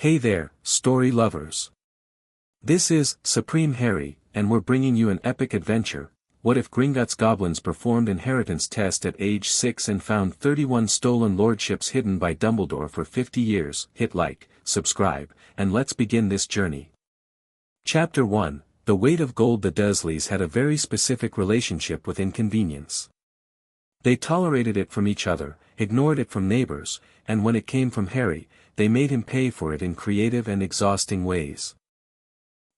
Hey there, story lovers. This is Supreme Harry, and we're bringing you an epic adventure. What if Gringotts Goblins performed inheritance test at age 6 and found 31 stolen lordships hidden by Dumbledore for 50 years? Hit like, subscribe, and let's begin this journey. Chapter 1, The Weight of Gold. The Dursleys had a very specific relationship with inconvenience. They tolerated it from each other, ignored it from neighbors, and when it came from Harry, they made him pay for it in creative and exhausting ways.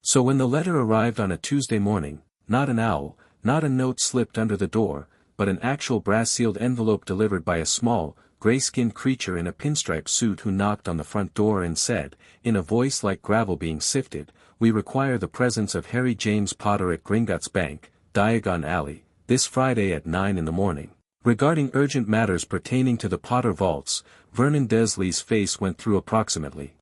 So when the letter arrived on a Tuesday morning, not an owl, not a note slipped under the door, but an actual brass-sealed envelope delivered by a small, gray-skinned creature in a pinstripe suit who knocked on the front door and said, in a voice like gravel being sifted, "We require the presence of Harry James Potter at Gringotts Bank, Diagon Alley, this Friday at 9 in the morning. Regarding urgent matters pertaining to the Potter vaults." Vernon Dursley's face went through approximately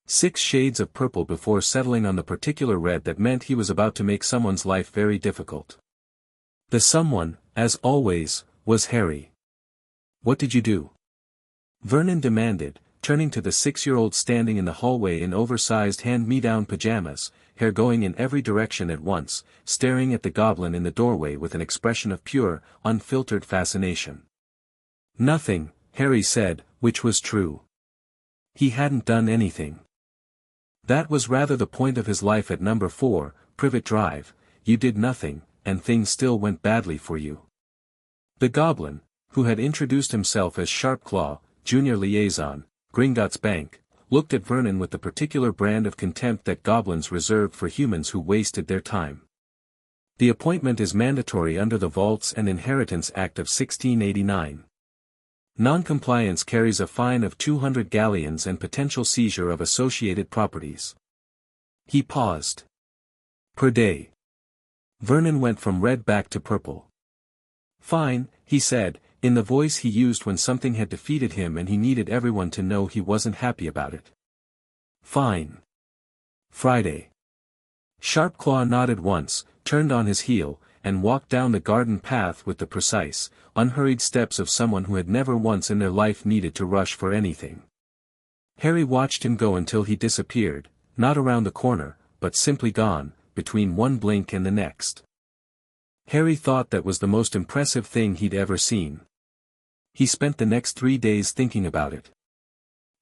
6 shades of purple before settling on the particular red that meant he was about to make someone's life very difficult. The someone, as always, was Harry. "What did you do?" Vernon demanded, turning to the 6-year-old standing in the hallway in oversized hand-me-down pajamas, hair going in every direction at once, staring at the goblin in the doorway with an expression of pure, unfiltered fascination. "Nothing," Harry said, which was true. He hadn't done anything. That was rather the point of his life at number 4, Privet Drive. You did nothing, and things still went badly for you. The goblin, who had introduced himself as Sharpclaw, Junior Liaison, Gringotts Bank, looked at Vernon with the particular brand of contempt that goblins reserved for humans who wasted their time. "The appointment is mandatory under the Vaults and Inheritance Act of 1689. Non-compliance carries a fine of 200 galleons and potential seizure of associated properties." He paused. "Per day." Vernon went from red back to purple. "Fine," he said, in the voice he used when something had defeated him and he needed everyone to know he wasn't happy about it. "Fine. Friday." Sharpclaw nodded once, turned on his heel, and walked down the garden path with the precise, unhurried steps of someone who had never once in their life needed to rush for anything. Harry watched him go until he disappeared, not around the corner, but simply gone, between one blink and the next. Harry thought that was the most impressive thing he'd ever seen. He spent the next 3 days thinking about it.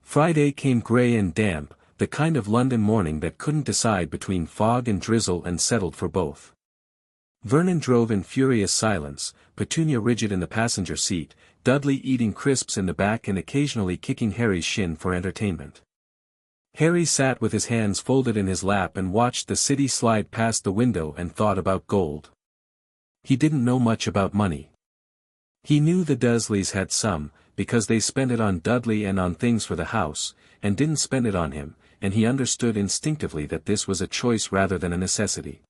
Friday came grey and damp, the kind of London morning that couldn't decide between fog and drizzle and settled for both. Vernon drove in furious silence, Petunia rigid in the passenger seat, Dudley eating crisps in the back and occasionally kicking Harry's shin for entertainment. Harry sat with his hands folded in his lap and watched the city slide past the window and thought about gold. He didn't know much about money. He knew the Dursleys had some, because they spent it on Dudley and on things for the house, and didn't spend it on him, and he understood instinctively that this was a choice rather than a necessity.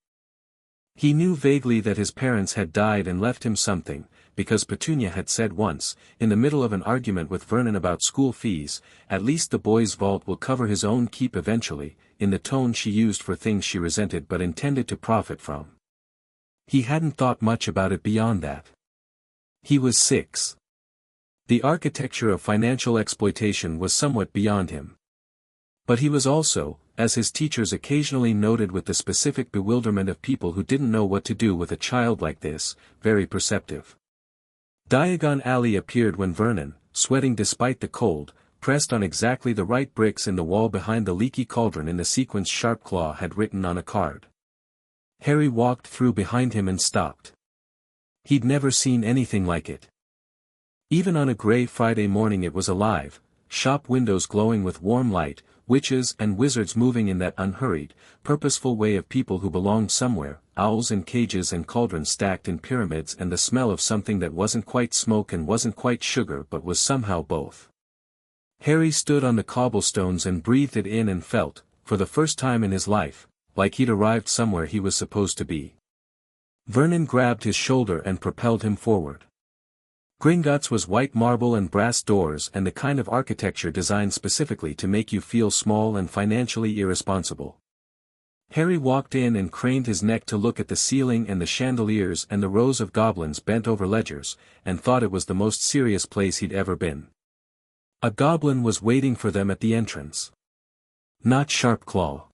He knew vaguely that his parents had died and left him something, because Petunia had said once, in the middle of an argument with Vernon about school fees, "At least the boy's vault will cover his own keep eventually," in the tone she used for things she resented but intended to profit from. He hadn't thought much about it beyond that. He was 6. The architecture of financial exploitation was somewhat beyond him. But he was also, as his teachers occasionally noted with the specific bewilderment of people who didn't know what to do with a child like this, very perceptive. Diagon Alley appeared when Vernon, sweating despite the cold, pressed on exactly the right bricks in the wall behind the leaky cauldron in the sequence Sharpclaw had written on a card. Harry walked through behind him and stopped. He'd never seen anything like it. Even on a grey Friday morning it was alive, shop windows glowing with warm light, witches and wizards moving in that unhurried, purposeful way of people who belonged somewhere, owls in cages and cauldrons stacked in pyramids and the smell of something that wasn't quite smoke and wasn't quite sugar but was somehow both. Harry stood on the cobblestones and breathed it in and felt, for the first time in his life, like he'd arrived somewhere he was supposed to be. Vernon grabbed his shoulder and propelled him forward. Gringotts was white marble and brass doors and the kind of architecture designed specifically to make you feel small and financially irresponsible. Harry walked in and craned his neck to look at the ceiling and the chandeliers and the rows of goblins bent over ledgers, and thought it was the most serious place he'd ever been. A goblin was waiting for them at the entrance. Not Sharp Claw.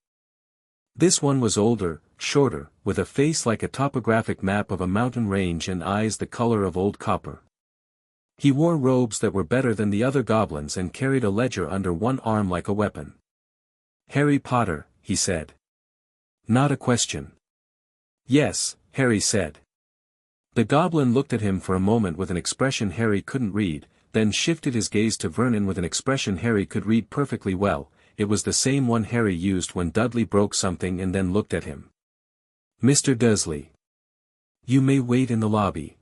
This one was older, shorter, with a face like a topographic map of a mountain range and eyes the color of old copper. He wore robes that were better than the other goblins and carried a ledger under one arm like a weapon. "Harry Potter," he said. Not a question. "Yes," Harry said. The goblin looked at him for a moment with an expression Harry couldn't read, then shifted his gaze to Vernon with an expression Harry could read perfectly well. It was the same one Harry used when Dudley broke something and then looked at him. "Mr. Dursley. You may wait in the lobby.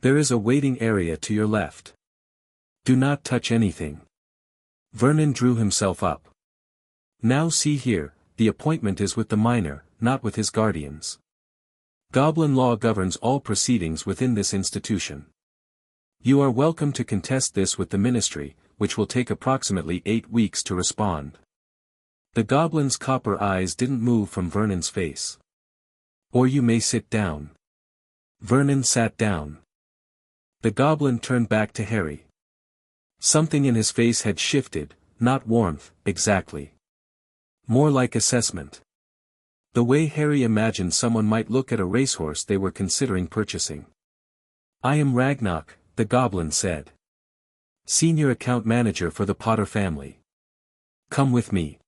There is a waiting area to your left. Do not touch anything." Vernon drew himself up. "Now see here, the appointment is with the minor, not with his guardians. Goblin law governs all proceedings within this institution. You are welcome to contest this with the ministry, which will take approximately 8 weeks to respond." The goblin's copper eyes didn't move from Vernon's face. "Or you may sit down." Vernon sat down. The goblin turned back to Harry. Something in his face had shifted, not warmth, exactly. More like assessment. The way Harry imagined someone might look at a racehorse they were considering purchasing. "I am Ragnarok," the goblin said. "Senior account manager for the Potter family. Come with me."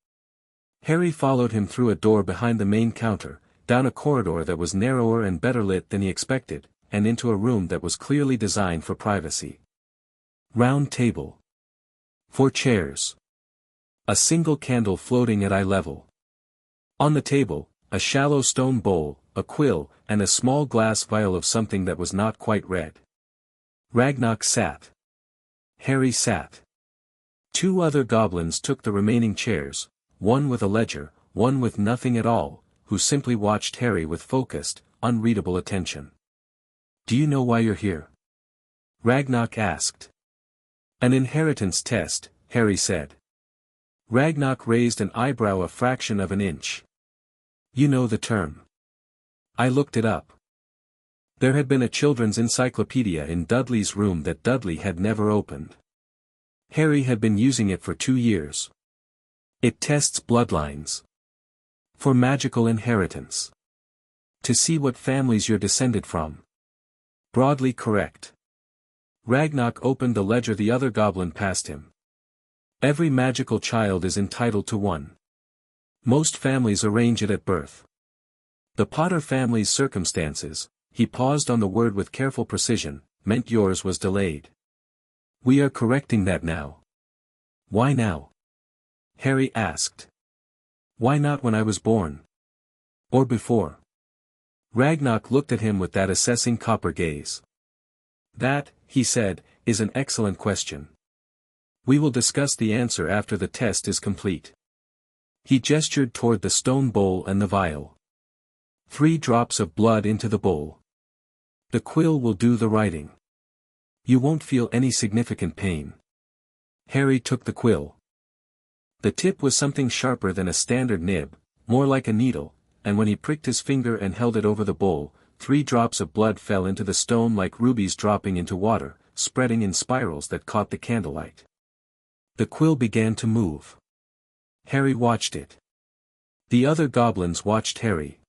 Harry followed him through a door behind the main counter, down a corridor that was narrower and better lit than he expected, and into a room that was clearly designed for privacy. Round table. 4 chairs. A single candle floating at eye level. On the table, a shallow stone bowl, a quill, and a small glass vial of something that was not quite red. Ragnarok sat. Harry sat. 2 other goblins took the remaining chairs, one with a ledger, one with nothing at all, who simply watched Harry with focused, unreadable attention. "Do you know why you're here?" Ragnarok asked. "An inheritance test," Harry said. Ragnarok raised an eyebrow a fraction of an inch. "You know the term." "I looked it up. There had been a children's encyclopedia in Dudley's room that Dudley had never opened. Harry had been using it for 2 years. It tests bloodlines. For magical inheritance. To see what families you're descended from. Broadly correct." Ragnarok opened the ledger the other goblin passed him. "Every magical child is entitled to one. Most families arrange it at birth. The Potter family's circumstances," he paused on the word with careful precision, "meant yours was delayed. We are correcting that now." "Why now?" Harry asked. "Why not when I was born? Or before?" Ragnarok looked at him with that assessing copper gaze. "That," he said, "is an excellent question. We will discuss the answer after the test is complete." He gestured toward the stone bowl and the vial. 3 drops of blood into the bowl. The quill will do the writing. You won't feel any significant pain." Harry took the quill. The tip was something sharper than a standard nib, more like a needle, and when he pricked his finger and held it over the bowl, 3 drops of blood fell into the stone like rubies dropping into water, spreading in spirals that caught the candlelight. The quill began to move. Harry watched it. The other goblins watched Harry.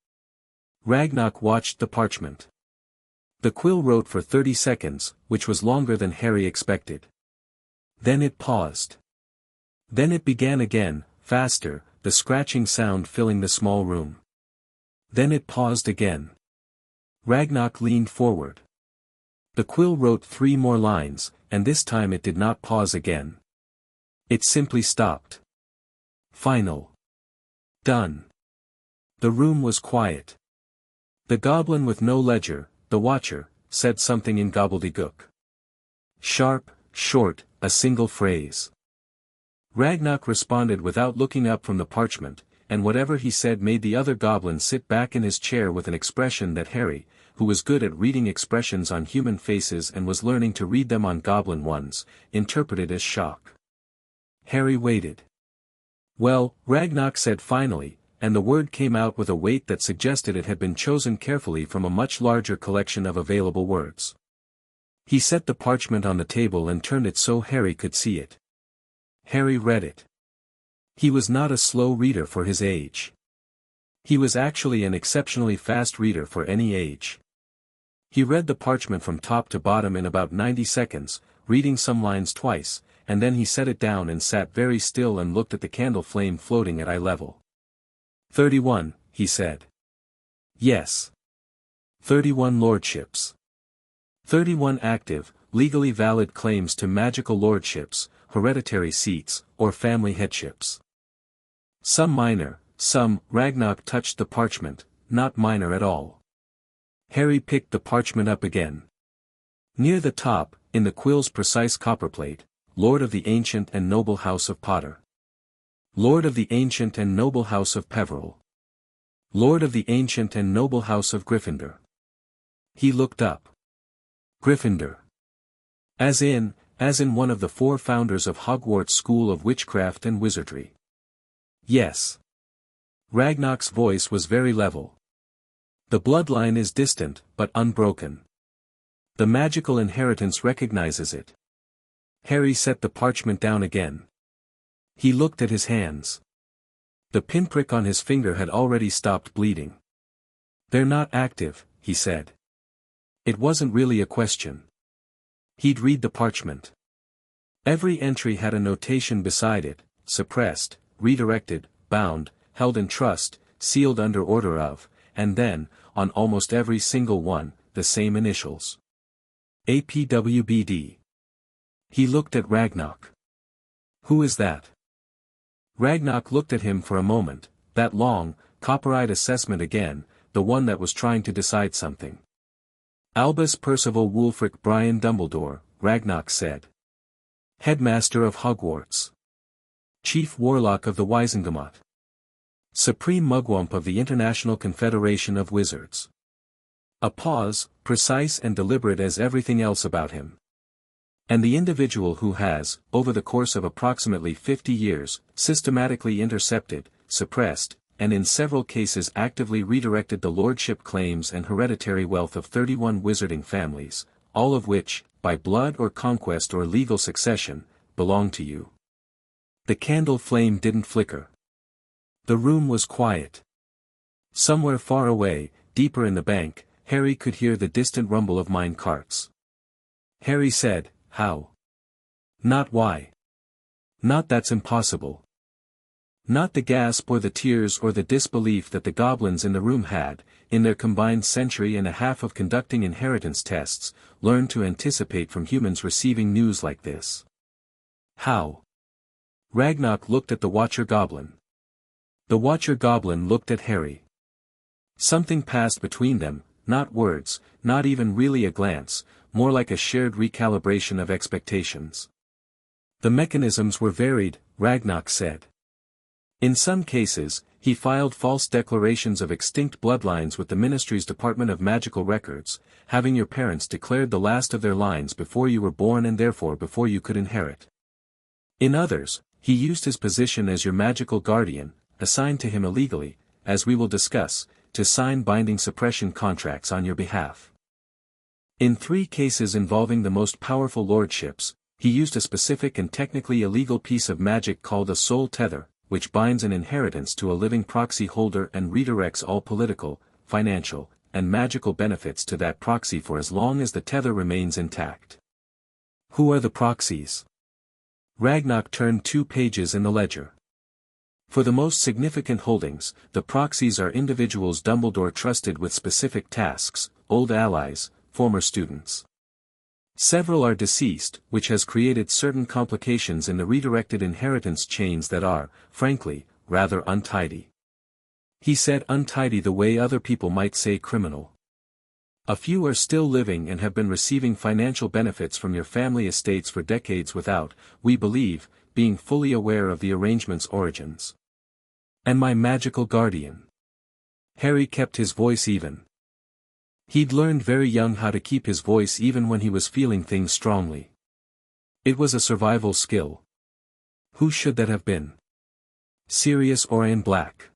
Ragnarok watched the parchment. The quill wrote for 30 seconds, which was longer than Harry expected. Then it paused. Then it began again, faster, the scratching sound filling the small room. Then it paused again. Ragnarok leaned forward. The quill wrote 3 more lines, and this time it did not pause again. It simply stopped. Final. Done. The room was quiet. The goblin with no ledger, the watcher, said something in gobbledygook. Sharp, short, a single phrase. Ragnarok responded without looking up from the parchment, and whatever he said made the other goblin sit back in his chair with an expression that Harry, who was good at reading expressions on human faces and was learning to read them on goblin ones, interpreted as shock. Harry waited. "Well," Ragnarok said finally, and the word came out with a weight that suggested it had been chosen carefully from a much larger collection of available words. He set the parchment on the table and turned it so Harry could see it. Harry read it. He was not a slow reader for his age. He was actually an exceptionally fast reader for any age. He read the parchment from top to bottom in about 90 seconds, reading some lines twice, and then he set it down and sat very still and looked at the candle flame floating at eye level. 31, he said. Yes. 31 lordships. 31 active, legally valid claims to magical lordships, hereditary seats, or family headships. Some minor, some. Ragnarok touched the parchment, not minor at all. Harry picked the parchment up again. Near the top, in the quill's precise copperplate, Lord of the Ancient and Noble House of Potter. Lord of the Ancient and Noble House of Peveril. Lord of the Ancient and Noble House of Gryffindor. He looked up. Gryffindor. As in one of the 4 founders of Hogwarts School of Witchcraft and Wizardry. Yes. Ragnarok's voice was very level. The bloodline is distant, but unbroken. The magical inheritance recognizes it. Harry set the parchment down again. He looked at his hands. The pinprick on his finger had already stopped bleeding. They're not active, he said. It wasn't really a question. He'd read the parchment. Every entry had a notation beside it: suppressed, redirected, bound, held in trust, sealed under order of, and then, on almost every single one, the same initials. APWBD. He looked at Ragnarok. Who is that? Ragnarok looked at him for a moment, that long, copper-eyed assessment again, the one that was trying to decide something. Albus Percival Wulfric Brian Dumbledore, Ragnarok said. Headmaster of Hogwarts. Chief Warlock of the Wizengamot. Supreme Mugwump of the International Confederation of Wizards. A pause, precise and deliberate as everything else about him. And the individual who has, over the course of approximately 50 years, systematically intercepted, suppressed, and in several cases actively redirected the lordship claims and hereditary wealth of 31 wizarding families, all of which, by blood or conquest or legal succession, belong to you. The candle flame didn't flicker. The room was quiet. Somewhere far away, deeper in the bank, Harry could hear the distant rumble of mine carts. Harry said, "How? Not why. Not that's impossible." Not the gasp or the tears or the disbelief that the goblins in the room had, in their combined century and a half of conducting inheritance tests, learned to anticipate from humans receiving news like this. How? Ragnarok looked at the Watcher Goblin. The Watcher Goblin looked at Harry. Something passed between them, not words, not even really a glance, more like a shared recalibration of expectations. The mechanisms were varied, Ragnarok said. In some cases, he filed false declarations of extinct bloodlines with the Ministry's Department of Magical Records, having your parents declared the last of their lines before you were born and therefore before you could inherit. In others, he used his position as your magical guardian, assigned to him illegally, as we will discuss, to sign binding suppression contracts on your behalf. In 3 cases involving the most powerful lordships, he used a specific and technically illegal piece of magic called a soul tether, which binds an inheritance to a living proxy holder and redirects all political, financial, and magical benefits to that proxy for as long as the tether remains intact. Who are the proxies? Ragnarok turned 2 pages in the ledger. For the most significant holdings, the proxies are individuals Dumbledore trusted with specific tasks, old allies, former students. Several are deceased, which has created certain complications in the redirected inheritance chains that are, frankly, rather untidy. He said untidy the way other people might say criminal. A few are still living and have been receiving financial benefits from your family estates for decades without, we believe, being fully aware of the arrangement's origins. And my magical guardian. Harry kept his voice even. He'd learned very young how to keep his voice even when he was feeling things strongly. It was a survival skill. Who should that have been? Sirius Orion Black.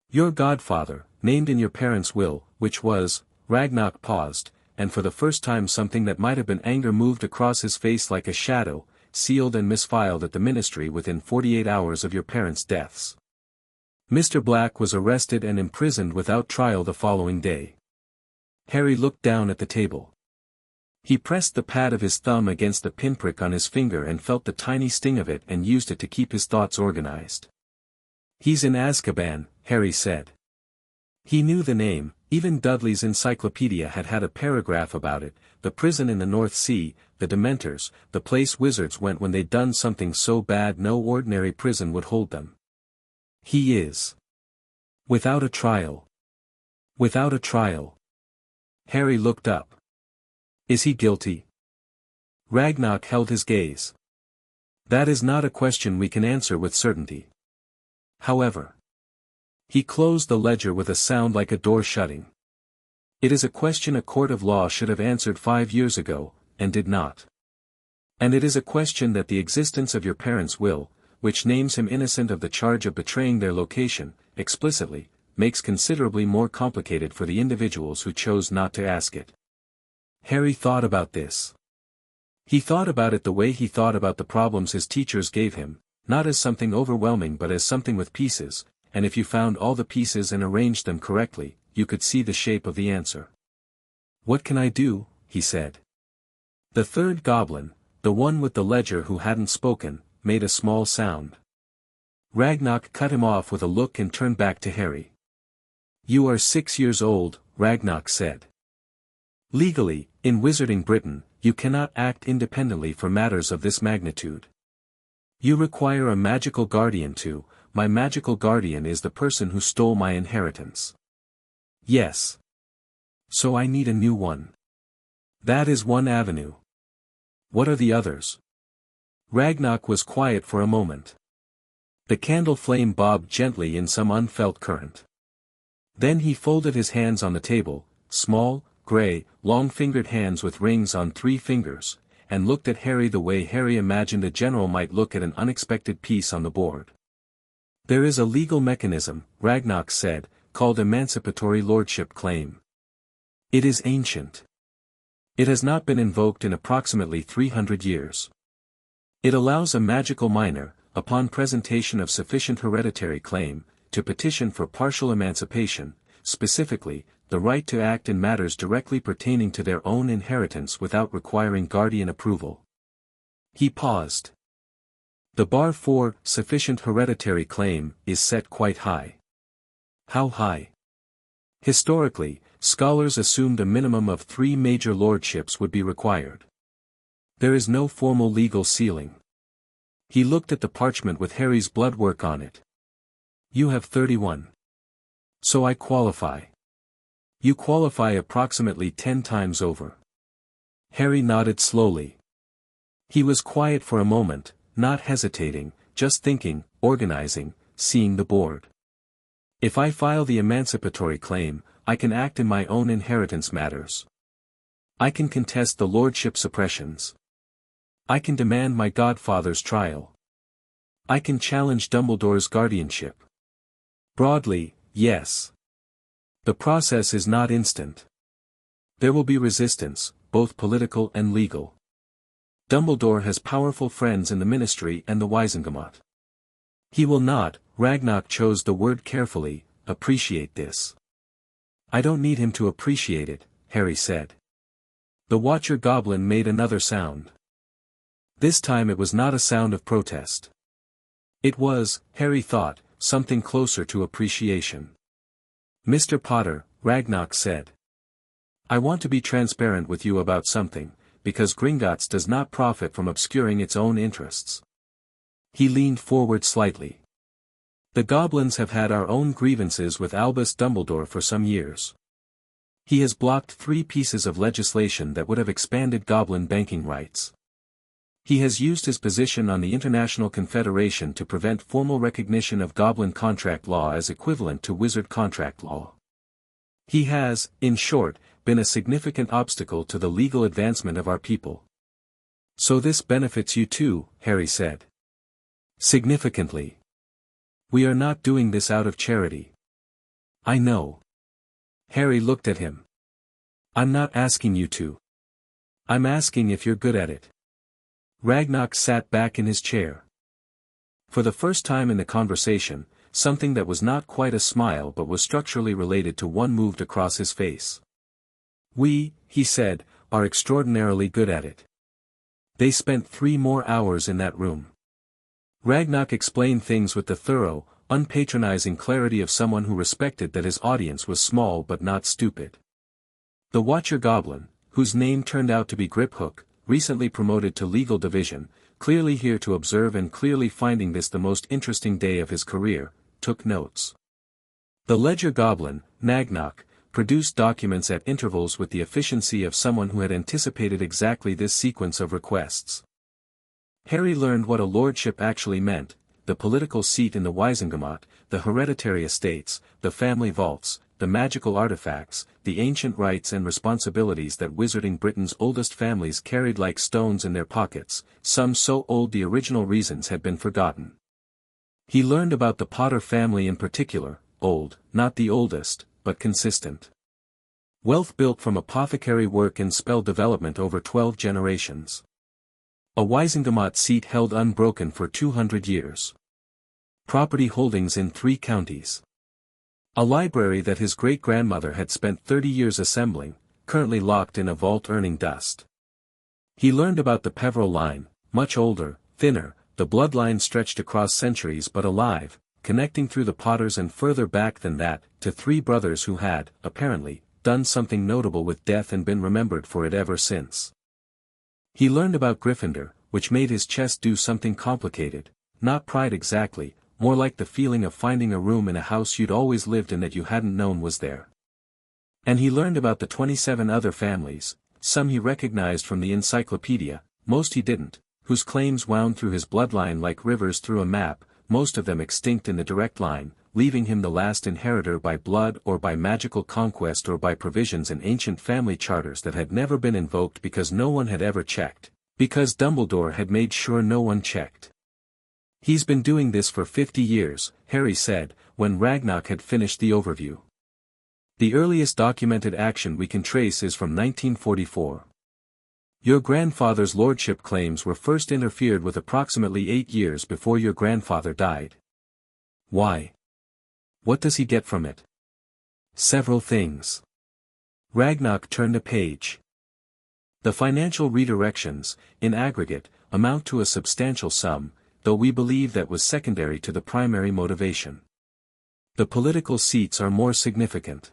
Your godfather, named in your parents' will, which was, Ragnarok paused, and for the first time something that might have been anger moved across his face like a shadow, sealed and misfiled at the ministry within 48 hours of your parents' deaths. Mr. Black was arrested and imprisoned without trial the following day. Harry looked down at the table. He pressed the pad of his thumb against the pinprick on his finger and felt the tiny sting of it and used it to keep his thoughts organized. "He's in Azkaban," Harry said. He knew the name, even Dudley's encyclopedia had had a paragraph about it, the prison in the North Sea, the Dementors, the place wizards went when they'd done something so bad no ordinary prison would hold them. He is. Without a trial. Without a trial. Harry looked up. Is he guilty? Ragnarok held his gaze. That is not a question we can answer with certainty. However. He closed the ledger with a sound like a door shutting. It is a question a court of law should have answered 5 years ago, and did not. And it is a question that the existence of your parents' will, which names him innocent of the charge of betraying their location, explicitly, makes considerably more complicated for the individuals who chose not to ask it. Harry thought about this. He thought about it the way he thought about the problems his teachers gave him, not as something overwhelming but as something with pieces, and if you found all the pieces and arranged them correctly, you could see the shape of the answer. "What can I do?" he said. The third goblin, the one with the ledger who hadn't spoken, made a small sound. Ragnarok cut him off with a look and turned back to Harry. "You are 6 years old," Ragnarok said. "Legally, in Wizarding Britain, you cannot act independently for matters of this magnitude. You require a magical guardian to. My magical guardian is the person who stole my inheritance." "Yes. So I need a new one." "That is one avenue. What are the others?" Ragnarok was quiet for a moment. The candle flame bobbed gently in some unfelt current. Then he folded his hands on the table, small, gray, long-fingered hands with rings on 3 fingers, and looked at Harry the way Harry imagined a general might look at an unexpected piece on the board. "There is a legal mechanism," Ragnarok said, "called emancipatory lordship claim. It is ancient. It has not been invoked in approximately 300 years. It allows a magical minor, upon presentation of sufficient hereditary claim, to petition for partial emancipation, specifically, the right to act in matters directly pertaining to their own inheritance without requiring guardian approval." He paused. The bar for sufficient hereditary claim is set quite high. How high? Historically, scholars assumed a minimum of 3 major lordships would be required. There is no formal legal ceiling. He looked at the parchment with Harry's bloodwork on it. "You have 31. So I qualify." "You qualify approximately 10 times over." Harry nodded slowly. He was quiet for a moment, not hesitating, just thinking, organizing, seeing the board. "If I file the emancipatory claim, I can act in my own inheritance matters. I can contest the lordship suppressions. I can demand my godfather's trial. I can challenge Dumbledore's guardianship. Broadly, yes. The process is not instant. There will be resistance, both political and legal. Dumbledore has powerful friends in the Ministry and the Wizengamot. He will not," Ragnarok chose the word carefully, "appreciate this." "I don't need him to appreciate it," Harry said. The Watcher Goblin made another sound. This time it was not a sound of protest. It was, Harry thought, something closer to appreciation. "Mr. Potter," Ragnarok said. "I want to be transparent with you about something, because Gringotts does not profit from obscuring its own interests." He leaned forward slightly. "The goblins have had our own grievances with Albus Dumbledore for some years. He has blocked 3 pieces of legislation that would have expanded goblin banking rights. He has used his position on the International Confederation to prevent formal recognition of goblin contract law as equivalent to wizard contract law. He has, in short, been a significant obstacle to the legal advancement of our people." "So this benefits you too," Harry said. "Significantly. We are not doing this out of charity." "I know." Harry looked at him. "I'm not asking you to. I'm asking if you're good at it." Ragnar sat back in his chair. For the first time in the conversation, something that was not quite a smile but was structurally related to one moved across his face. "We," he said, "are extraordinarily good at it." They spent 3 more hours in that room. Ragnar explained things with the thorough, unpatronizing clarity of someone who respected that his audience was small but not stupid. The Watcher Goblin, whose name turned out to be Griphook, recently promoted to legal division, clearly here to observe and clearly finding this the most interesting day of his career, took notes. The Ledger Goblin, Nagnok, produced documents at intervals with the efficiency of someone who had anticipated exactly this sequence of requests. Harry learned what a lordship actually meant: the political seat in the Wizengamot, the hereditary estates, the family vaults, the magical artifacts, the ancient rights and responsibilities that Wizarding Britain's oldest families carried like stones in their pockets, some so old the original reasons had been forgotten. He learned about the Potter family in particular, old, not the oldest, but consistent. Wealth built from apothecary work and spell development over 12 generations. A Wizengamot seat held unbroken for 200 years. Property holdings in 3 counties. A library that his great-grandmother had spent 30 years assembling, currently locked in a vault earning dust. He learned about the Peveril line, much older, thinner, the bloodline stretched across centuries but alive, connecting through the Potters and further back than that, to 3 brothers who had, apparently, done something notable with death and been remembered for it ever since. He learned about Gryffindor, which made his chest do something complicated, not pride exactly, more like the feeling of finding a room in a house you'd always lived in that you hadn't known was there. And he learned about the 27 other families, some he recognized from the encyclopedia, most he didn't, whose claims wound through his bloodline like rivers through a map, most of them extinct in the direct line, leaving him the last inheritor by blood or by magical conquest or by provisions in ancient family charters that had never been invoked because no one had ever checked, because Dumbledore had made sure no one checked. "He's been doing this for 50 years, Harry said, when Ragnar had finished the overview. "The earliest documented action we can trace is from 1944. Your grandfather's lordship claims were first interfered with approximately 8 years before your grandfather died. Why? What does he get from it?" "Several things." Ragnar turned a page. "The financial redirections, in aggregate, amount to a substantial sum, though we believe that was secondary to the primary motivation. The political seats are more significant.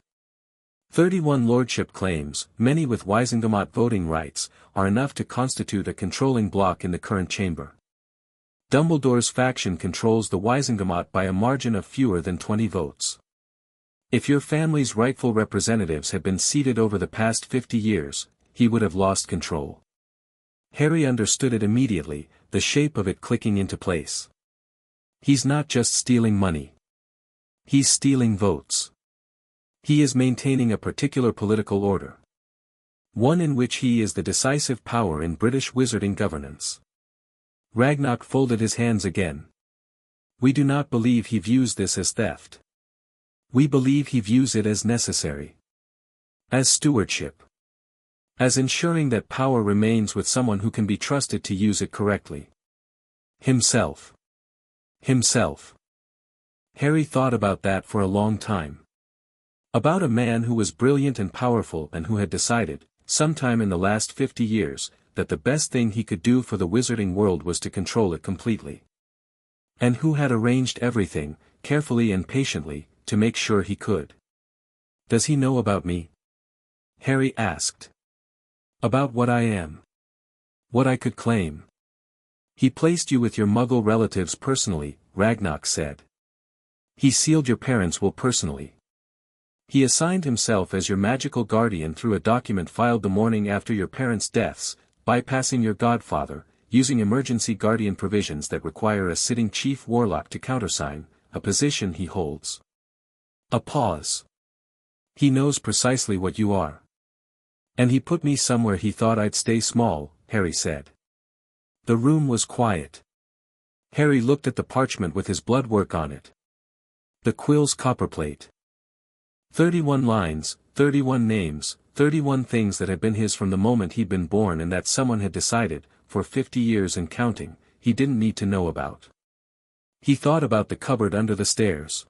31 lordship claims, many with Wizengamot voting rights, are enough to constitute a controlling bloc in the current chamber. Dumbledore's faction controls the Wizengamot by a margin of fewer than 20 votes. If your family's rightful representatives had been seated over the past 50 years, he would have lost control." Harry understood it immediately, the shape of it clicking into place. He's not just stealing money. He's stealing votes. He is maintaining a particular political order. One in which he is the decisive power in British wizarding governance. Ragnar folded his hands again. "We do not believe he views this as theft. We believe he views it as necessary. As stewardship. As ensuring that power remains with someone who can be trusted to use it correctly. Himself. Himself." Harry thought about that for a long time. About a man who was brilliant and powerful and who had decided, sometime in the last 50 years, that the best thing he could do for the wizarding world was to control it completely. And who had arranged everything, carefully and patiently, to make sure he could. "Does he know about me?" Harry asked. "About what I am. What I could claim." "He placed you with your Muggle relatives personally," Ragnar said. "He sealed your parents' will personally. He assigned himself as your magical guardian through a document filed the morning after your parents' deaths, bypassing your godfather, using emergency guardian provisions that require a sitting chief warlock to countersign, a position he holds." A pause. "He knows precisely what you are. And he put me somewhere he thought I'd stay small," Harry said. The room was quiet. Harry looked at the parchment with his blood work on it. The quill's copperplate. 31 lines, 31 names, 31 things that had been his from the moment he'd been born and that someone had decided, for 50 years and counting, he didn't need to know about. He thought about the cupboard under the stairs.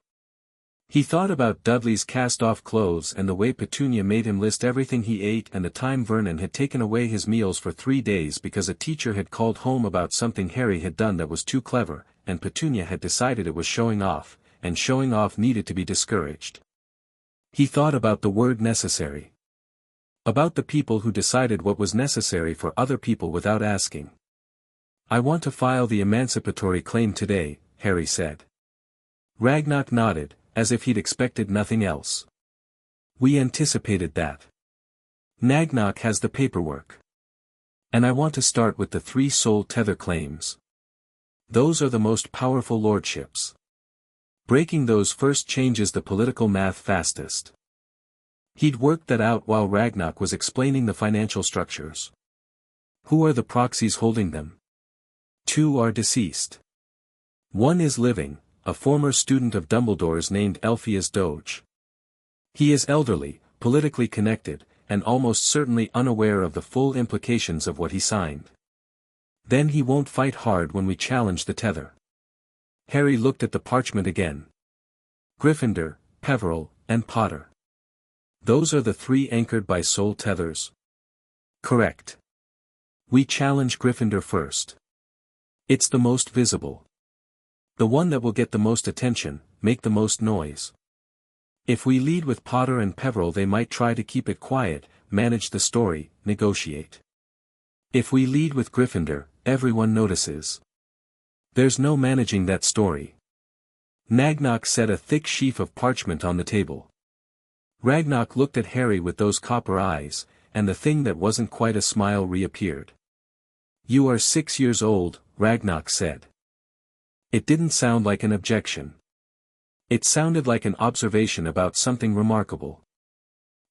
He thought about Dudley's cast-off clothes and the way Petunia made him list everything he ate and the time Vernon had taken away his meals for 3 days because a teacher had called home about something Harry had done that was too clever, and Petunia had decided it was showing off, and showing off needed to be discouraged. He thought about the word necessary. About the people who decided what was necessary for other people without asking. "I want to file the emancipatory claim today," Harry said. Ragnock nodded, as if he'd expected nothing else. "We anticipated that. Nagnock has the paperwork. And I want to start with the 3 soul tether claims. Those are the most powerful lordships. Breaking those first changes the political math fastest." He'd worked that out while Ragnock was explaining the financial structures. "Who are the proxies holding them?" 2 are deceased. 1 is living, a former student of Dumbledore's named Elphias Doge. He is elderly, politically connected, and almost certainly unaware of the full implications of what he signed. Then he won't fight hard when we challenge the tether. Harry looked at the parchment again. Gryffindor, Peveril, and Potter. Those are the 3 anchored by soul tethers. Correct. We challenge Gryffindor first. It's the most visible. The one that will get the most attention, make the most noise. If we lead with Potter and Peveril, they might try to keep it quiet, manage the story, negotiate. If we lead with Gryffindor, everyone notices. There's no managing that story. Nagnock set a thick sheaf of parchment on the table. Ragnock looked at Harry with those copper eyes, and the thing that wasn't quite a smile reappeared. "You are 6 years old," Ragnock said. It didn't sound like an objection. It sounded like an observation about something remarkable.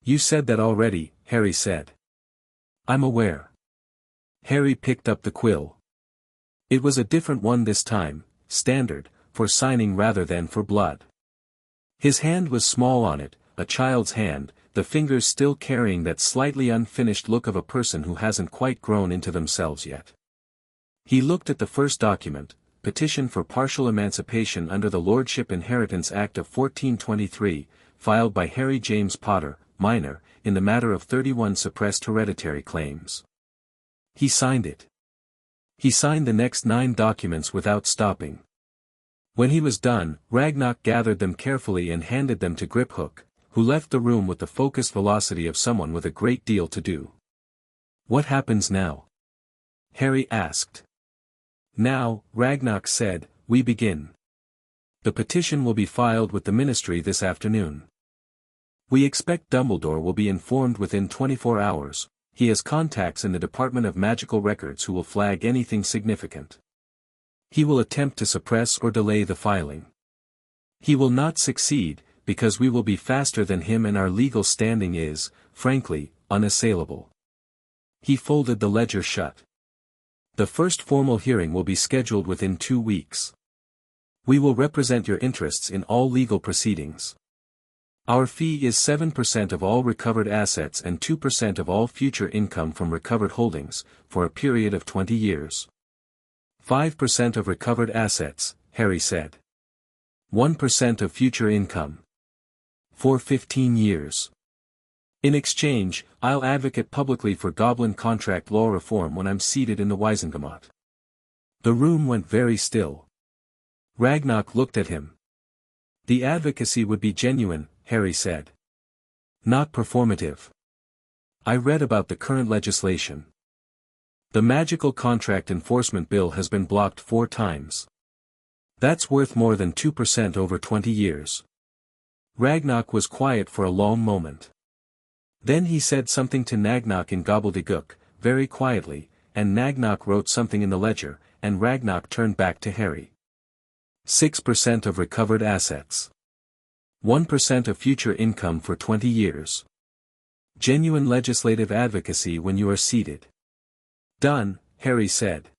"You said that already," Harry said. "I'm aware." Harry picked up the quill. It was a different one this time, standard, for signing rather than for blood. His hand was small on it, a child's hand, the fingers still carrying that slightly unfinished look of a person who hasn't quite grown into themselves yet. He looked at the first document, Petition for Partial Emancipation under the Lordship Inheritance Act of 1423, filed by Harry James Potter, minor, in the matter of 31 suppressed hereditary claims. He signed it. He signed the next 9 documents without stopping. When he was done, Ragnock gathered them carefully and handed them to Griphook, who left the room with the focused velocity of someone with a great deal to do. "What happens now?" Harry asked. "Now," Ragnock said, "we begin. The petition will be filed with the Ministry this afternoon. We expect Dumbledore will be informed within 24 hours, he has contacts in the Department of Magical Records who will flag anything significant. He will attempt to suppress or delay the filing. He will not succeed, because we will be faster than him and our legal standing is, frankly, unassailable." He folded the ledger shut. "The first formal hearing will be scheduled within 2 weeks. We will represent your interests in all legal proceedings. Our fee is 7% of all recovered assets and 2% of all future income from recovered holdings, for a period of 20 years. 5% of recovered assets," Harry said. 1% of future income. For 15 years. In exchange, I'll advocate publicly for goblin contract law reform when I'm seated in the Wizengamot." The room went very still. Ragnock looked at him. "The advocacy would be genuine," Harry said. "Not performative. I read about the current legislation. The Magical Contract Enforcement Bill has been blocked 4 times. That's worth more than 2% over 20 years. Ragnock was quiet for a long moment. Then he said something to Nagnock in gobbledygook, very quietly, and Nagnock wrote something in the ledger, and Ragnock turned back to Harry. 6% of recovered assets. 1% of future income for 20 years. Genuine legislative advocacy when you are seated. Done, Harry said.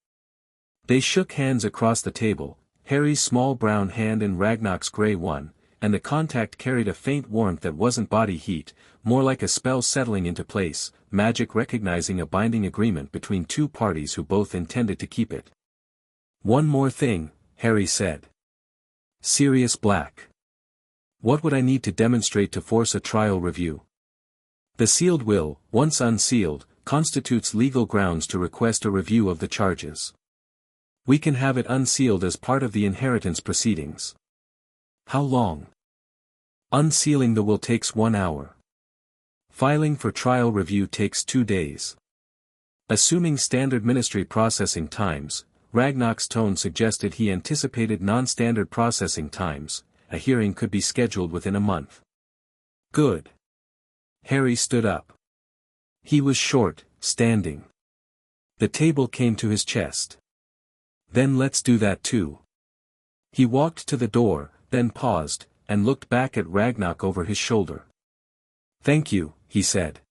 They shook hands across the table, Harry's small brown hand in Ragnock's grey one, and the contact carried a faint warmth that wasn't body heat, more like a spell settling into place, magic recognizing a binding agreement between two parties who both intended to keep it. "One more thing," Harry said. "Sirius Black. What would I need to demonstrate to force a trial review?" "The sealed will, once unsealed, constitutes legal grounds to request a review of the charges. We can have it unsealed as part of the inheritance proceedings." "How long?" "Unsealing the will takes 1 hour. Filing for trial review takes 2 days. Assuming standard ministry processing times, Ragnar's tone suggested he anticipated non-standard processing times. A hearing could be scheduled within a month. "Good." Harry stood up. He was short, standing. The table came to his chest. "Then let's do that too." He walked to the door, then paused, and looked back at Ragnar over his shoulder. "Thank you," he said.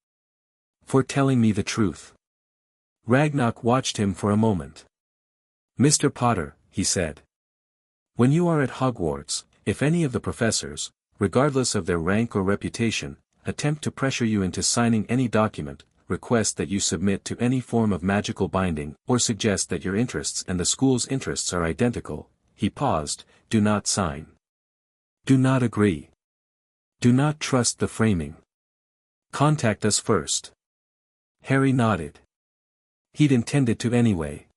"For telling me the truth." Ragnar watched him for a moment. "Mr. Potter," he said. "When you are at Hogwarts, if any of the professors, regardless of their rank or reputation, attempt to pressure you into signing any document, request that you submit to any form of magical binding, or suggest that your interests and the school's interests are identical," he paused, "do not sign. Do not agree. Do not trust the framing. Contact us first." Harry nodded. He'd intended to anyway.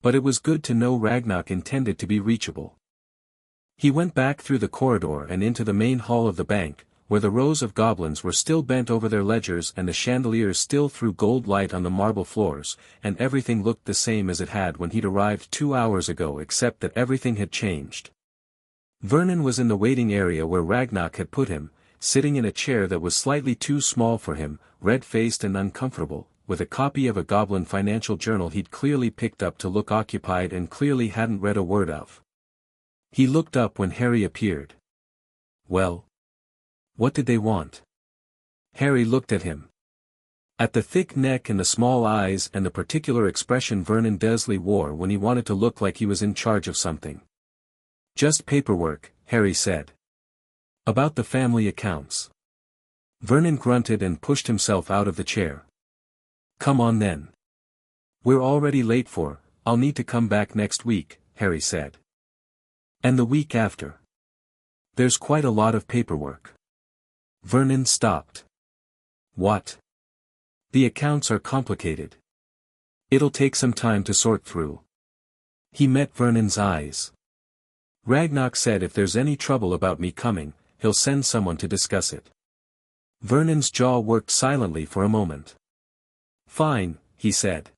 But it was good to know Ragnar intended to be reachable. He went back through the corridor and into the main hall of the bank, where the rows of goblins were still bent over their ledgers and the chandeliers still threw gold light on the marble floors, and everything looked the same as it had when he'd arrived 2 hours ago, except that everything had changed. Vernon was in the waiting area where Ragnar had put him, sitting in a chair that was slightly too small for him, red-faced and uncomfortable, with a copy of a goblin financial journal he'd clearly picked up to look occupied and clearly hadn't read a word of. He looked up when Harry appeared. "Well? What did they want?" Harry looked at him. At the thick neck and the small eyes and the particular expression Vernon Dursley wore when he wanted to look like he was in charge of something. "Just paperwork," Harry said. "About the family accounts." Vernon grunted and pushed himself out of the chair. "Come on then. We're already late for, I'll need to come back next week," Harry said. "And the week after. There's quite a lot of paperwork." Vernon stopped. "What?" "The accounts are complicated. It'll take some time to sort through." He met Vernon's eyes. "Ragnar said if there's any trouble about me coming, he'll send someone to discuss it." Vernon's jaw worked silently for a moment. "Fine," he said.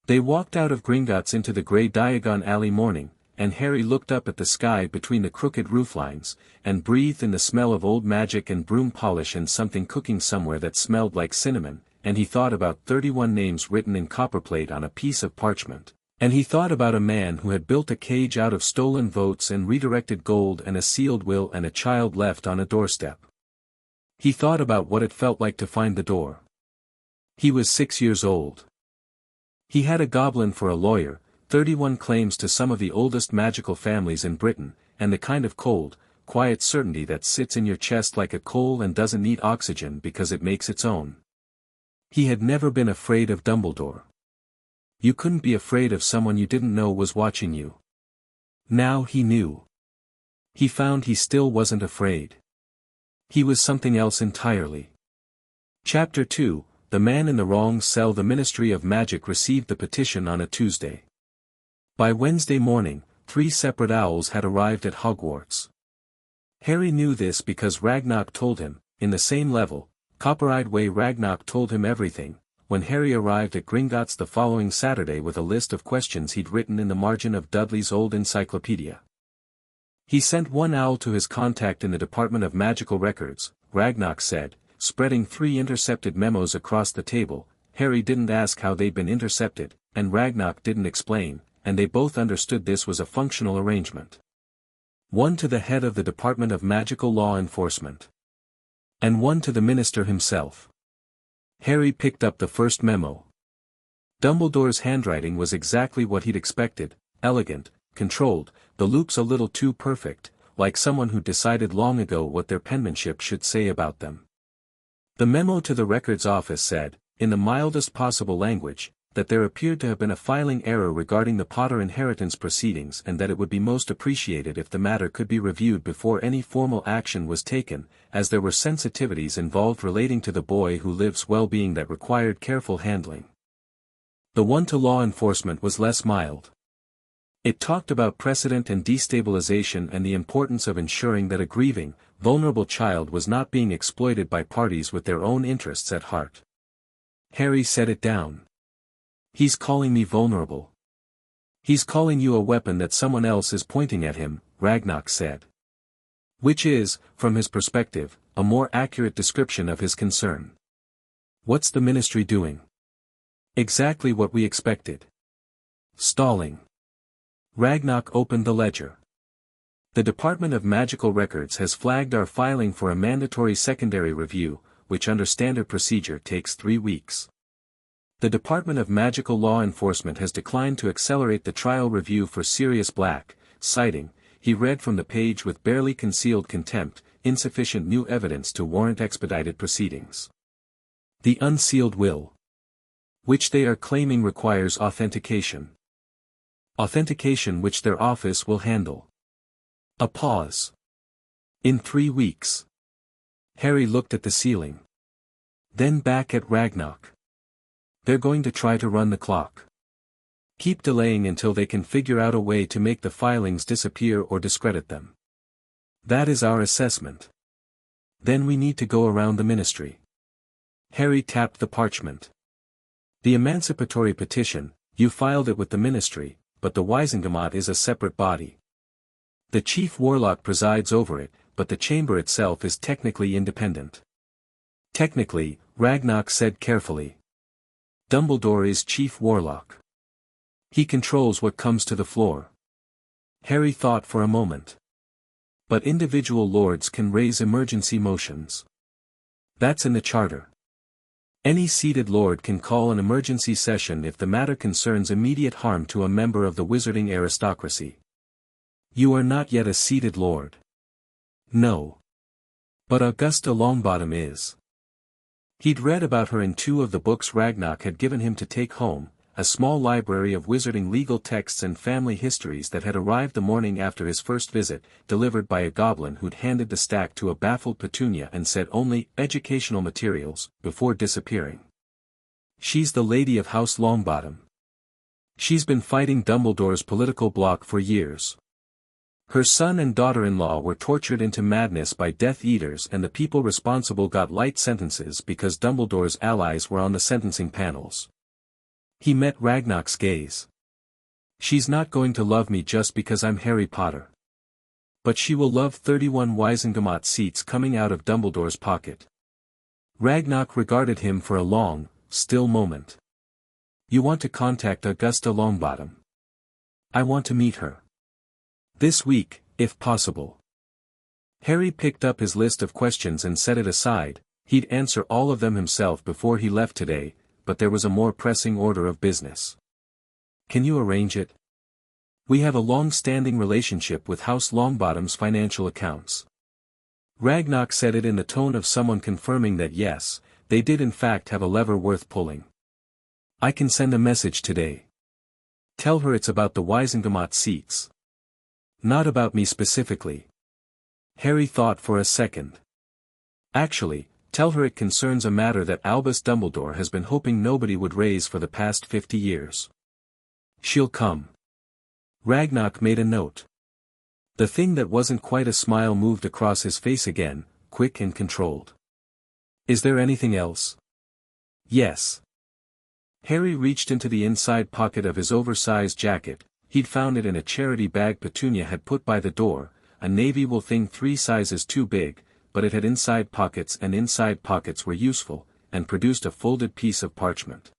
They walked out of Gringotts into the grey Diagon Alley morning, and Harry looked up at the sky between the crooked rooflines, and breathed in the smell of old magic and broom polish and something cooking somewhere that smelled like cinnamon, and he thought about 31 names written in copperplate on a piece of parchment, and he thought about a man who had built a cage out of stolen votes and redirected gold and a sealed will and a child left on a doorstep. He thought about what it felt like to find the door. He was 6 years old. He had a goblin for a lawyer, 31 claims to some of the oldest magical families in Britain, and the kind of cold, quiet certainty that sits in your chest like a coal and doesn't need oxygen because it makes its own. He had never been afraid of Dumbledore. You couldn't be afraid of someone you didn't know was watching you. Now he knew. He found he still wasn't afraid. He was something else entirely. Chapter 2, The Man in the Wrong Cell. The Ministry of Magic received the petition on a Tuesday. By Wednesday morning, 3 separate owls had arrived at Hogwarts. Harry knew this because Ragnar told him, in the same level, copper-eyed way Ragnar told him everything, when Harry arrived at Gringotts the following Saturday with a list of questions he'd written in the margin of Dudley's old encyclopedia. He sent 1 owl to his contact in the Department of Magical Records, Ragnar said, spreading 3 intercepted memos across the table. Harry didn't ask how they'd been intercepted, and Ragnar didn't explain, and they both understood this was a functional arrangement. 1 to the head of the Department of Magical Law Enforcement. And 1 to the minister himself. Harry picked up the first memo. Dumbledore's handwriting was exactly what he'd expected, elegant, controlled, the loops a little too perfect, like someone who decided long ago what their penmanship should say about them. The memo to the records office said, in the mildest possible language, that there appeared to have been a filing error regarding the Potter inheritance proceedings and that it would be most appreciated if the matter could be reviewed before any formal action was taken, as there were sensitivities involved relating to the boy who lives' well-being that required careful handling. The one to law enforcement was less mild. It talked about precedent and destabilization and the importance of ensuring that a grieving, vulnerable child was not being exploited by parties with their own interests at heart. Harry set it down. He's calling me vulnerable. He's calling you a weapon that someone else is pointing at him, Ragnarok said. Which is, from his perspective, a more accurate description of his concern. What's the ministry doing? Exactly what we expected. Stalling. Ragnarok opened the ledger. The Department of Magical Records has flagged our filing for a mandatory secondary review, which under standard procedure takes 3 weeks. The Department of Magical Law Enforcement has declined to accelerate the trial review for Sirius Black, citing, he read from the page with barely concealed contempt, insufficient new evidence to warrant expedited proceedings. The unsealed will, which they are claiming requires authentication. Authentication which their office will handle. A pause. In 3 weeks. Harry looked at the ceiling. Then back at Ragnarok. They're going to try to run the clock. Keep delaying until they can figure out a way to make the filings disappear or discredit them. That is our assessment. Then we need to go around the ministry. Harry tapped the parchment. The emancipatory petition, you filed it with the ministry, but the Wizengamot is a separate body. The chief warlock presides over it, but the chamber itself is technically independent. Technically, Ragnarok said carefully. Dumbledore is chief warlock. He controls what comes to the floor. Harry thought for a moment. But individual lords can raise emergency motions. That's in the charter. Any seated lord can call an emergency session if the matter concerns immediate harm to a member of the wizarding aristocracy. You are not yet a seated lord. No. But Augusta Longbottom is. He'd read about her in 2 of the books Ragnarok had given him to take home, a small library of wizarding legal texts and family histories that had arrived the morning after his first visit, delivered by a goblin who'd handed the stack to a baffled Petunia and said only, educational materials, before disappearing. She's the lady of House Longbottom. She's been fighting Dumbledore's political bloc for years. Her son and daughter-in-law were tortured into madness by Death Eaters and the people responsible got light sentences because Dumbledore's allies were on the sentencing panels. He met Ragnarok's gaze. She's not going to love me just because I'm Harry Potter. But she will love 31 Wizengamot seats coming out of Dumbledore's pocket. Ragnarok regarded him for a long, still moment. You want to contact Augusta Longbottom. I want to meet her. This week, if possible. Harry picked up his list of questions and set it aside. He'd answer all of them himself before he left today, but there was a more pressing order of business. Can you arrange it? We have a long-standing relationship with House Longbottom's financial accounts. Ragnarok said it in the tone of someone confirming that yes, they did in fact have a lever worth pulling. I can send a message today. Tell her it's about the Wizengamot seats. Not about me specifically. Harry thought for a second. Actually, tell her it concerns a matter that Albus Dumbledore has been hoping nobody would raise for the past 50 years. She'll come. Ragnarok made a note. The thing that wasn't quite a smile moved across his face again, quick and controlled. Is there anything else? Yes. Harry reached into the inside pocket of his oversized jacket. He'd found it in a charity bag Petunia had put by the door, a navy wool thing 3 sizes too big, but it had inside pockets and inside pockets were useful, and produced a folded piece of parchment.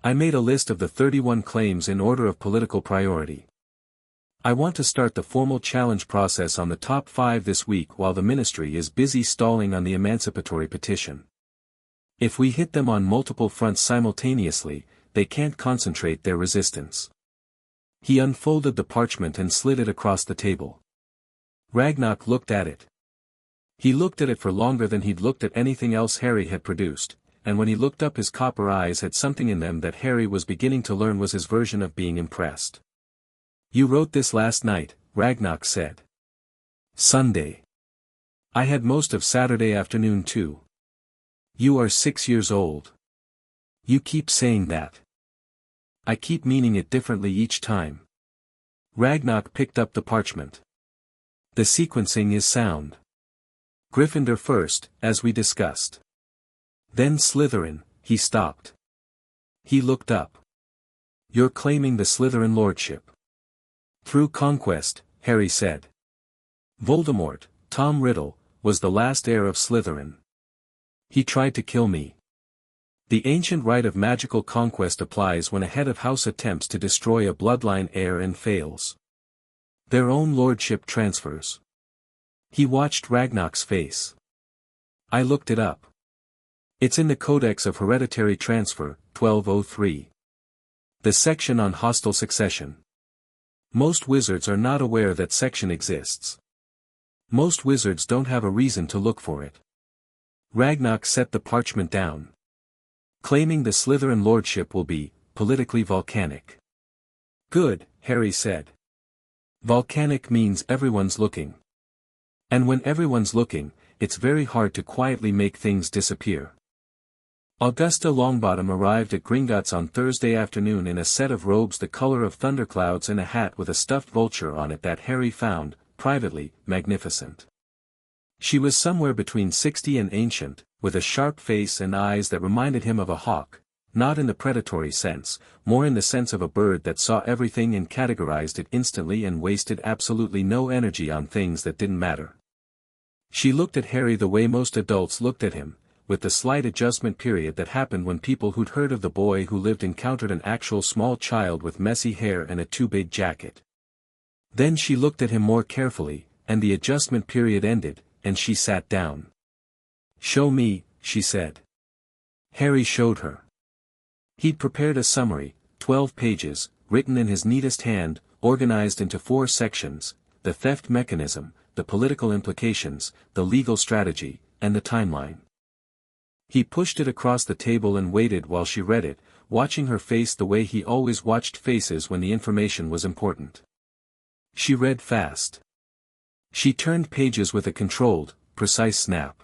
I made a list of the 31 claims in order of political priority. I want to start the formal challenge process on the top 5 this week while the ministry is busy stalling on the emancipatory petition. If we hit them on multiple fronts simultaneously, they can't concentrate their resistance. He unfolded the parchment and slid it across the table. Ragnock looked at it. He looked at it for longer than he'd looked at anything else Harry had produced, and when he looked up his copper eyes had something in them that Harry was beginning to learn was his version of being impressed. "You wrote this last night," Ragnock said. "Sunday. I had most of Saturday afternoon too." "You are 6 years old. You keep saying that." "I keep meaning it differently each time." Ragnock picked up the parchment. "The sequencing is sound. Gryffindor first, as we discussed. Then Slytherin." He stopped. He looked up. "You're claiming the Slytherin lordship." "Through conquest," Harry said. "Voldemort, Tom Riddle, was the last heir of Slytherin. He tried to kill me. The ancient right of magical conquest applies when a head of house attempts to destroy a bloodline heir and fails. Their own lordship transfers." He watched Ragnock's face. "I looked it up. It's in the Codex of Hereditary Transfer, 1203. The section on hostile succession. Most wizards are not aware that section exists. Most wizards don't have a reason to look for it." Ragnock set the parchment down. "Claiming the Slytherin lordship will be politically volcanic." "Good," Harry said. "Volcanic means everyone's looking. And when everyone's looking, it's very hard to quietly make things disappear." Augusta Longbottom arrived at Gringotts on Thursday afternoon in a set of robes the color of thunderclouds and a hat with a stuffed vulture on it that Harry found, privately, magnificent. She was somewhere between 60 and ancient, with a sharp face and eyes that reminded him of a hawk, not in the predatory sense, more in the sense of a bird that saw everything and categorized it instantly and wasted absolutely no energy on things that didn't matter. She looked at Harry the way most adults looked at him, with the slight adjustment period that happened when people who'd heard of the boy who lived encountered an actual small child with messy hair and a too-big jacket. Then she looked at him more carefully, and the adjustment period ended, and she sat down. "Show me," she said. Harry showed her. He'd prepared a summary, 12 pages, written in his neatest hand, organized into 4 sections: the theft mechanism, the political implications, the legal strategy, and the timeline. He pushed it across the table and waited while she read it, watching her face the way he always watched faces when the information was important. She read fast. She turned pages with a controlled, precise snap.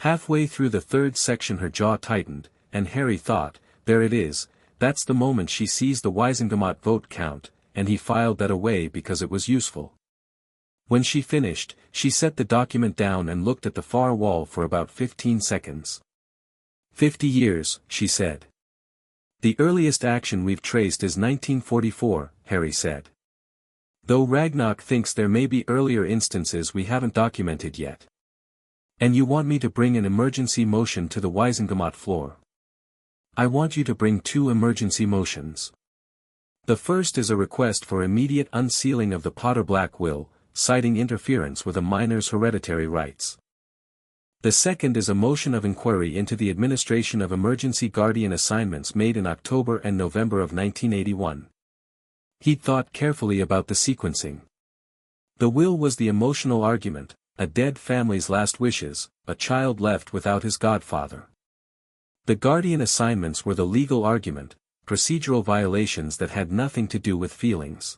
Halfway through the 3rd section her jaw tightened, and Harry thought, there it is, that's the moment she sees the Wisengamot vote count, and he filed that away because it was useful. When she finished, she set the document down and looked at the far wall for about 15 seconds. 50 years, she said. "The earliest action we've traced is 1944, Harry said. "Though Ragnock thinks there may be earlier instances we haven't documented yet. And you want me to bring an emergency motion to the Wisengamot floor. I want you to bring 2 emergency motions. The first is a request for immediate unsealing of the Potter Black will, citing interference with a minor's hereditary rights. The second is a motion of inquiry into the administration of emergency guardian assignments made in October and November of 1981. He'd thought carefully about the sequencing. The will was the emotional argument, a dead family's last wishes, a child left without his godfather. The guardian assignments were the legal argument, procedural violations that had nothing to do with feelings.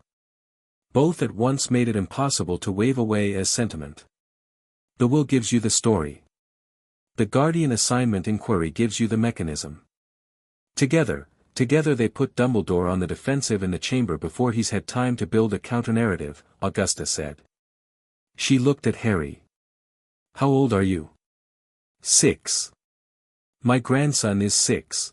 Both at once made it impossible to wave away as sentiment. The will gives you the story. The guardian assignment inquiry gives you the mechanism. Together they put Dumbledore on the defensive in the chamber before he's had time to build a counter-narrative, Augusta said. She looked at Harry. "How old are you?" 6. "My grandson is 6.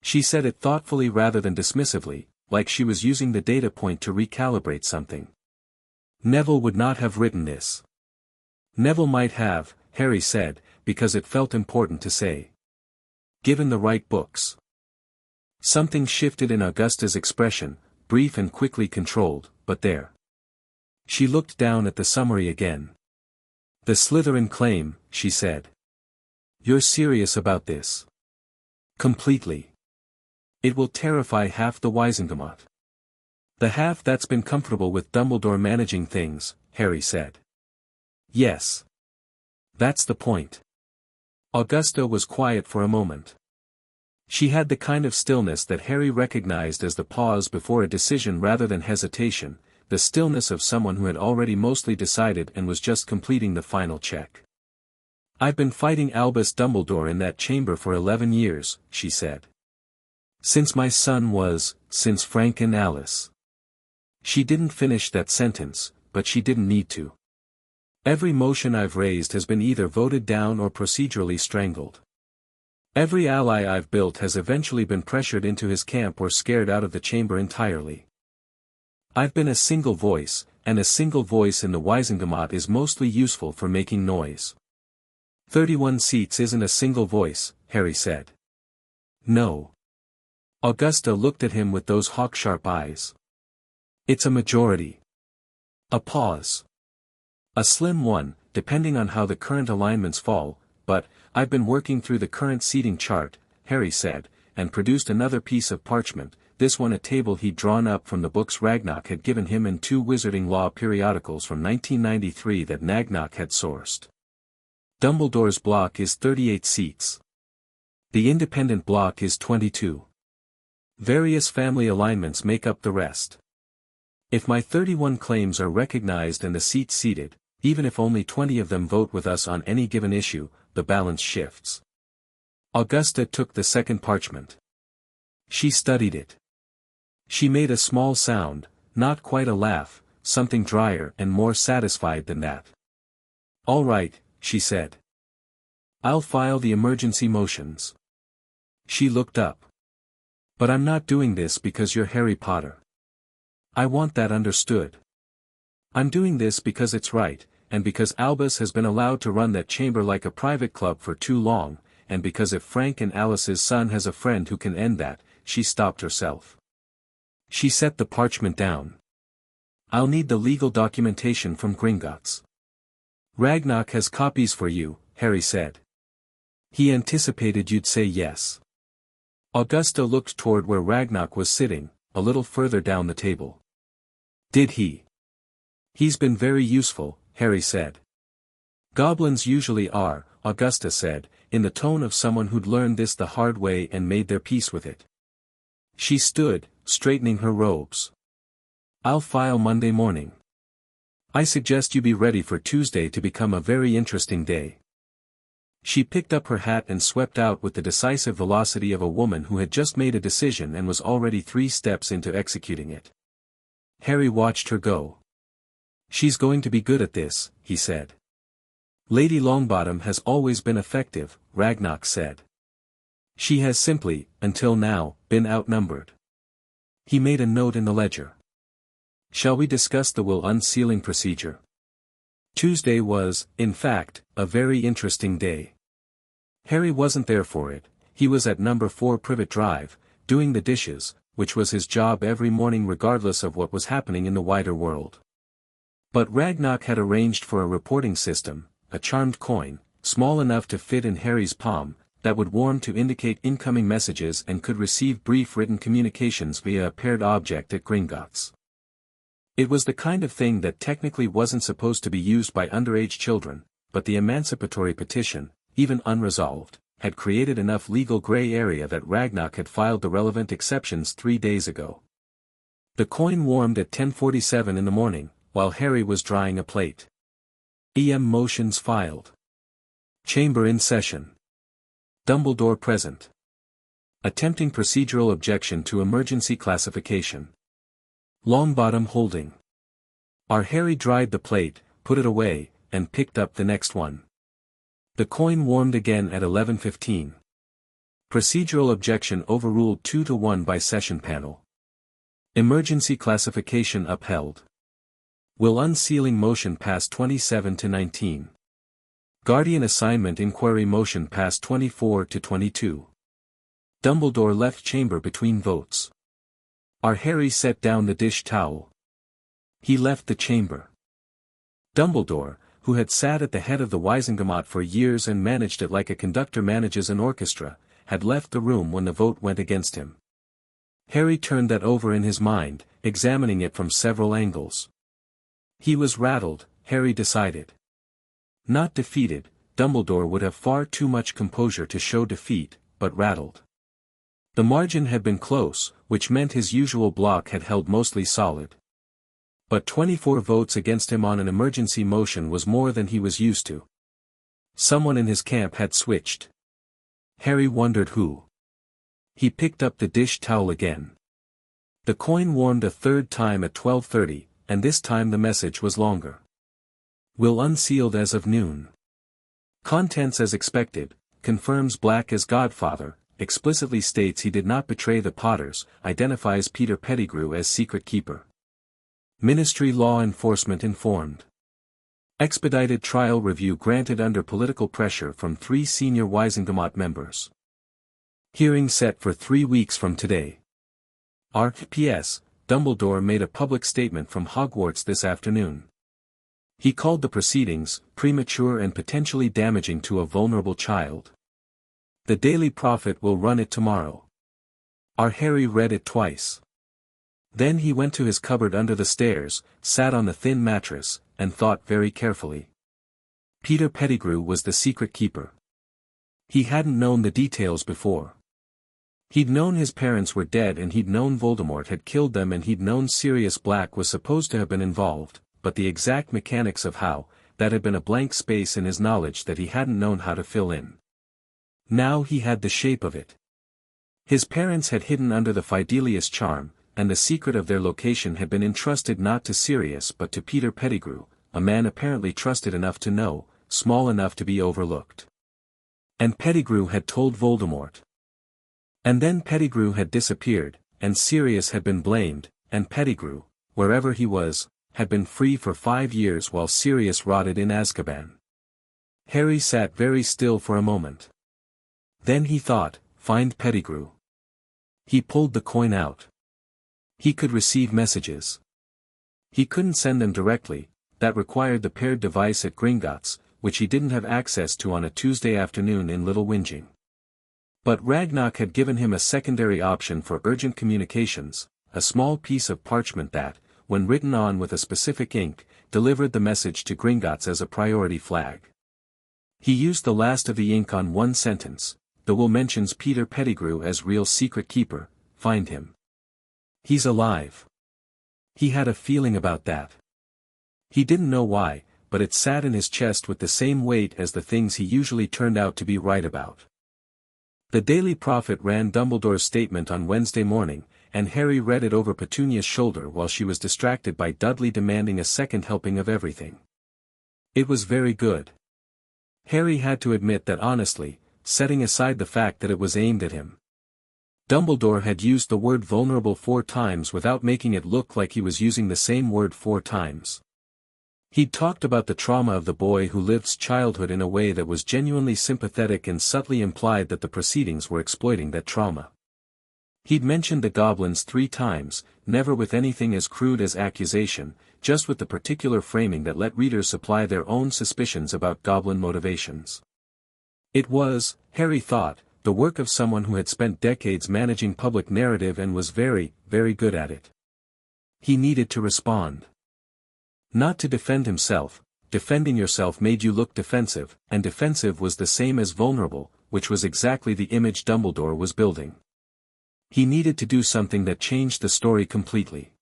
She said it thoughtfully rather than dismissively, like she was using the data point to recalibrate something. Neville would not have written this. Neville might have, Harry said, because it felt important to say. Given the right books. Something shifted in Augusta's expression, brief and quickly controlled, but there. She looked down at the summary again. "The Slytherin claim," she said. "You're serious about this?" "Completely. It will terrify half the Wisengamot. The half that's been comfortable with Dumbledore managing things, Harry said. Yes. That's the point. Augusta was quiet for a moment. She had the kind of stillness that Harry recognized as the pause before a decision rather than hesitation, the stillness of someone who had already mostly decided and was just completing the final check. I've been fighting Albus Dumbledore in that chamber for 11 years, she said. Since Frank and Alice. She didn't finish that sentence, but she didn't need to. Every motion I've raised has been either voted down or procedurally strangled. Every ally I've built has eventually been pressured into his camp or scared out of the chamber entirely. I've been a single voice, and a single voice in the Wizengamot is mostly useful for making noise. 31 seats isn't a single voice, Harry said. No. Augusta looked at him with those hawk-sharp eyes. It's a majority. A pause. A slim one, depending on how the current alignments fall, but, I've been working through the current seating chart, Harry said, and produced another piece of parchment, this one a table he'd drawn up from the books Ragnarok had given him and 2 Wizarding Law periodicals from 1993 that Nagnok had sourced. Dumbledore's block is 38 seats. The independent block is 22. Various family alignments make up the rest. If my 31 claims are recognized and the seats seated, even if only 20 of them vote with us on any given issue, the balance shifts. Augusta took the second parchment. She studied it. She made a small sound, not quite a laugh, something drier and more satisfied than that. All right, she said. I'll file the emergency motions. She looked up. But I'm not doing this because you're Harry Potter. I want that understood. I'm doing this because it's right, and because Albus has been allowed to run that chamber like a private club for too long, and because if Frank and Alice's son has a friend who can end that, she stopped herself. She set the parchment down. I'll need the legal documentation from Gringotts. Ragnarok has copies for you, Harry said. He anticipated you'd say yes. Augusta looked toward where Ragnarok was sitting, a little further down the table. Did he? He's been very useful, Harry said. Goblins usually are, Augusta said, in the tone of someone who'd learned this the hard way and made their peace with it. She stood, straightening her robes. I'll file Monday morning. I suggest you be ready for Tuesday to become a very interesting day. She picked up her hat and swept out with the decisive velocity of a woman who had just made a decision and was already 3 steps into executing it. Harry watched her go. She's going to be good at this, he said. Lady Longbottom has always been effective, Ragnarok said. She has simply, until now, been outnumbered. He made a note in the ledger. Shall we discuss the will unsealing procedure? Tuesday was, in fact, a very interesting day. Harry wasn't there for it, he was at number 4 Privet Drive, doing the dishes, which was his job every morning regardless of what was happening in the wider world. But Ragnarok had arranged for a reporting system, a charmed coin, small enough to fit in Harry's palm, that would warm to indicate incoming messages and could receive brief written communications via a paired object at Gringotts. It was the kind of thing that technically wasn't supposed to be used by underage children, but the emancipatory petition, even unresolved, had created enough legal gray area that Ragnarok had filed the relevant exceptions 3 days ago. The coin warmed at 10:47 in the morning, while Harry was drying a plate. EM motions filed. Chamber in session. Dumbledore present. Attempting procedural objection to emergency classification. Longbottom holding. Our Harry dried the plate, put it away, and picked up the next one. The coin warmed again at 11:15. Procedural objection overruled 2-1 by session panel. Emergency classification upheld. Will unsealing motion pass 27-19. Guardian assignment inquiry motion pass 24-22. Dumbledore left chamber between votes. Our Harry set down the dish towel. He left the chamber. Dumbledore, who had sat at the head of the Wizengamot for years and managed it like a conductor manages an orchestra, had left the room when the vote went against him. Harry turned that over in his mind, examining it from several angles. He was rattled, Harry decided. Not defeated, Dumbledore would have far too much composure to show defeat, but rattled. The margin had been close, which meant his usual block had held mostly solid. But 24 votes against him on an emergency motion was more than he was used to. Someone in his camp had switched. Harry wondered who. He picked up the dish towel again. The coin warmed a third time at 12:30, and this time the message was longer. Will unsealed as of noon. Contents as expected, confirms Black as godfather, explicitly states he did not betray the Potters, identifies Peter Pettigrew as secret keeper. Ministry law enforcement informed. Expedited trial review granted under political pressure from 3 senior Wisengamot members. Hearing set for 3 weeks from today. P.S. Dumbledore made a public statement from Hogwarts this afternoon. He called the proceedings premature and potentially damaging to a vulnerable child. The Daily Prophet will run it tomorrow. Harry read it twice. Then he went to his cupboard under the stairs, sat on the thin mattress, and thought very carefully. Peter Pettigrew was the secret keeper. He hadn't known the details before. He'd known his parents were dead and he'd known Voldemort had killed them and he'd known Sirius Black was supposed to have been involved, but the exact mechanics of how, that had been a blank space in his knowledge that he hadn't known how to fill in. Now he had the shape of it. His parents had hidden under the Fidelius charm, and the secret of their location had been entrusted not to Sirius but to Peter Pettigrew, a man apparently trusted enough to know, small enough to be overlooked. And Pettigrew had told Voldemort. And then Pettigrew had disappeared, and Sirius had been blamed, and Pettigrew, wherever he was, had been free for 5 years while Sirius rotted in Azkaban. Harry sat very still for a moment. Then he thought, find Pettigrew. He pulled the coin out. He could receive messages. He couldn't send them directly, that required the paired device at Gringotts, which he didn't have access to on a Tuesday afternoon in Little Whinging. But Ragnarok had given him a secondary option for urgent communications, a small piece of parchment that, when written on with a specific ink, delivered the message to Gringotts as a priority flag. He used the last of the ink on one sentence. The will mentions Peter Pettigrew as real secret keeper, find him. He's alive. He had a feeling about that. He didn't know why, but it sat in his chest with the same weight as the things he usually turned out to be right about. The Daily Prophet ran Dumbledore's statement on Wednesday morning, and Harry read it over Petunia's shoulder while she was distracted by Dudley demanding a second helping of everything. It was very good. Harry had to admit that honestly, setting aside the fact that it was aimed at him. Dumbledore had used the word vulnerable 4 times without making it look like he was using the same word 4 times. He'd talked about the trauma of the boy who lived childhood in a way that was genuinely sympathetic and subtly implied that the proceedings were exploiting that trauma. He'd mentioned the goblins 3 times, never with anything as crude as accusation, just with the particular framing that let readers supply their own suspicions about goblin motivations. It was, Harry thought, the work of someone who had spent decades managing public narrative and was very, very good at it. He needed to respond. Not to defend himself. Defending yourself made you look defensive, and defensive was the same as vulnerable, which was exactly the image Dumbledore was building. He needed to do something that changed the story completely.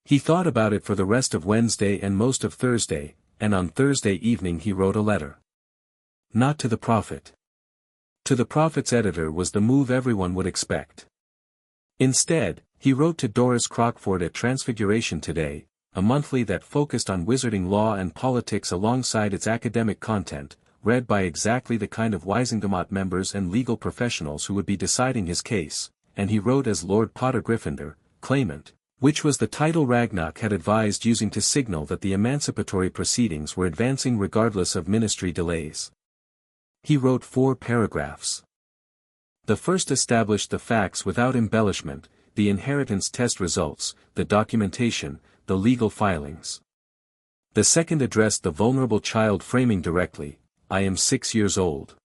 He thought about it for the rest of Wednesday and most of Thursday, and on Thursday evening he wrote a letter. Not to the Prophet. To the Prophet's editor was the move everyone would expect. Instead, he wrote to Doris Crockford at Transfiguration Today, a monthly that focused on wizarding law and politics alongside its academic content, read by exactly the kind of Wisengamot members and legal professionals who would be deciding his case, and he wrote as Lord Potter Gryffindor, claimant, which was the title Ragnarok had advised using to signal that the emancipatory proceedings were advancing regardless of ministry delays. He wrote 4 paragraphs. The first established the facts without embellishment, the inheritance test results, the documentation, the legal filings. The second addressed the vulnerable child framing directly, I am 6 years old.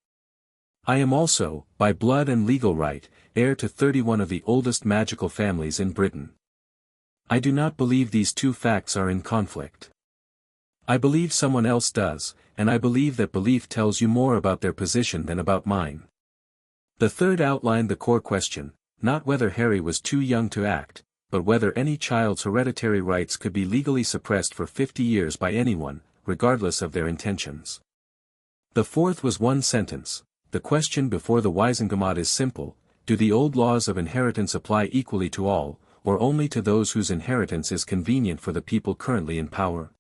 I am also, by blood and legal right, heir to 31 of the oldest magical families in Britain. I do not believe these 2 facts are in conflict. I believe someone else does, and I believe that belief tells you more about their position than about mine. The third outlined the core question, not whether Harry was too young to act, but whether any child's hereditary rights could be legally suppressed for 50 years by anyone, regardless of their intentions. The fourth was one sentence. The question before the Wizengamot is simple: do the old laws of inheritance apply equally to all, or only to those whose inheritance is convenient for the people currently in power?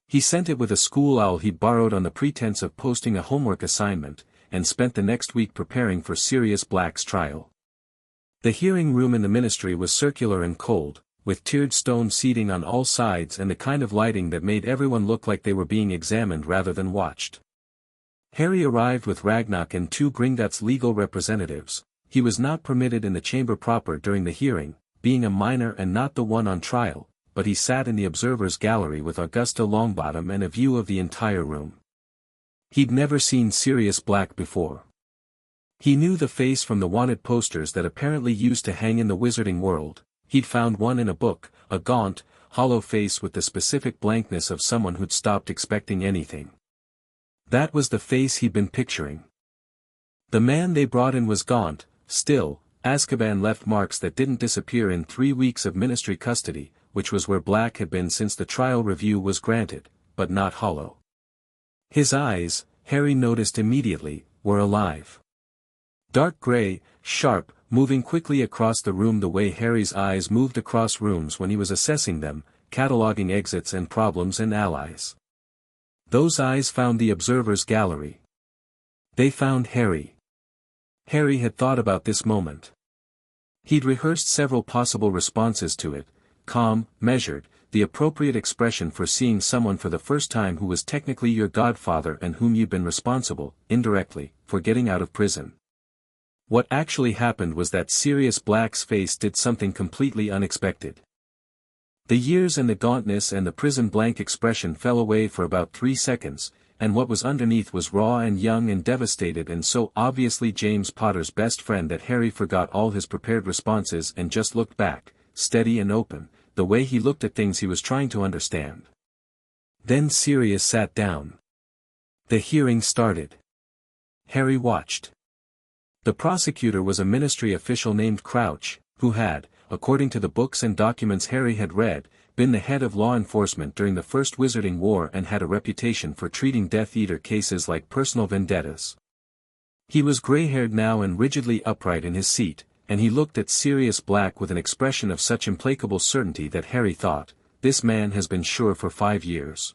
He sent it with a school owl he'd borrowed on the pretense of posting a homework assignment, and spent the next week preparing for Sirius Black's trial. The hearing room in the ministry was circular and cold, with tiered stone seating on all sides and the kind of lighting that made everyone look like they were being examined rather than watched. Harry arrived with Ragnock and 2 Gringotts legal representatives. He was not permitted in the chamber proper during the hearing, being a minor and not the one on trial, but he sat in the observer's gallery with Augusta Longbottom and a view of the entire room. He'd never seen Sirius Black before. He knew the face from the wanted posters that apparently used to hang in the wizarding world. He'd found one in a book, a gaunt, hollow face with the specific blankness of someone who'd stopped expecting anything. That was the face he'd been picturing. The man they brought in was gaunt. Still, Azkaban left marks that didn't disappear in 3 weeks of ministry custody, which was where Black had been since the trial review was granted, but not hollow. His eyes, Harry noticed immediately, were alive. Dark gray, sharp, moving quickly across the room the way Harry's eyes moved across rooms when he was assessing them, cataloging exits and problems and allies. Those eyes found the observer's gallery. They found Harry. Harry had thought about this moment. He'd rehearsed several possible responses to it: calm, measured, the appropriate expression for seeing someone for the first time who was technically your godfather and whom you'd been responsible, indirectly, for getting out of prison. What actually happened was that Sirius Black's face did something completely unexpected. The years and the gauntness and the prison blank expression fell away for about 3 seconds, and what was underneath was raw and young and devastated and so obviously James Potter's best friend that Harry forgot all his prepared responses and just looked back, steady and open, the way he looked at things he was trying to understand. Then Sirius sat down. The hearing started. Harry watched. The prosecutor was a ministry official named Crouch, who had, according to the books and documents Harry had read, been the head of law enforcement during the First Wizarding War and had a reputation for treating Death Eater cases like personal vendettas. He was gray-haired now and rigidly upright in his seat, and he looked at Sirius Black with an expression of such implacable certainty that Harry thought, this man has been sure for 5 years.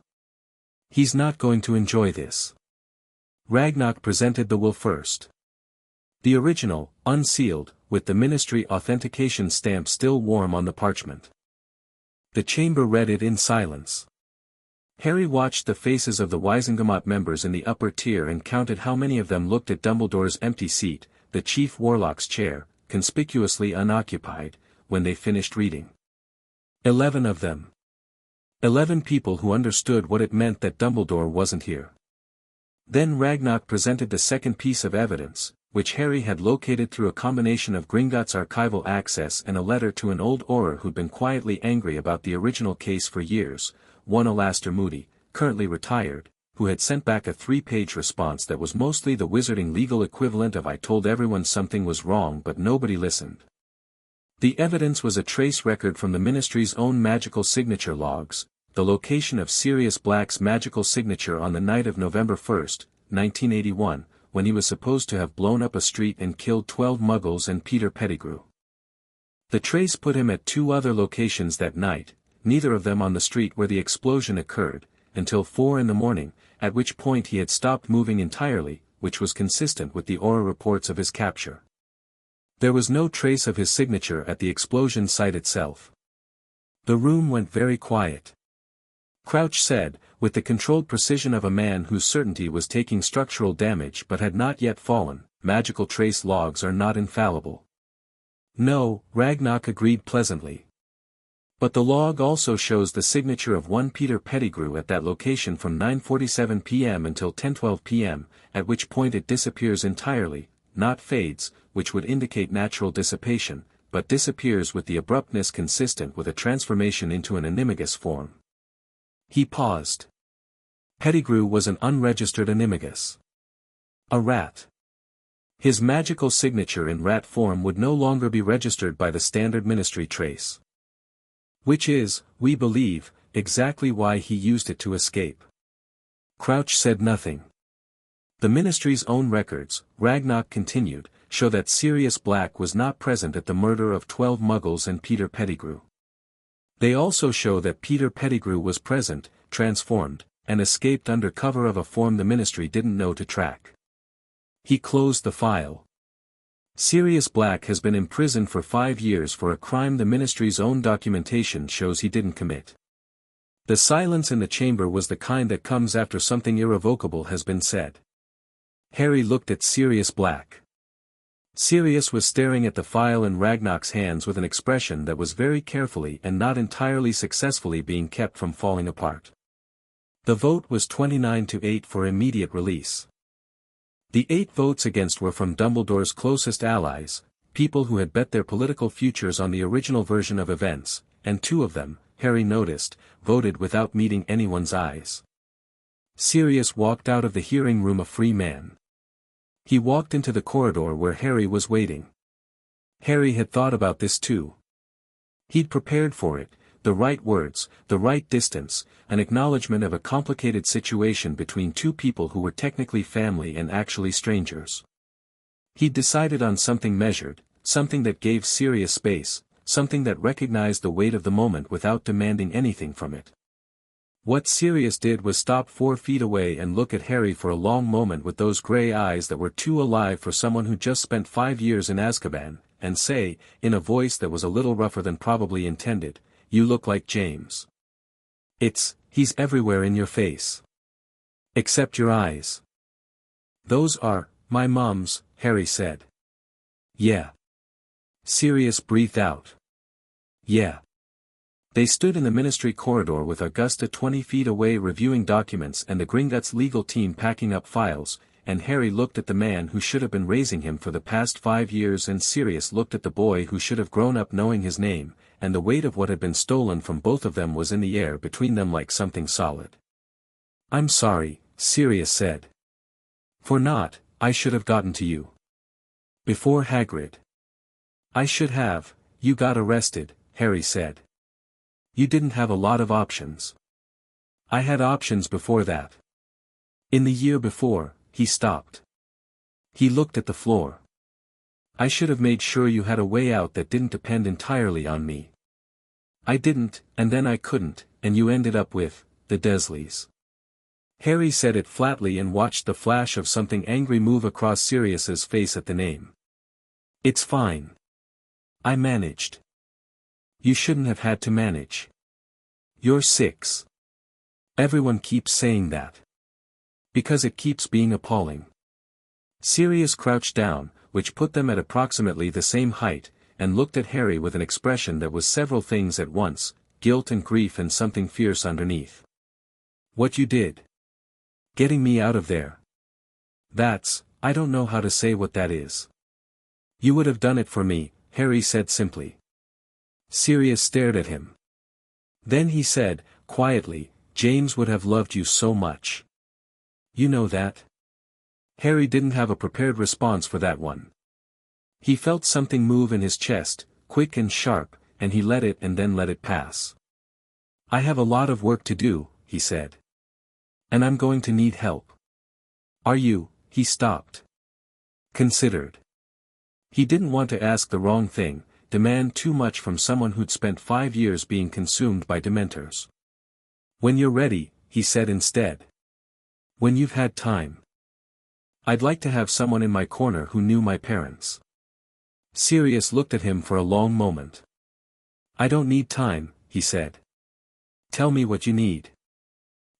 He's not going to enjoy this. Ragnock presented the will first. The original, unsealed, with the ministry authentication stamp still warm on the parchment. The chamber read it in silence. Harry watched the faces of the Wizengamot members in the upper tier and counted how many of them looked at Dumbledore's empty seat, the Chief Warlock's chair, conspicuously unoccupied, when they finished reading. 11 of them. 11 people who understood what it meant that Dumbledore wasn't here. Then Ragnock presented the second piece of evidence, which Harry had located through a combination of Gringotts' archival access and a letter to an old Auror who'd been quietly angry about the original case for years, one Alastair Moody, currently retired, who had sent back a 3-page response that was mostly the wizarding legal equivalent of "I told everyone something was wrong but nobody listened." The evidence was a trace record from the ministry's own magical signature logs, the location of Sirius Black's magical signature on the night of November 1, 1981, when he was supposed to have blown up a street and killed 12 Muggles and Peter Pettigrew. The trace put him at 2 other locations that night, neither of them on the street where the explosion occurred, until 4 in the morning, at which point he had stopped moving entirely, which was consistent with the Auror reports of his capture. There was no trace of his signature at the explosion site itself. The room went very quiet. Crouch said, with the controlled precision of a man whose certainty was taking structural damage but had not yet fallen, magical trace logs are not infallible. No, Ragnock agreed pleasantly. But the log also shows the signature of one Peter Pettigrew at that location from 9:47 p.m. until 10:12 p.m., at which point it disappears entirely, not fades, which would indicate natural dissipation, but disappears with the abruptness consistent with a transformation into an animagus form. He paused. Pettigrew was an unregistered animagus. A rat. His magical signature in rat form would no longer be registered by the standard ministry trace. Which is, we believe, exactly why he used it to escape. Crouch said nothing. The ministry's own records, Ragnarok continued, show that Sirius Black was not present at the murder of 12 Muggles and Peter Pettigrew. They also show that Peter Pettigrew was present, transformed, and escaped under cover of a form the ministry didn't know to track. He closed the file. Sirius Black has been imprisoned for 5 years for a crime the ministry's own documentation shows he didn't commit. The silence in the chamber was the kind that comes after something irrevocable has been said. Harry looked at Sirius Black. Sirius was staring at the file in Ragnarok's hands with an expression that was very carefully and not entirely successfully being kept from falling apart. The vote was 29-8 for immediate release. The 8 votes against were from Dumbledore's closest allies, people who had bet their political futures on the original version of events, and 2 of them, Harry noticed, voted without meeting anyone's eyes. Sirius walked out of the hearing room a free man. He walked into the corridor where Harry was waiting. Harry had thought about this too. He'd prepared for it, the right words, the right distance, an acknowledgement of a complicated situation between 2 people who were technically family and actually strangers. He'd decided on something measured, something that gave Sirius space, something that recognized the weight of the moment without demanding anything from it. What Sirius did was stop 4 feet away and look at Harry for a long moment with those gray eyes that were too alive for someone who just spent 5 years in Azkaban, and say, in a voice that was a little rougher than probably intended, "You look like James. He's everywhere in your face. Except your eyes." "Those are, my mom's," Harry said. "Yeah." Sirius breathed out. "Yeah." They stood in the ministry corridor with Augusta 20 feet away reviewing documents and the Gringotts legal team packing up files, and Harry looked at the man who should have been raising him for the past 5 years and Sirius looked at the boy who should have grown up knowing his name, and the weight of what had been stolen from both of them was in the air between them like something solid. "I'm sorry," Sirius said. I should have gotten to you. Before Hagrid. "I should have, you got arrested," Harry said. "You didn't have a lot of options." "I had options before that." "In the year before," he stopped. He looked at the floor. "I should have made sure you had a way out that didn't depend entirely on me. I didn't, and then I couldn't, and you ended up with, the Dursleys." Harry said it flatly and watched the flash of something angry move across Sirius's face at the name. "It's fine. I managed." "You shouldn't have had to manage. You're 6. Everyone keeps saying that. Because it keeps being appalling." Sirius crouched down, which put them at approximately the same height, and looked at Harry with an expression that was several things at once, guilt and grief and something fierce underneath. "What you did. Getting me out of there. I don't know how to say what that is." "You would have done it for me," Harry said simply. Sirius stared at him. Then he said, quietly, "James would have loved you so much. You know that?" Harry didn't have a prepared response for that one. He felt something move in his chest, quick and sharp, and he let it and then let it pass. "I have a lot of work to do," he said. "And I'm going to need help." "Are you?" He stopped. Considered. He didn't want to ask the wrong thing, demand too much from someone who'd spent 5 years being consumed by dementors. "When you're ready," he said instead. "When you've had time. I'd like to have someone in my corner who knew my parents." Sirius looked at him for a long moment. "I don't need time," he said. "Tell me what you need."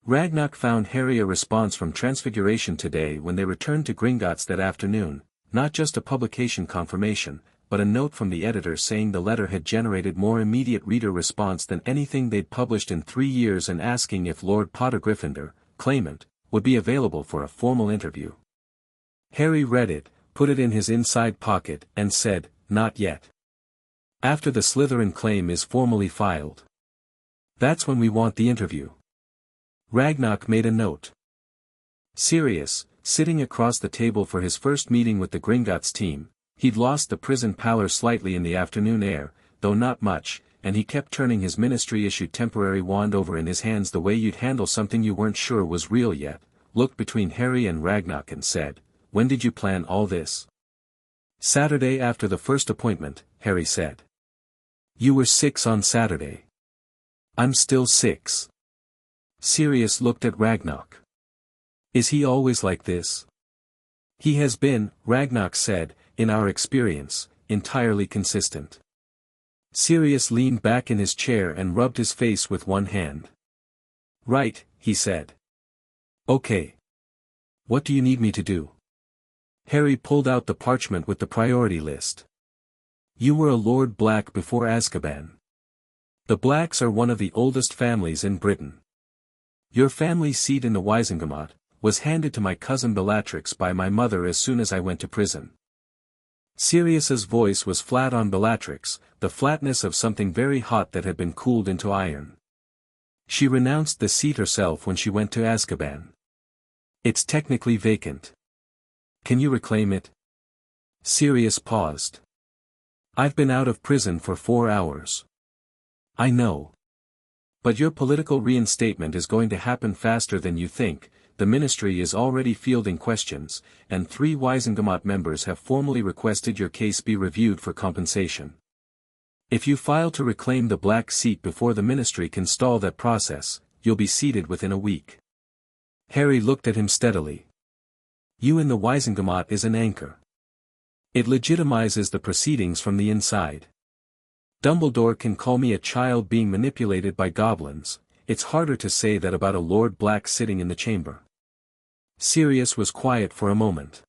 Ragnarok found Harry a response from Transfiguration today when they returned to Gringotts that afternoon, not just a publication confirmation, but a note from the editor saying the letter had generated more immediate reader response than anything they'd published in 3 years and asking if Lord Potter Gryffindor, claimant, would be available for a formal interview. Harry read it, put it in his inside pocket, and said, "Not yet. After the Slytherin claim is formally filed. That's when we want the interview." Ragnarok made a note. Sirius, sitting across the table for his first meeting with the Gringotts team, he'd lost the prison pallor slightly in the afternoon air, though not much, and he kept turning his ministry-issued temporary wand over in his hands the way you'd handle something you weren't sure was real yet, looked between Harry and Ragnarok and said, "When did you plan all this?" "Saturday after the first appointment," Harry said. "You were 6 on Saturday." "I'm still 6. Sirius looked at Ragnarok. "Is he always like this?" "He has been," Ragnarok said, "in our experience, entirely consistent." Sirius leaned back in his chair and rubbed his face with one hand. "Right," he said. "Okay. What do you need me to do?" Harry pulled out the parchment with the priority list. "You were a Lord Black before Azkaban. The Blacks are one of the oldest families in Britain. Your family seat in the Wizengamot was handed to my cousin Bellatrix by my mother as soon as I went to prison." Sirius's voice was flat on Bellatrix, the flatness of something very hot that had been cooled into iron. "She renounced the seat herself when she went to Azkaban. It's technically vacant. Can you reclaim it?" Sirius paused. "I've been out of prison for 4 hours. I know. But your political reinstatement is going to happen faster than you think. The ministry is already fielding questions, and 3 Wizengamot members have formally requested your case be reviewed for compensation. If you file to reclaim the Black seat before the ministry can stall that process, you'll be seated within a week." Harry looked at him steadily. "You in the Wizengamot is an anchor. It legitimizes the proceedings from the inside. Dumbledore can call me a child being manipulated by goblins. It's harder to say that about a Lord Black sitting in the chamber." Sirius was quiet for a moment.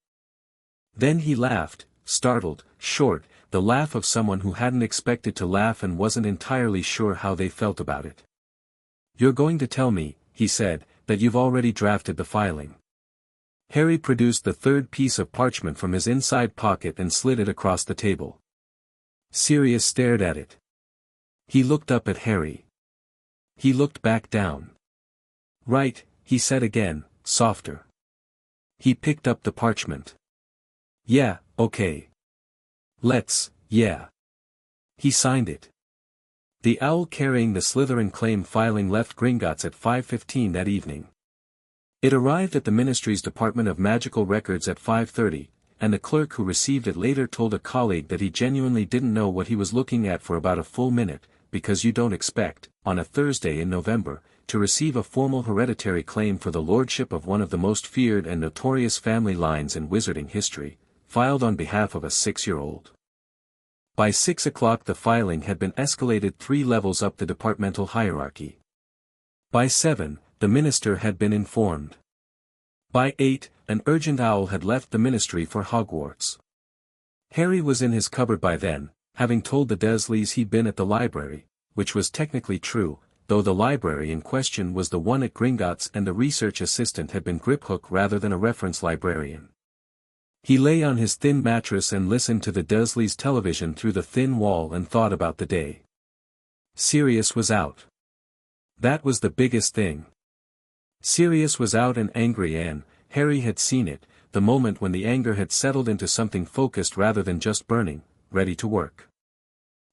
Then he laughed, startled, short, the laugh of someone who hadn't expected to laugh and wasn't entirely sure how they felt about it. "You're going to tell me," he said, "that you've already drafted the filing." Harry produced the third piece of parchment from his inside pocket and slid it across the table. Sirius stared at it. He looked up at Harry. He looked back down. "Right," he said again, softer. He picked up the parchment. "Yeah, okay. Yeah." He signed it. The owl carrying the Slytherin claim filing left Gringotts at 5:15 that evening. It arrived at the Ministry's Department of Magical Records at 5:30, and the clerk who received it later told a colleague that he genuinely didn't know what he was looking at for about a full minute, because you don't expect, on a Thursday in November, to receive a formal hereditary claim for the lordship of one of the most feared and notorious family lines in wizarding history, filed on behalf of a 6-year-old. By 6 o'clock the filing had been escalated 3 levels up the departmental hierarchy. By 7, the minister had been informed. By 8, an urgent owl had left the ministry for Hogwarts. Harry was in his cupboard by then, having told the Dursleys he'd been at the library, which was technically true, though the library in question was the one at Gringotts and the research assistant had been Griphook rather than a reference librarian. He lay on his thin mattress and listened to the Dursleys' television through the thin wall and thought about the day. Sirius was out. That was the biggest thing. Sirius was out and angry, and Harry had seen it, the moment when the anger had settled into something focused rather than just burning, ready to work.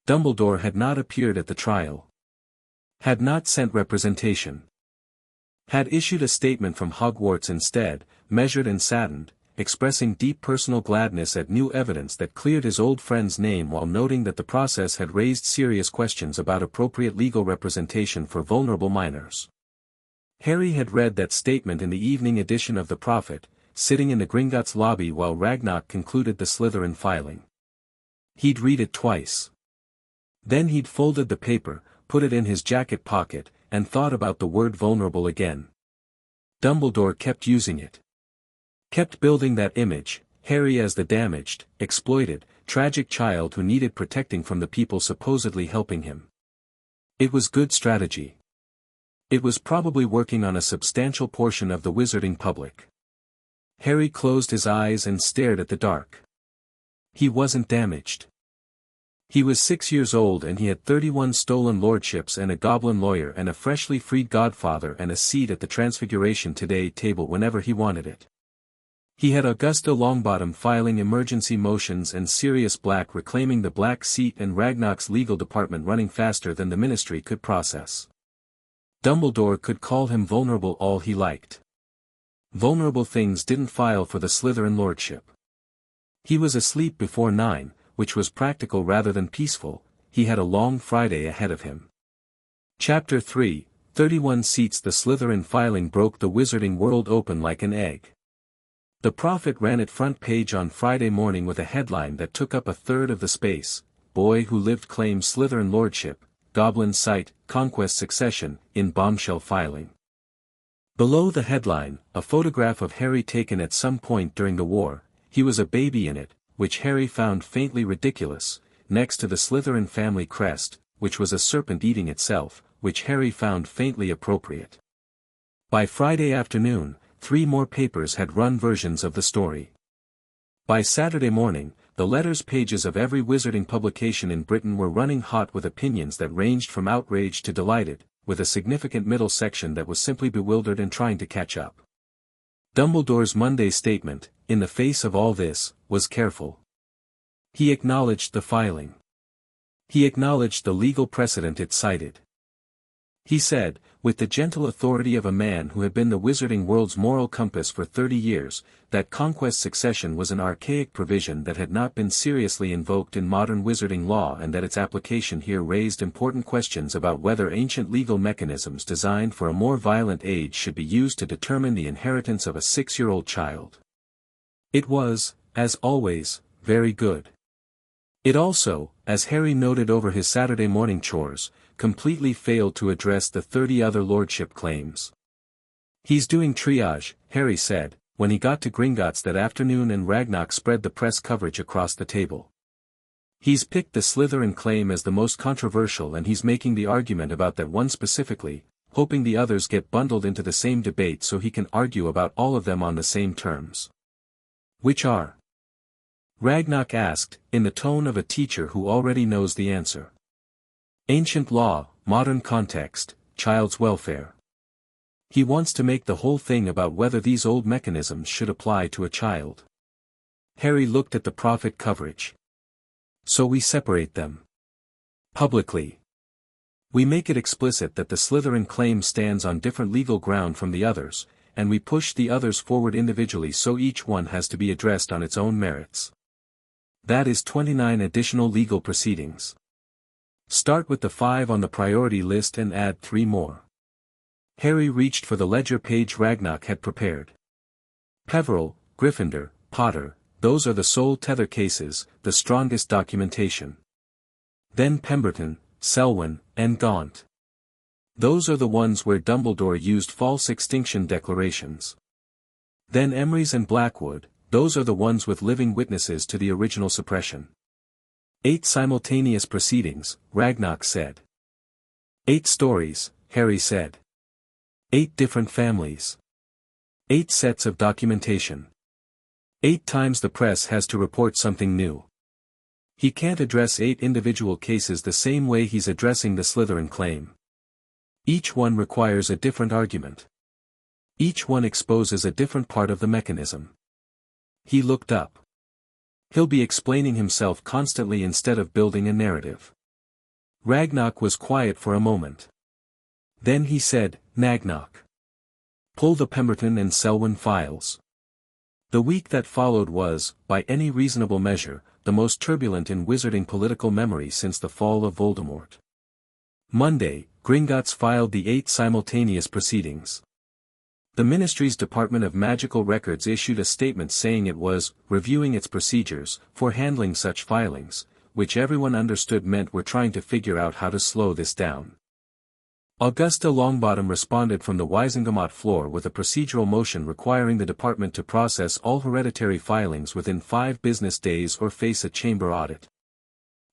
Dumbledore had not appeared at the trial. Had not sent representation. Had issued a statement from Hogwarts instead, measured and saddened, expressing deep personal gladness at new evidence that cleared his old friend's name while noting that the process had raised serious questions about appropriate legal representation for vulnerable minors. Harry had read that statement in the evening edition of The Prophet, sitting in the Gringotts lobby while Ragnarok concluded the Slytherin filing. He'd read it twice. Then he'd folded the paper, put it in his jacket pocket, and thought about the word vulnerable again. Dumbledore kept using it. Kept building that image, Harry as the damaged, exploited, tragic child who needed protecting from the people supposedly helping him. It was good strategy. It was probably working on a substantial portion of the wizarding public. Harry closed his eyes and stared at the dark. He wasn't damaged. He was 6 years old and he had 31 stolen lordships and a goblin lawyer and a freshly freed godfather and a seat at the Transfiguration Today table whenever he wanted it. He had Augusta Longbottom filing emergency motions and Sirius Black reclaiming the black seat and Ragnarok's legal department running faster than the ministry could process. Dumbledore could call him vulnerable all he liked. Vulnerable things didn't file for the Slytherin lordship. He was asleep before 9, which was practical rather than peaceful. He had a long Friday ahead of him. Chapter 3, 31 Seats. The Slytherin filing broke the wizarding world open like an egg. The Prophet ran it front page on Friday morning with a headline that took up a third of the space: Boy who lived claims Slytherin lordship, Goblin sight, conquest succession, in bombshell filing. Below the headline, a photograph of Harry taken at some point during the war. He was a baby in it, which Harry found faintly ridiculous, next to the Slytherin family crest, which was a serpent eating itself, which Harry found faintly appropriate. By Friday afternoon, 3 more papers had run versions of the story. By Saturday morning, the letters pages of every wizarding publication in Britain were running hot with opinions that ranged from outraged to delighted, with a significant middle section that was simply bewildered and trying to catch up. Dumbledore's Monday statement, in the face of all this, was careful. He acknowledged the filing. He acknowledged the legal precedent it cited. He said, with the gentle authority of a man who had been the wizarding world's moral compass for 30 years, that conquest succession was an archaic provision that had not been seriously invoked in modern wizarding law and that its application here raised important questions about whether ancient legal mechanisms designed for a more violent age should be used to determine the inheritance of a 6-year-old child. It was, as always, very good. It also, as Harry noted over his Saturday morning chores, completely failed to address the 30 other lordship claims. He's doing triage, Harry said, when he got to Gringotts that afternoon and Ragnarok spread the press coverage across the table. He's picked the Slytherin claim as the most controversial and he's making the argument about that one specifically, hoping the others get bundled into the same debate so he can argue about all of them on the same terms. Which are? Ragnarok asked, in the tone of a teacher who already knows the answer. Ancient law, modern context, child's welfare. He wants to make the whole thing about whether these old mechanisms should apply to a child. Harry looked at the Prophet coverage. So we separate them. Publicly. We make it explicit that the Slytherin claim stands on different legal ground from the others, and we push the others forward individually so each one has to be addressed on its own merits. That is 29 additional legal proceedings. Start with the 5 on the priority list and add 3 more. Harry reached for the ledger page Ragnarok had prepared. Peveril, Gryffindor, Potter, those are the sole tether cases, the strongest documentation. Then Pemberton, Selwyn, and Gaunt. Those are the ones where Dumbledore used false extinction declarations. Then Emery's and Blackwood, those are the ones with living witnesses to the original suppression. 8 simultaneous proceedings, Ragnarok said. 8 stories, Harry said. 8 different families. 8 sets of documentation. 8 times the press has to report something new. He can't address 8 individual cases the same way he's addressing the Slytherin claim. Each one requires a different argument. Each one exposes a different part of the mechanism. He looked up. He'll be explaining himself constantly instead of building a narrative. Ragnarok was quiet for a moment. Then he said, Nagnok. Pull the Pemberton and Selwyn files. The week that followed was, by any reasonable measure, the most turbulent in wizarding political memory since the fall of Voldemort. Monday, Gringotts filed the 8 simultaneous proceedings. The Ministry's Department of Magical Records issued a statement saying it was reviewing its procedures for handling such filings, which everyone understood meant we're trying to figure out how to slow this down. Augusta Longbottom responded from the Wisengamot floor with a procedural motion requiring the department to process all hereditary filings within 5 business days or face a chamber audit.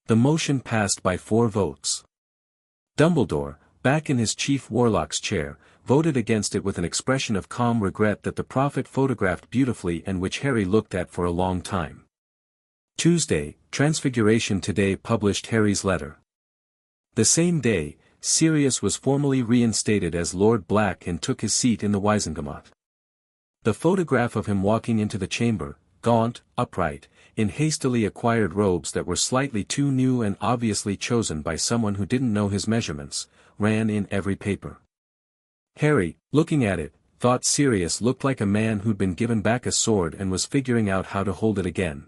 The motion passed by 4 votes. Dumbledore, back in his chief warlock's chair, voted against it with an expression of calm regret that the Prophet photographed beautifully and which Harry looked at for a long time. Tuesday, Transfiguration Today published Harry's letter. The same day, Sirius was formally reinstated as Lord Black and took his seat in the Wizengamot. The photograph of him walking into the chamber, gaunt, upright, in hastily acquired robes that were slightly too new and obviously chosen by someone who didn't know his measurements, ran in every paper. Harry, looking at it, thought Sirius looked like a man who'd been given back a sword and was figuring out how to hold it again.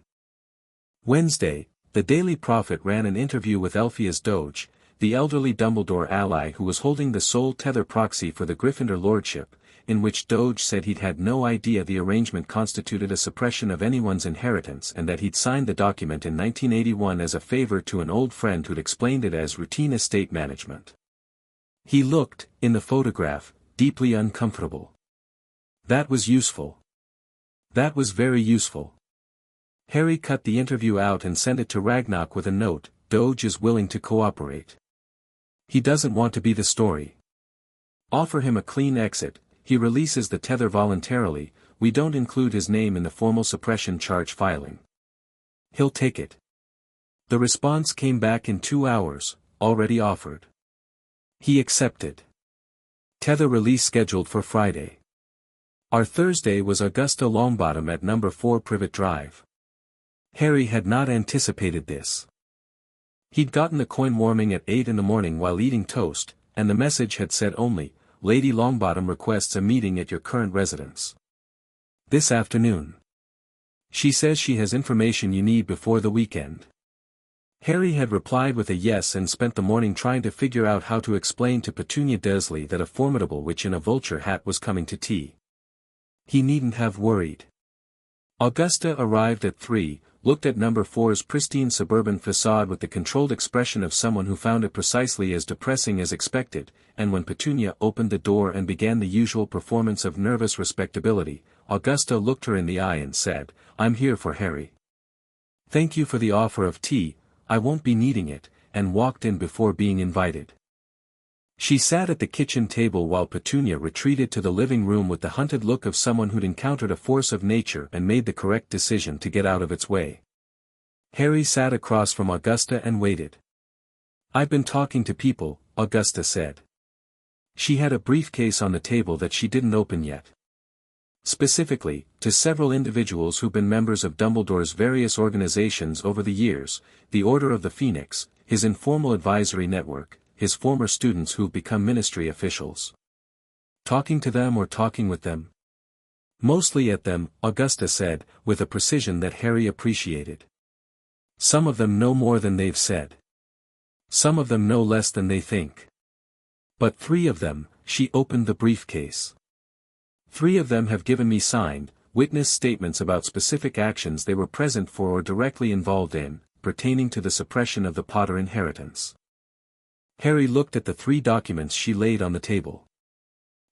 Wednesday, the Daily Prophet ran an interview with Elphias Doge, the elderly Dumbledore ally who was holding the sole tether proxy for the Gryffindor Lordship, in which Doge said he'd had no idea the arrangement constituted a suppression of anyone's inheritance and that he'd signed the document in 1981 as a favor to an old friend who'd explained it as routine estate management. He looked, in the photograph, deeply uncomfortable. That was useful. That was very useful. Harry cut the interview out and sent it to Ragnarok with a note: Doge is willing to cooperate. He doesn't want to be the story. Offer him a clean exit, he releases the tether voluntarily, we don't include his name in the formal suppression charge filing. He'll take it. The response came back in 2 hours, already offered. He accepted. Tether release scheduled for Friday. Our Thursday was Augusta Longbottom at number 4 Privet Drive. Harry had not anticipated this. He'd gotten the coin warming at 8 in the morning while eating toast, and the message had said only, Lady Longbottom requests a meeting at your current residence. This afternoon. She says she has information you need before the weekend. Harry had replied with a yes and spent the morning trying to figure out how to explain to Petunia Dursley that a formidable witch in a vulture hat was coming to tea. He needn't have worried. Augusta arrived at 3, looked at number 4's pristine suburban facade with the controlled expression of someone who found it precisely as depressing as expected, and when Petunia opened the door and began the usual performance of nervous respectability, Augusta looked her in the eye and said, I'm here for Harry. Thank you for the offer of tea, I won't be needing it, and walked in before being invited. She sat at the kitchen table while Petunia retreated to the living room with the hunted look of someone who'd encountered a force of nature and made the correct decision to get out of its way. Harry sat across from Augusta and waited. I've been talking to people, Augusta said. She had a briefcase on the table that she didn't open yet. Specifically, to several individuals who've been members of Dumbledore's various organizations over the years, the Order of the Phoenix, his informal advisory network, his former students who've become ministry officials. Talking to them or talking with them? Mostly at them, Augusta said, with a precision that Harry appreciated. Some of them know more than they've said. Some of them know less than they think. But 3 of them, she opened the briefcase. 3 of them have given me signed, witness statements about specific actions they were present for or directly involved in, pertaining to the suppression of the Potter inheritance. Harry looked at the 3 documents she laid on the table.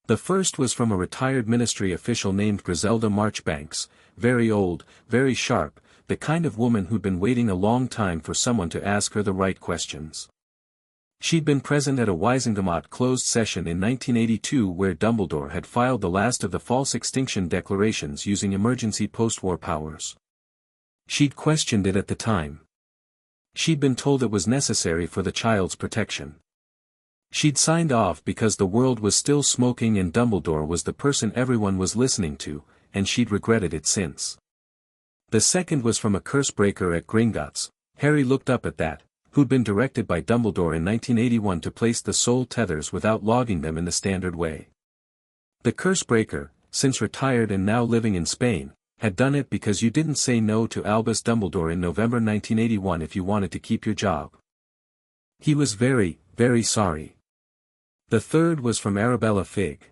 The first was from a retired ministry official named Griselda Marchbanks, very old, very sharp, the kind of woman who'd been waiting a long time for someone to ask her the right questions. She'd been present at a Wizengamot closed session in 1982 where Dumbledore had filed the last of the false extinction declarations using emergency post-war powers. She'd questioned it at the time. She'd been told it was necessary for the child's protection. She'd signed off because the world was still smoking and Dumbledore was the person everyone was listening to, and she'd regretted it since. The second was from a curse-breaker at Gringotts. Harry looked up at that, who'd been directed by Dumbledore in 1981 to place the soul tethers without logging them in the standard way. The curse-breaker, since retired and now living in Spain, had done it because you didn't say no to Albus Dumbledore in November 1981 if you wanted to keep your job. He was very, very sorry. The third was from Arabella Figg.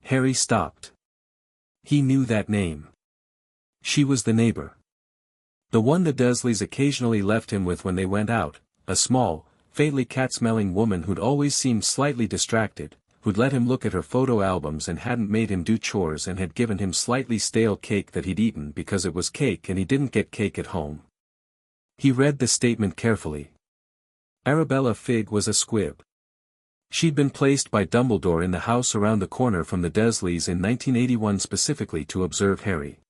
Harry stopped. He knew that name. She was the neighbor. The one the Dursleys occasionally left him with when they went out, a small, faintly cat-smelling woman who'd always seemed slightly distracted, who'd let him look at her photo albums and hadn't made him do chores and had given him slightly stale cake that he'd eaten because it was cake and he didn't get cake at home. He read the statement carefully. Arabella Figg was a squib. She'd been placed by Dumbledore in the house around the corner from the Dursleys in 1981 specifically to observe Harry.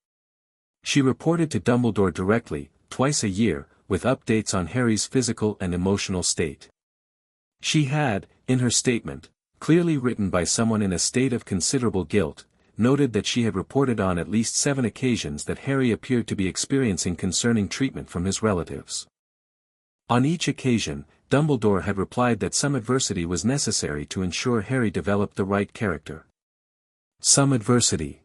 She reported to Dumbledore directly, twice a year, with updates on Harry's physical and emotional state. She had, in her statement, clearly written by someone in a state of considerable guilt, noted that she had reported on at least 7 occasions that Harry appeared to be experiencing concerning treatment from his relatives. On each occasion, Dumbledore had replied that some adversity was necessary to ensure Harry developed the right character. Some adversity.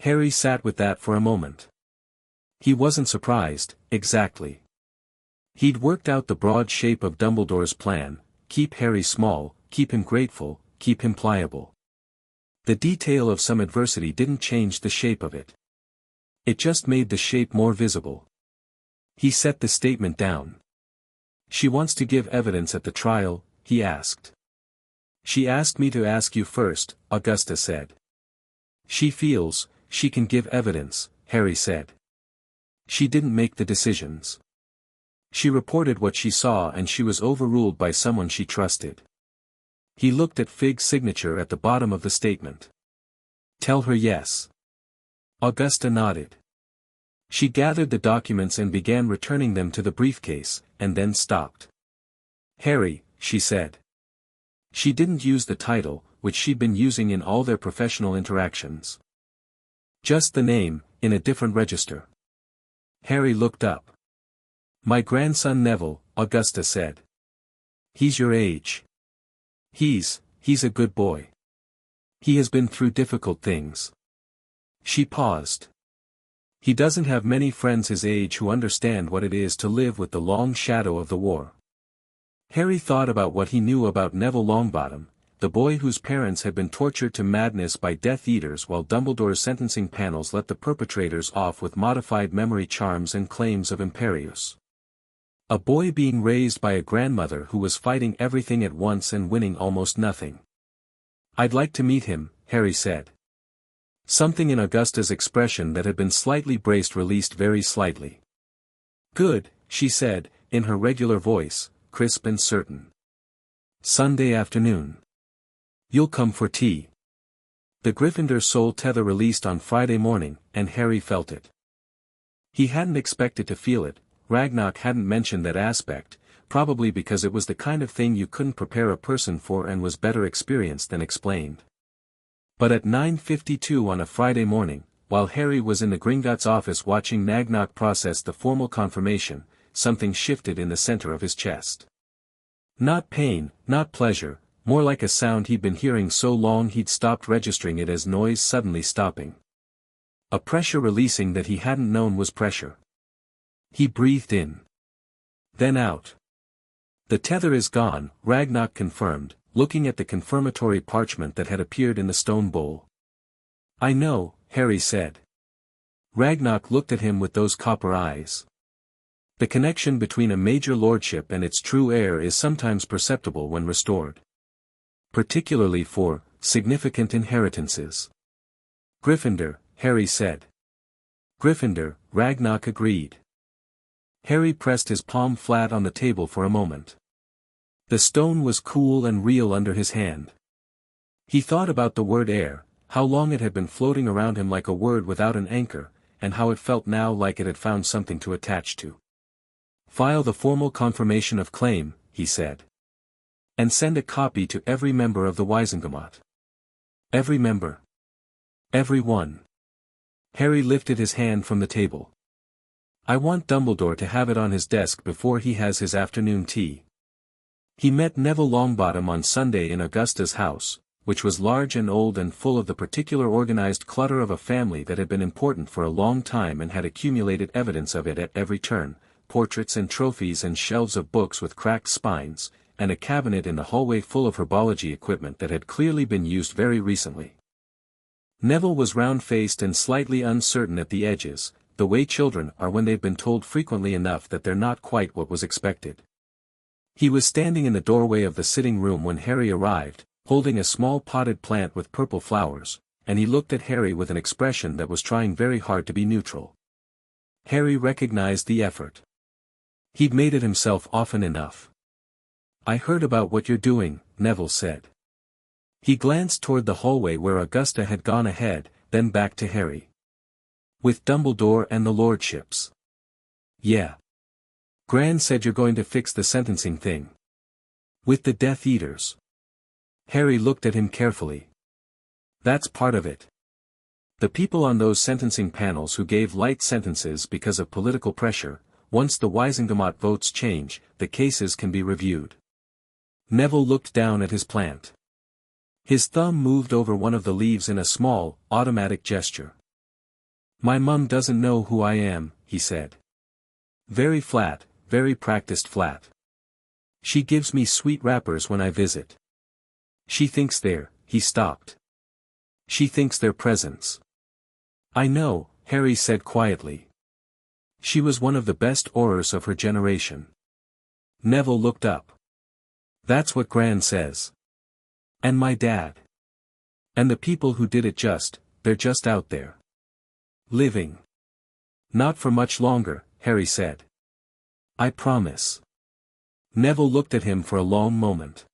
Harry sat with that for a moment. He wasn't surprised, exactly. He'd worked out the broad shape of Dumbledore's plan: keep Harry small, keep him grateful, keep him pliable. The detail of some adversity didn't change the shape of it. It just made the shape more visible. He set the statement down. "She wants to give evidence at the trial?" he asked. "She asked me to ask you first," Augusta said. "She feels she can give evidence," Harry said. "She didn't make the decisions. She reported what she saw and she was overruled by someone she trusted." He looked at Fig's signature at the bottom of the statement. "Tell her yes." Augusta nodded. She gathered the documents and began returning them to the briefcase, and then stopped. "Harry," she said. She didn't use the title, which she'd been using in all their professional interactions. Just the name, in a different register. Harry looked up. "My grandson Neville," Augusta said. "He's your age. He's a good boy. He has been through difficult things." She paused. "He doesn't have many friends his age who understand what it is to live with the long shadow of the war." Harry thought about what he knew about Neville Longbottom, the boy whose parents had been tortured to madness by Death Eaters while Dumbledore's sentencing panels let the perpetrators off with modified memory charms and claims of Imperius. A boy being raised by a grandmother who was fighting everything at once and winning almost nothing. "I'd like to meet him," Harry said. Something in Augusta's expression that had been slightly braced released very slightly. "Good," she said, in her regular voice, crisp and certain. "Sunday afternoon. You'll come for tea." The Gryffindor soul tether released on Friday morning, and Harry felt it. He hadn't expected to feel it. Ragnarok hadn't mentioned that aspect, probably because it was the kind of thing you couldn't prepare a person for and was better experienced than explained. But at 9:52 on a Friday morning, while Harry was in the Gringotts office watching Ragnarok process the formal confirmation, something shifted in the center of his chest. Not pain, not pleasure, more like a sound he'd been hearing so long he'd stopped registering it as noise suddenly stopping. A pressure releasing that he hadn't known was pressure. He breathed in. Then out. "The tether is gone," Ragnarok confirmed, looking at the confirmatory parchment that had appeared in the stone bowl. "I know," Harry said. Ragnarok looked at him with those copper eyes. The connection between a major lordship and its true heir is sometimes perceptible when restored. Particularly for significant inheritances. "Gryffindor," Harry said. "Gryffindor," Ragnarok agreed. Harry pressed his palm flat on the table for a moment. The stone was cool and real under his hand. He thought about the word heir, how long it had been floating around him like a word without an anchor, and how it felt now like it had found something to attach to. "File the formal confirmation of claim," he said. "And send a copy to every member of the Wizengamot." "Every member?" "Every one." Harry lifted his hand from the table. "I want Dumbledore to have it on his desk before he has his afternoon tea." He met Neville Longbottom on Sunday in Augusta's house, which was large and old and full of the particular organized clutter of a family that had been important for a long time and had accumulated evidence of it at every turn, portraits and trophies and shelves of books with cracked spines, and a cabinet in the hallway full of herbology equipment that had clearly been used very recently. Neville was round-faced and slightly uncertain at the edges, the way children are when they've been told frequently enough that they're not quite what was expected. He was standing in the doorway of the sitting room when Harry arrived, holding a small potted plant with purple flowers, and he looked at Harry with an expression that was trying very hard to be neutral. Harry recognized the effort. He'd made it himself often enough. "I heard about what you're doing," Neville said. He glanced toward the hallway where Augusta had gone ahead, then back to Harry. "With Dumbledore and the Lordships." Yeah. Gran said you're going to fix the sentencing thing. With the Death Eaters. Harry looked at him carefully. That's part of it. The people on those sentencing panels who gave light sentences because of political pressure, once the Wisengamot votes change, the cases can be reviewed. Neville looked down at his plant. His thumb moved over one of the leaves in a small, automatic gesture. My mum doesn't know who I am, he said. Very flat, very practiced flat. She gives me sweet wrappers when I visit. She thinks he stopped. She thinks they're presents. I know, Harry said quietly. She was one of the best Aurors of her generation. Neville looked up. That's what Gran says. And my dad. And the people who did it they're just out there. Living. Not for much longer, Harry said. I promise. Neville looked at him for a long moment.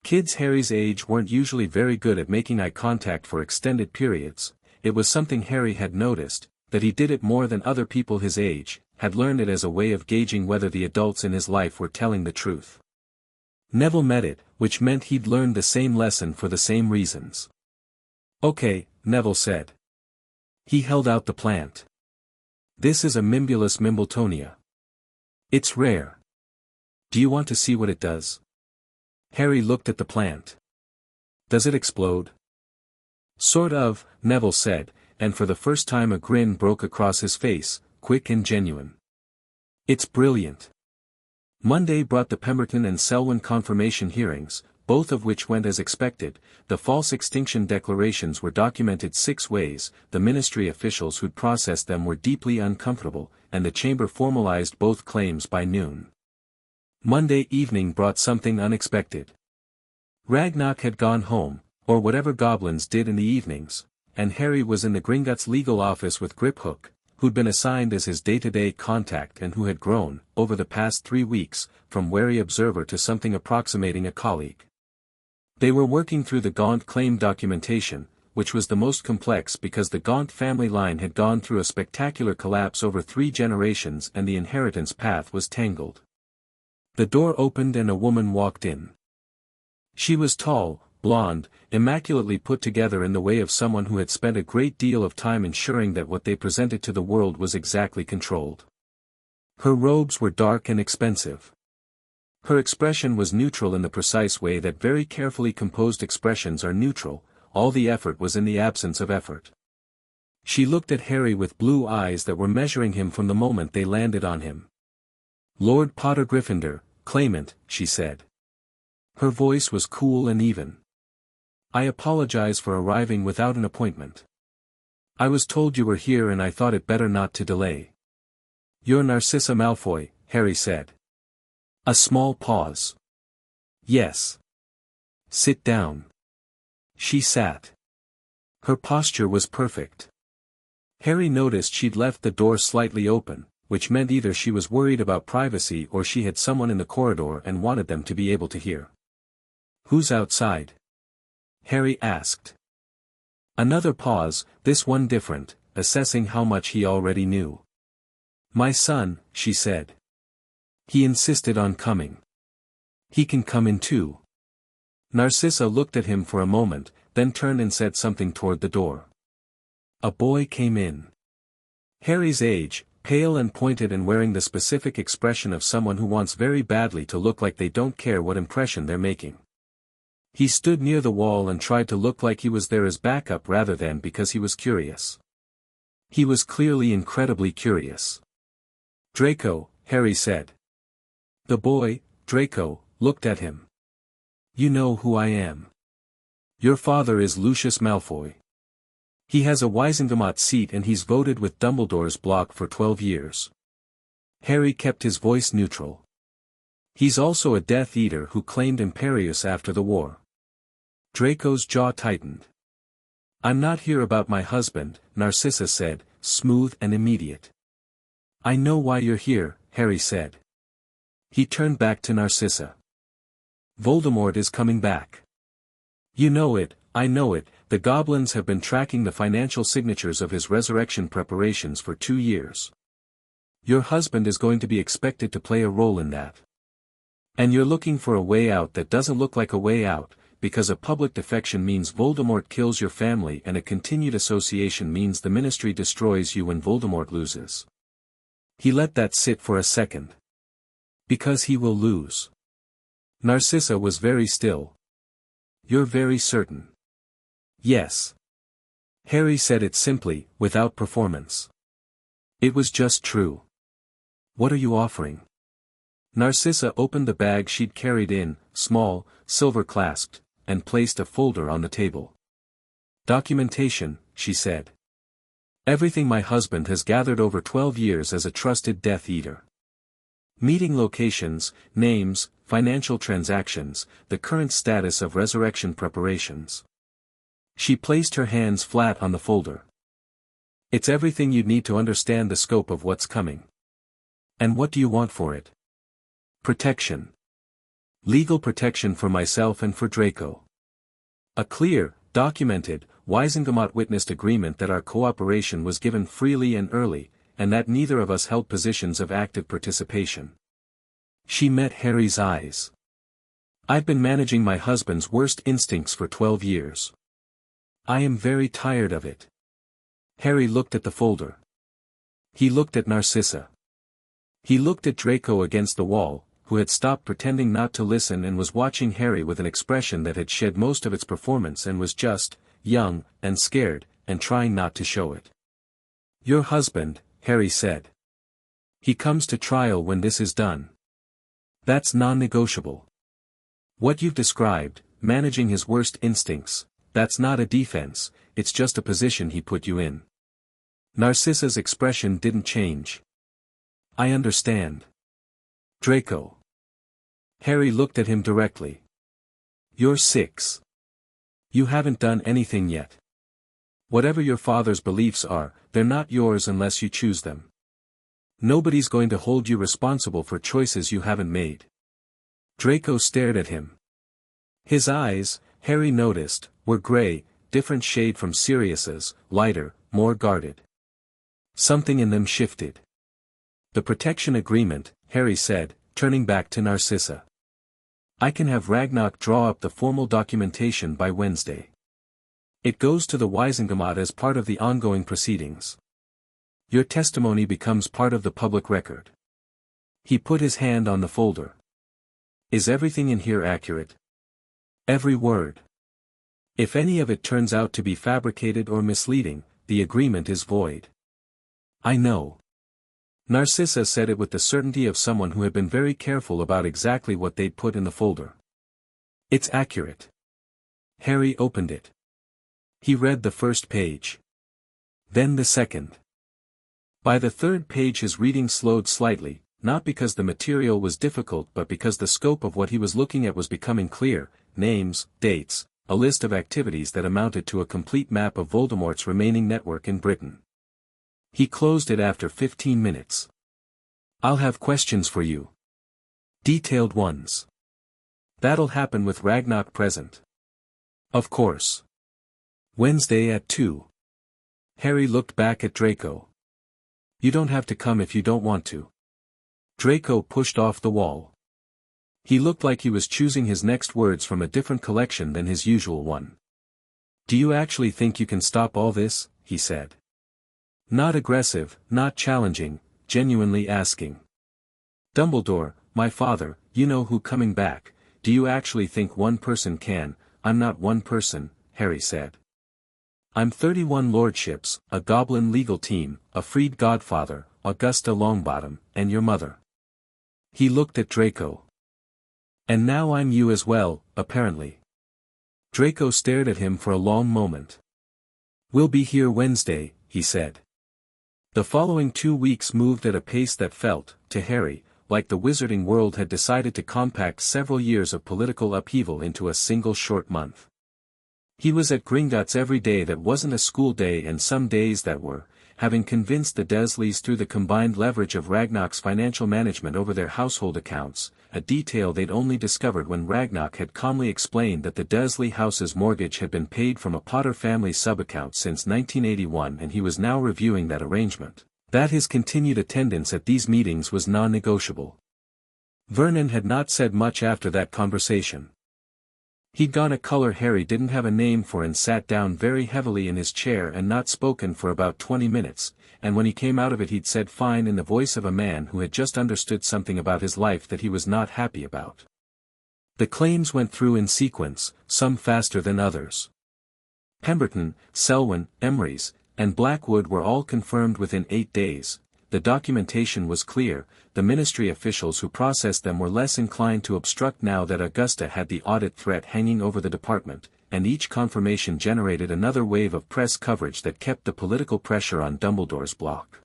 Kids Harry's age weren't usually very good at making eye contact for extended periods. It was something Harry had noticed, that he did it more than other people his age, had learned it as a way of gauging whether the adults in his life were telling the truth. Neville met it, which meant he'd learned the same lesson for the same reasons. Okay, Neville said. He held out the plant. This is a Mimbulus Mimbletonia. It's rare. Do you want to see what it does? Harry looked at the plant. Does it explode? Sort of, Neville said, and for the first time a grin broke across his face, quick and genuine. It's brilliant. Monday brought the Pemberton and Selwyn confirmation hearings, both of which went as expected. The false extinction declarations were documented 6 ways, the ministry officials who'd processed them were deeply uncomfortable, and the chamber formalized both claims by noon. Monday evening brought something unexpected. Ragnarok had gone home, or whatever goblins did in the evenings, and Harry was in the Gringotts legal office with Griphook, who'd been assigned as his day-to-day contact and who had grown, over the past 3 weeks, from wary observer to something approximating a colleague. They were working through the Gaunt claim documentation, which was the most complex because the Gaunt family line had gone through a spectacular collapse over 3 generations and the inheritance path was tangled. The door opened and a woman walked in. She was tall, blonde, immaculately put together in the way of someone who had spent a great deal of time ensuring that what they presented to the world was exactly controlled. Her robes were dark and expensive. Her expression was neutral in the precise way that very carefully composed expressions are neutral, all the effort was in the absence of effort. She looked at Harry with blue eyes that were measuring him from the moment they landed on him. Lord Potter Gryffindor, claimant, she said. Her voice was cool and even. I apologize for arriving without an appointment. I was told you were here and I thought it better not to delay. You're Narcissa Malfoy, Harry said. A small pause. Yes. Sit down. She sat. Her posture was perfect. Harry noticed she'd left the door slightly open, which meant either she was worried about privacy or she had someone in the corridor and wanted them to be able to hear. Who's outside? Harry asked. Another pause, this one different, assessing how much he already knew. My son, she said. He insisted on coming. He can come in too. Narcissa looked at him for a moment, then turned and said something toward the door. A boy came in. Harry's age, pale and pointed and wearing the specific expression of someone who wants very badly to look like they don't care what impression they're making. He stood near the wall and tried to look like he was there as backup rather than because he was curious. He was clearly incredibly curious. Draco, Harry said. The boy, Draco, looked at him. You know who I am. Your father is Lucius Malfoy. He has a Wisengamot seat and he's voted with Dumbledore's block for 12 years. Harry kept his voice neutral. He's also a Death Eater who claimed Imperius after the war. Draco's jaw tightened. I'm not here about my husband, Narcissa said, smooth and immediate. I know why you're here, Harry said. He turned back to Narcissa. Voldemort is coming back. You know it, I know it, the goblins have been tracking the financial signatures of his resurrection preparations for 2 years. Your husband is going to be expected to play a role in that. And you're looking for a way out that doesn't look like a way out, because a public defection means Voldemort kills your family and a continued association means the Ministry destroys you when Voldemort loses. He let that sit for a second. Because he will lose. Narcissa was very still. You're very certain. Yes. Harry said it simply, without performance. It was just true. What are you offering? Narcissa opened the bag she'd carried in, small, silver-clasped, and placed a folder on the table. Documentation, she said. Everything my husband has gathered over 12 years as a trusted Death Eater. Meeting locations, names, financial transactions, the current status of resurrection preparations. She placed her hands flat on the folder. It's everything you'd need to understand the scope of what's coming. And what do you want for it? Protection. Legal protection for myself and for Draco. A clear, documented, Wisengamot-witnessed agreement that our cooperation was given freely and early, and that neither of us held positions of active participation. She met Harry's eyes. I've been managing my husband's worst instincts for 12 years. I am very tired of it. Harry looked at the folder. He looked at Narcissa. He looked at Draco against the wall, who had stopped pretending not to listen and was watching Harry with an expression that had shed most of its performance and was just, young, and scared, and trying not to show it. Your husband, Harry said. He comes to trial when this is done. That's non-negotiable. What you've described, managing his worst instincts, that's not a defense, it's just a position he put you in. Narcissa's expression didn't change. I understand. Draco. Harry looked at him directly. You're 6. You haven't done anything yet. Whatever your father's beliefs are, they're not yours unless you choose them. Nobody's going to hold you responsible for choices you haven't made. Draco stared at him. His eyes, Harry noticed, were gray, different shade from Sirius's, lighter, more guarded. Something in them shifted. The protection agreement, Harry said, turning back to Narcissa. I can have Ragnarok draw up the formal documentation by Wednesday. It goes to the Wisengamot as part of the ongoing proceedings. Your testimony becomes part of the public record. He put his hand on the folder. Is everything in here accurate? Every word. If any of it turns out to be fabricated or misleading, the agreement is void. I know. Narcissa said it with the certainty of someone who had been very careful about exactly what they'd put in the folder. It's accurate. Harry opened it. He read the first page. Then the second. By the third page his reading slowed slightly, not because the material was difficult but because the scope of what he was looking at was becoming clear, names, dates, a list of activities that amounted to a complete map of Voldemort's remaining network in Britain. He closed it after 15 minutes. I'll have questions for you. Detailed ones. That'll happen with Ragnarok present. Of course. Wednesday at 2. Harry looked back at Draco. You don't have to come if you don't want to. Draco pushed off the wall. He looked like he was choosing his next words from a different collection than his usual one. Do you actually think you can stop all this? He said. Not aggressive, not challenging, genuinely asking. Dumbledore, my father, you know who coming back, do you actually think one person can? I'm not one person, Harry said. I'm 31 Lordships, a goblin legal team, a freed godfather, Augusta Longbottom, and your mother. He looked at Draco. And now I'm you as well, apparently. Draco stared at him for a long moment. We'll be here Wednesday, he said. The following 2 weeks moved at a pace that felt, to Harry, like the wizarding world had decided to compact several years of political upheaval into a single short month. He was at Gringotts every day that wasn't a school day and some days that were, having convinced the Dursleys through the combined leverage of Ragnarok's financial management over their household accounts, a detail they'd only discovered when Ragnarok had calmly explained that the Dursley house's mortgage had been paid from a Potter family sub-account since 1981 and he was now reviewing that arrangement, that his continued attendance at these meetings was non-negotiable. Vernon had not said much after that conversation. He'd gone a color Harry didn't have a name for and sat down very heavily in his chair and not spoken for about 20 minutes, and when he came out of it he'd said fine in the voice of a man who had just understood something about his life that he was not happy about. The claims went through in sequence, some faster than others. Pemberton, Selwyn, Emery's, and Blackwood were all confirmed within 8 days. The documentation was clear, the ministry officials who processed them were less inclined to obstruct now that Augusta had the audit threat hanging over the department, and each confirmation generated another wave of press coverage that kept the political pressure on Dumbledore's block.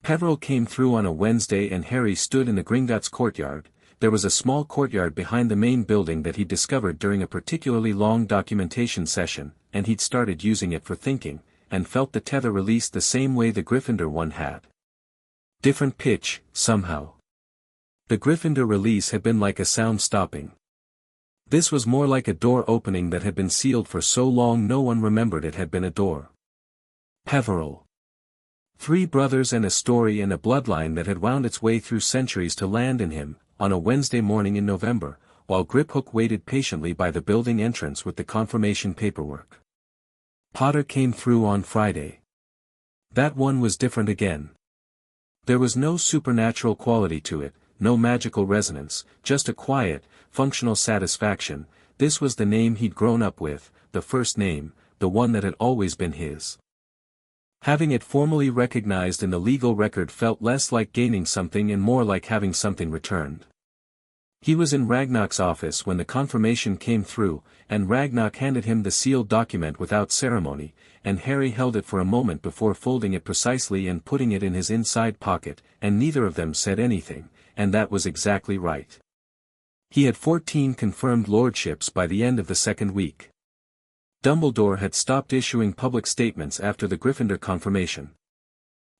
Peveril came through on a Wednesday and Harry stood in the Gringotts courtyard. There was a small courtyard behind the main building that he'd discovered during a particularly long documentation session, and he'd started using it for thinking, and felt the tether released the same way the Gryffindor one had. Different pitch, somehow. The Gryffindor release had been like a sound stopping. This was more like a door opening that had been sealed for so long no one remembered it had been a door. Peveril. 3 brothers and a story and a bloodline that had wound its way through centuries to land in him, on a Wednesday morning in November, while Griphook waited patiently by the building entrance with the confirmation paperwork. Potter came through on Friday. That one was different again. There was no supernatural quality to it, no magical resonance, just a quiet, functional satisfaction. This was the name he'd grown up with, the first name, the one that had always been his. Having it formally recognized in the legal record felt less like gaining something and more like having something returned. He was in Ragnarok's office when the confirmation came through, and Ragnarok handed him the sealed document without ceremony, and Harry held it for a moment before folding it precisely and putting it in his inside pocket, and neither of them said anything, and that was exactly right. He had 14 confirmed lordships by the end of the second week. Dumbledore had stopped issuing public statements after the Gryffindor confirmation.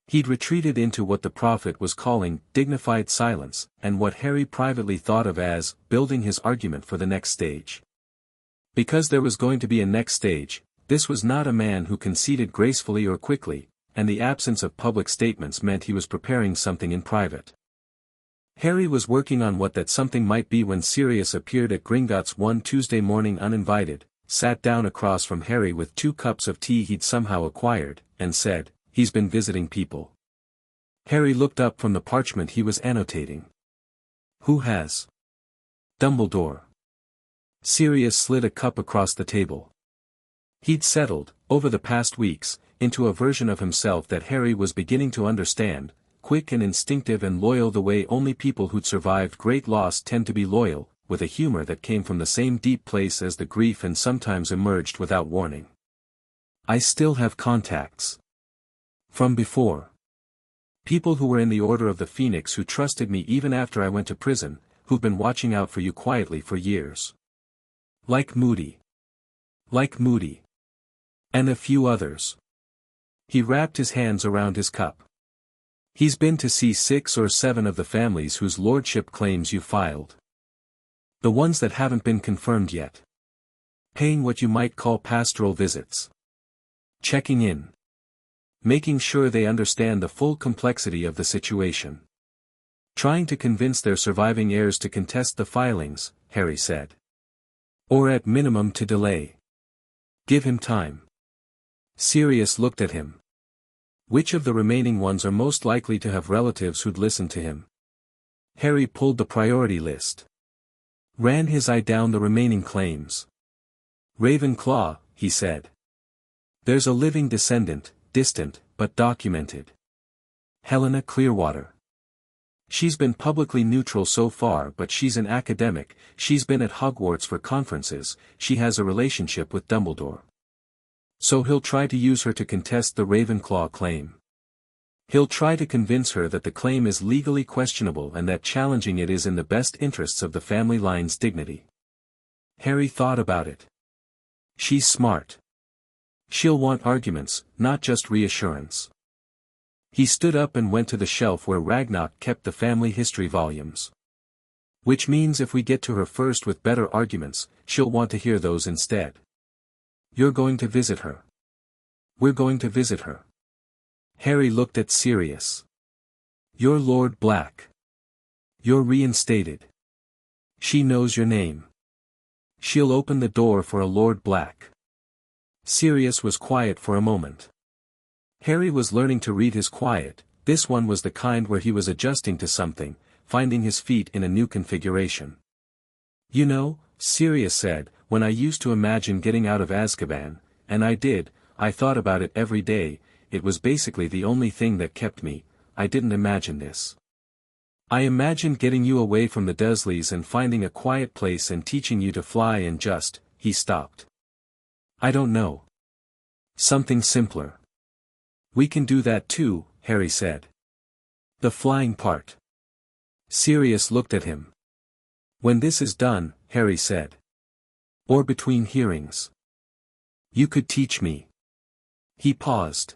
He'd retreated into what the prophet was calling dignified silence, and what Harry privately thought of as building his argument for the next stage. Because there was going to be a next stage, this was not a man who conceded gracefully or quickly, and the absence of public statements meant he was preparing something in private. Harry was working on what that something might be when Sirius appeared at Gringotts one Tuesday morning uninvited, sat down across from Harry with 2 cups of tea he'd somehow acquired, and said, "He's been visiting people." Harry looked up from the parchment he was annotating. "Who has?" "Dumbledore." Sirius slid a cup across the table. He'd settled, over the past weeks, into a version of himself that Harry was beginning to understand, quick and instinctive and loyal the way only people who'd survived great loss tend to be loyal, with a humor that came from the same deep place as the grief and sometimes emerged without warning. "I still have contacts. From before. People who were in the Order of the Phoenix who trusted me even after I went to prison, who've been watching out for you quietly for years. Like Moody. And a few others." He wrapped his hands around his cup. "He's been to see 6 or 7 of the families whose lordship claims you filed. The ones that haven't been confirmed yet. Paying what you might call pastoral visits. Checking in. Making sure they understand the full complexity of the situation. Trying to convince their surviving heirs to contest the filings," Harry said. "Or at minimum to delay. Give him time." Sirius looked at him. "Which of the remaining ones are most likely to have relatives who'd listen to him?" Harry pulled the priority list. Ran his eye down the remaining claims. "Ravenclaw," he said. "There's a living descendant, distant, but documented. Helena Clearwater. She's been publicly neutral so far but she's an academic, she's been at Hogwarts for conferences, she has a relationship with Dumbledore. So he'll try to use her to contest the Ravenclaw claim. He'll try to convince her that the claim is legally questionable and that challenging it is in the best interests of the family line's dignity." Harry thought about it. "She's smart. She'll want arguments, not just reassurance." He stood up and went to the shelf where Ragnarok kept the family history volumes. "Which means if we get to her first with better arguments, she'll want to hear those instead. You're going to visit her." "We're going to visit her." Harry looked at Sirius. "You're Lord Black. You're reinstated. She knows your name. She'll open the door for a Lord Black." Sirius was quiet for a moment. Harry was learning to read his quiet. This one was the kind where he was adjusting to something, finding his feet in a new configuration. "You know," Sirius said, "when I used to imagine getting out of Azkaban, and I did, I thought about it every day, it was basically the only thing that kept me, I didn't imagine this. I imagined getting you away from the Dursleys and finding a quiet place and teaching you to fly and just," he stopped. "I don't know. Something simpler." "We can do that too," Harry said. "The flying part." Sirius looked at him. "When this is done," Harry said. "Or between hearings. You could teach me." He paused.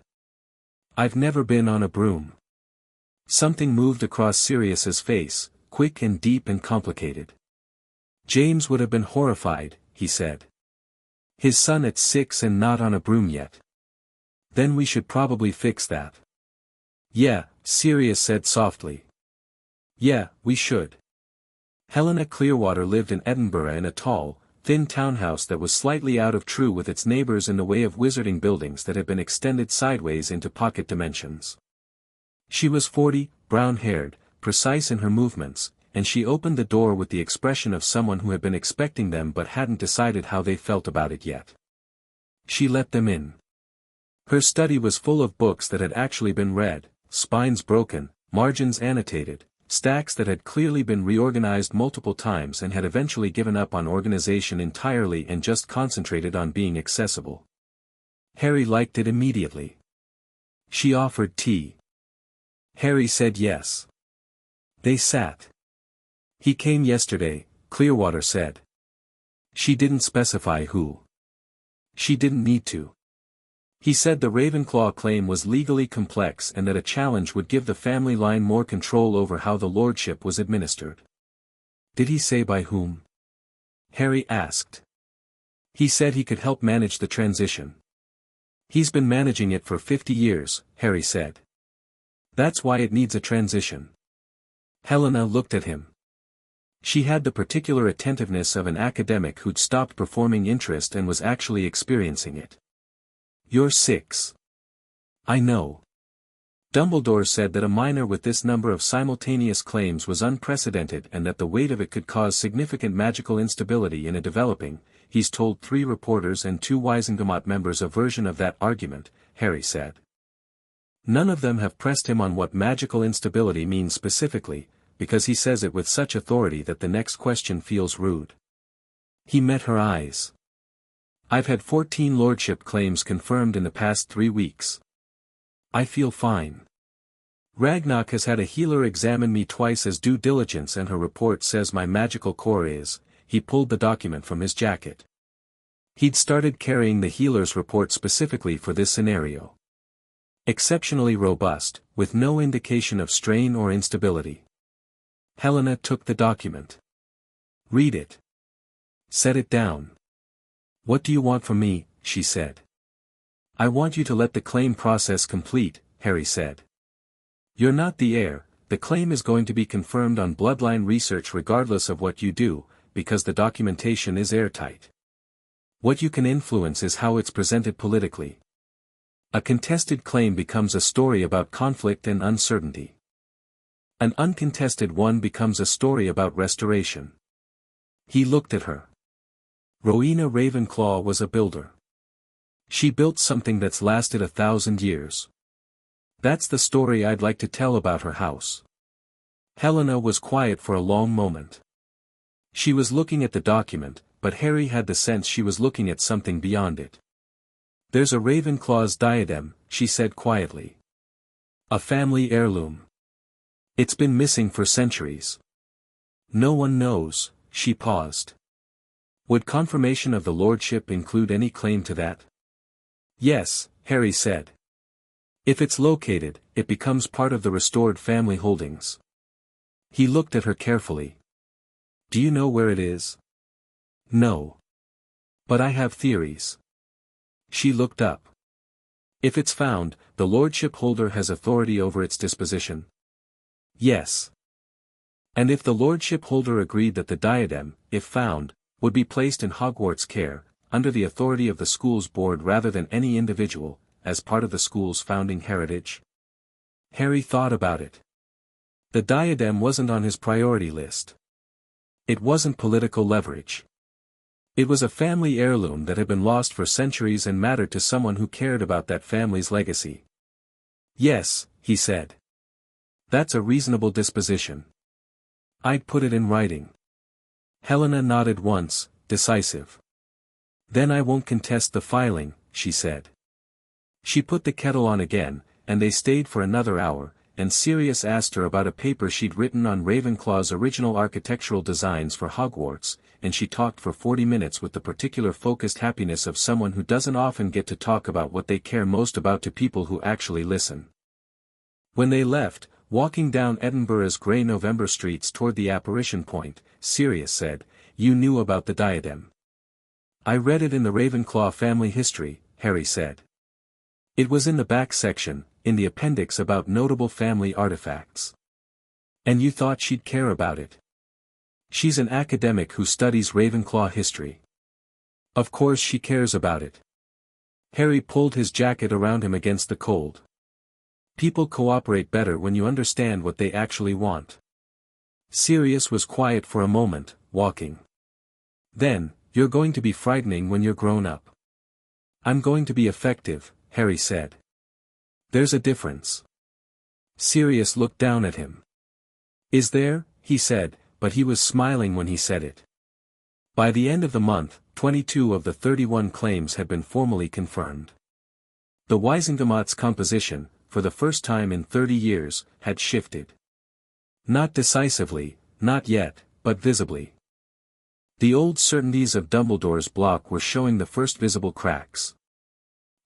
"I've never been on a broom." Something moved across Sirius's face, quick and deep and complicated. "James would have been horrified," he said. "His son at 6 and not on a broom yet. Then we should probably fix that." "Yeah," Sirius said softly. "Yeah, we should." Helena Clearwater lived in Edinburgh in a tall, thin townhouse that was slightly out of true with its neighbors in the way of wizarding buildings that had been extended sideways into pocket dimensions. She was 40, brown-haired, precise in her movements, and she opened the door with the expression of someone who had been expecting them but hadn't decided how they felt about it yet. She let them in. Her study was full of books that had actually been read, spines broken, margins annotated, stacks that had clearly been reorganized multiple times and had eventually given up on organization entirely and just concentrated on being accessible. Harry liked it immediately. She offered tea. Harry said yes. They sat. "He came yesterday," Clearwater said. She didn't specify who. She didn't need to. "He said the Ravenclaw claim was legally complex and that a challenge would give the family line more control over how the lordship was administered." "Did he say by whom?" Harry asked. "He said he could help manage the transition." "He's been managing it for 50 years, Harry said. "That's why it needs a transition." Helena looked at him. She had the particular attentiveness of an academic who'd stopped performing interest and was actually experiencing it. "You're 6. I know. Dumbledore said that a minor with this number of simultaneous claims was unprecedented and that the weight of it could cause significant magical instability in a developing, he's told 3 reporters and 2 Wisengamot members a version of that argument," Harry said. "None of them have pressed him on what magical instability means specifically, because he says it with such authority that the next question feels rude." He met her eyes. "I've had 14 lordship claims confirmed in the past 3 weeks. I feel fine. Ragnarok has had a healer examine me twice as due diligence and her report says my magical core is," he pulled the document from his jacket. He'd started carrying the healer's report specifically for this scenario. "Exceptionally robust, with no indication of strain or instability." Helena took the document. "Read it. Set it down." "What do you want from me?" she said. "I want you to let the claim process complete," Harry said. "You're not the heir, the claim is going to be confirmed on bloodline research regardless of what you do, because the documentation is airtight. What you can influence is how it's presented politically. A contested claim becomes a story about conflict and uncertainty. An uncontested one becomes a story about restoration." He looked at her. Rowena Ravenclaw was a builder. She built something that's lasted 1,000 years. That's the story I'd like to tell about her house. Helena was quiet for a long moment. She was looking at the document, but Harry had the sense she was looking at something beyond it. "There's a Ravenclaw's diadem," she said quietly. "A family heirloom. It's been missing for centuries. No one knows." She paused. "Would confirmation of the lordship include any claim to that?" "Yes," Harry said. "If it's located, it becomes part of the restored family holdings." He looked at her carefully. "Do you know where it is?" "No. But I have theories." She looked up. If it's found, the lordship holder has authority over its disposition. Yes. And if the lordship holder agreed that the diadem, if found, would be placed in Hogwarts' care, under the authority of the school's board rather than any individual, as part of the school's founding heritage? Harry thought about it. The diadem wasn't on his priority list. It wasn't political leverage. It was a family heirloom that had been lost for centuries and mattered to someone who cared about that family's legacy. Yes, he said. That's a reasonable disposition. I'd put it in writing. Helena nodded once, decisive. Then I won't contest the filing, she said. She put the kettle on again, and they stayed for another hour, and Sirius asked her about a paper she'd written on Ravenclaw's original architectural designs for Hogwarts, and she talked for 40 minutes with the particular focused happiness of someone who doesn't often get to talk about what they care most about to people who actually listen. When they left, walking down Edinburgh's grey November streets toward the apparition point, Sirius said, "You knew about the diadem." "I read it in the Ravenclaw family history," Harry said. "It was in the back section, in the appendix about notable family artifacts." "And you thought she'd care about it?" "She's an academic who studies Ravenclaw history. Of course she cares about it." Harry pulled his jacket around him against the cold. "People cooperate better when you understand what they actually want." Sirius was quiet for a moment, walking. "Then, you're going to be frightening when you're grown up." "I'm going to be effective," Harry said. "There's a difference." Sirius looked down at him. "Is there?" he said, but he was smiling when he said it. By the end of the month, 22 of the 31 claims had been formally confirmed. The Wisengamot's composition, for the first time in 30 years, had shifted. Not decisively, not yet, but visibly. The old certainties of Dumbledore's block were showing the first visible cracks.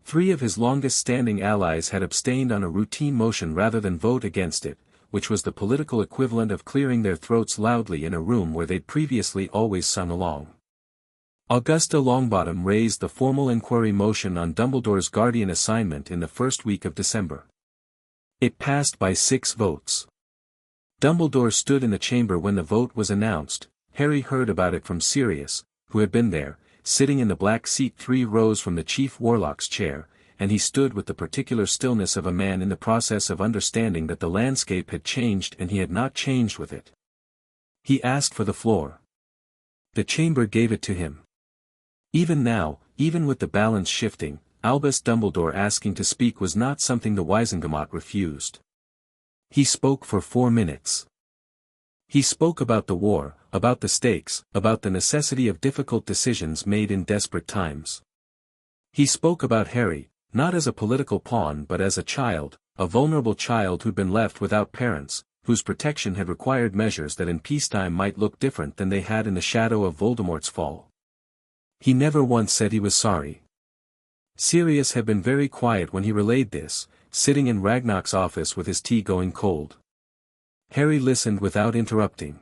3 of his longest-standing allies had abstained on a routine motion rather than vote against it, which was the political equivalent of clearing their throats loudly in a room where they'd previously always sung along. Augusta Longbottom raised the formal inquiry motion on Dumbledore's guardian assignment in the first week of December. It passed by 6 votes. Dumbledore stood in the chamber when the vote was announced. Harry heard about it from Sirius, who had been there, sitting in the black seat 3 rows from the chief warlock's chair, and he stood with the particular stillness of a man in the process of understanding that the landscape had changed and he had not changed with it. He asked for the floor. The chamber gave it to him. Even now, even with the balance shifting, Albus Dumbledore asking to speak was not something the Wisengamot refused. He spoke for 4 minutes. He spoke about the war, about the stakes, about the necessity of difficult decisions made in desperate times. He spoke about Harry, not as a political pawn but as a child, a vulnerable child who'd been left without parents, whose protection had required measures that in peacetime might look different than they had in the shadow of Voldemort's fall. He never once said he was sorry. Sirius had been very quiet when he relayed this, sitting in Ragnarok's office with his tea going cold. Harry listened without interrupting.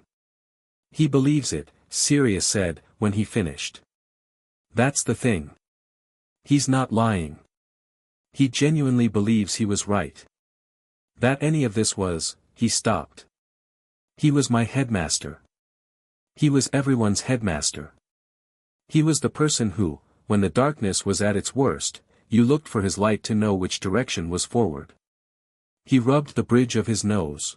"He believes it," Sirius said, when he finished. "That's the thing. He's not lying. He genuinely believes he was right. That any of this was," he stopped. "He was my headmaster. He was everyone's headmaster. He was the person who, when the darkness was at its worst, you looked for his light to know which direction was forward. He rubbed the bridge of his nose.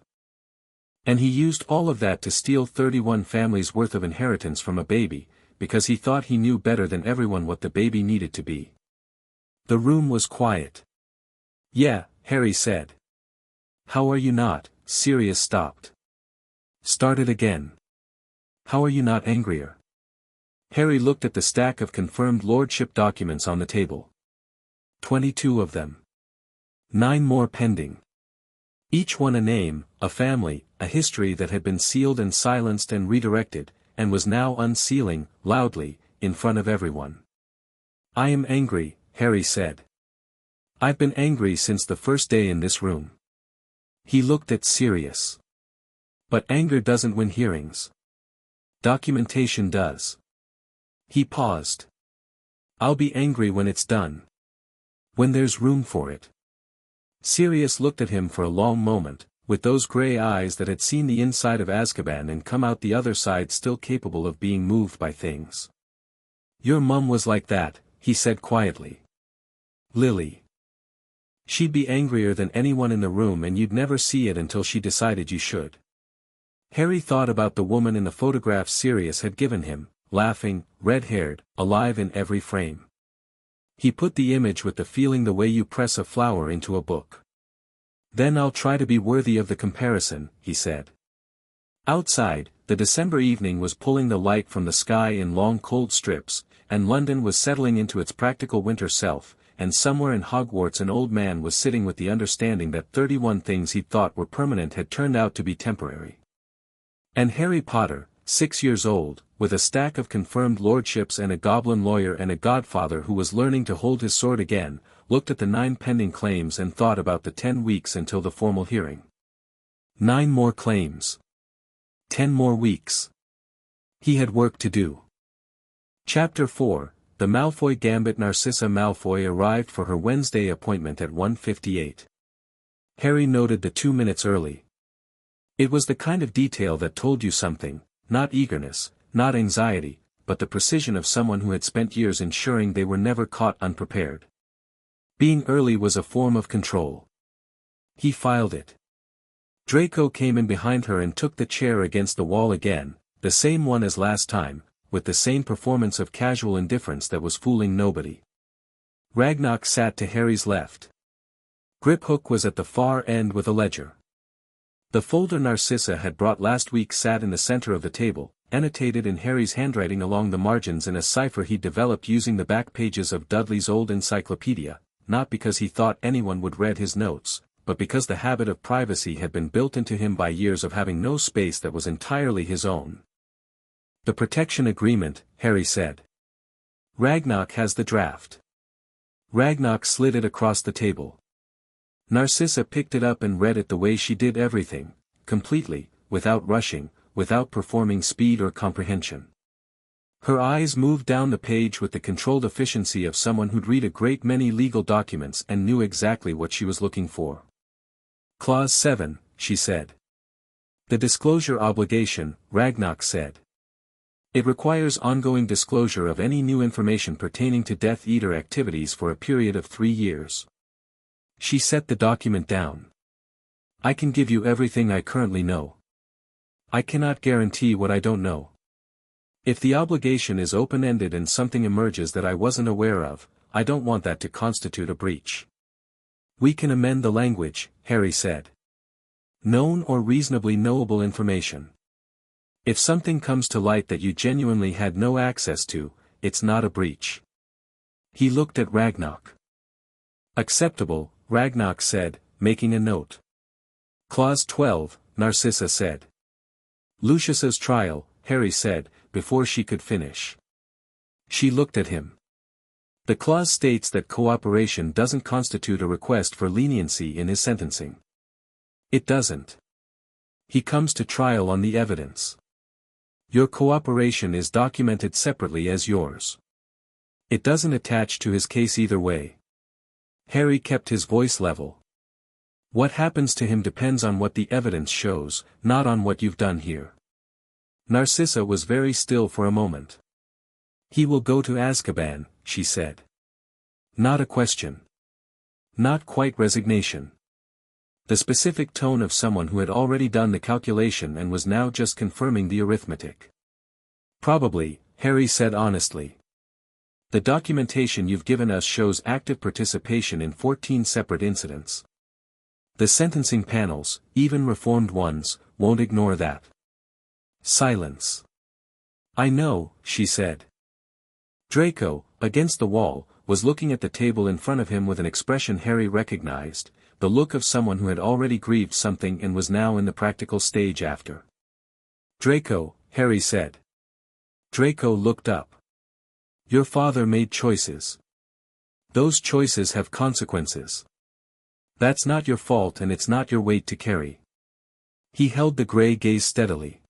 And he used all of that to steal 31 families' worth of inheritance from a baby, because he thought he knew better than everyone what the baby needed to be." The room was quiet. "Yeah," Harry said. "How are you not?" Sirius stopped. Started again. "How are you not angrier?" Harry looked at the stack of confirmed lordship documents on the table. 22 of them. 9 more pending. Each one a name, a family, a history that had been sealed and silenced and redirected, and was now unsealing, loudly, in front of everyone. "I am angry," Harry said. "I've been angry since the first day in this room." He looked at Sirius. "But anger doesn't win hearings. Documentation does." He paused. "I'll be angry when it's done." When there's room for it. Sirius looked at him for a long moment, with those grey eyes that had seen the inside of Azkaban and come out the other side still capable of being moved by things. Your mum was like that, he said quietly. Lily. She'd be angrier than anyone in the room and you'd never see it until she decided you should. Harry thought about the woman in the photograph Sirius had given him, laughing, red-haired, alive in every frame. He put the image with the feeling the way you press a flower into a book. Then I'll try to be worthy of the comparison, he said. Outside, the December evening was pulling the light from the sky in long cold strips, and London was settling into its practical winter self, and somewhere in Hogwarts an old man was sitting with the understanding that 31 things he thought were permanent had turned out to be temporary. And Harry Potter, 6 years old, with a stack of confirmed lordships and a goblin lawyer and a godfather who was learning to hold his sword again, looked at the 9 pending claims and thought about the 10 weeks until the formal hearing. 9 more claims. 10 more weeks. He had work to do. Chapter 4, The Malfoy Gambit. Narcissa Malfoy arrived for her Wednesday appointment at 1:58. Harry noted the 2 minutes early. It was the kind of detail that told you something, not eagerness, not anxiety, but the precision of someone who had spent years ensuring they were never caught unprepared. Being early was a form of control. He filed it. Draco came in behind her and took the chair against the wall again, the same one as last time, with the same performance of casual indifference that was fooling nobody. Ragnarok sat to Harry's left. Griphook was at the far end with a ledger. The folder Narcissa had brought last week sat in the center of the table, annotated in Harry's handwriting along the margins in a cipher he developed using the back pages of Dudley's old encyclopedia, not because he thought anyone would read his notes, but because the habit of privacy had been built into him by years of having no space that was entirely his own. The protection agreement, Harry said. Ragnarok has the draft. Ragnarok slid it across the table. Narcissa picked it up and read it the way she did everything, completely, without rushing, without performing speed or comprehension. Her eyes moved down the page with the controlled efficiency of someone who'd read a great many legal documents and knew exactly what she was looking for. Clause 7, she said. The disclosure obligation, Ragnarok said. It requires ongoing disclosure of any new information pertaining to Death Eater activities for a period of 3 years. She set the document down. I can give you everything I currently know. I cannot guarantee what I don't know. If the obligation is open-ended and something emerges that I wasn't aware of, I don't want that to constitute a breach. We can amend the language, Harry said. Known or reasonably knowable information. If something comes to light that you genuinely had no access to, it's not a breach. He looked at Ragnarok. Acceptable, Ragnarok said, making a note. Clause 12, Narcissa said. Lucius's trial, Harry said, before she could finish. She looked at him. The clause states that cooperation doesn't constitute a request for leniency in his sentencing. It doesn't. He comes to trial on the evidence. Your cooperation is documented separately as yours. It doesn't attach to his case either way. Harry kept his voice level. What happens to him depends on what the evidence shows, not on what you've done here. Narcissa was very still for a moment. He will go to Azkaban, she said. Not a question. Not quite resignation. The specific tone of someone who had already done the calculation and was now just confirming the arithmetic. Probably, Harry said honestly. The documentation you've given us shows active participation in 14 separate incidents. The sentencing panels, even reformed ones, won't ignore that. Silence. I know, she said. Draco, against the wall, was looking at the table in front of him with an expression Harry recognized, the look of someone who had already grieved something and was now in the practical stage after. Draco, Harry said. Draco looked up. Your father made choices. Those choices have consequences. That's not your fault and it's not your weight to carry. He held the gray gaze steadily.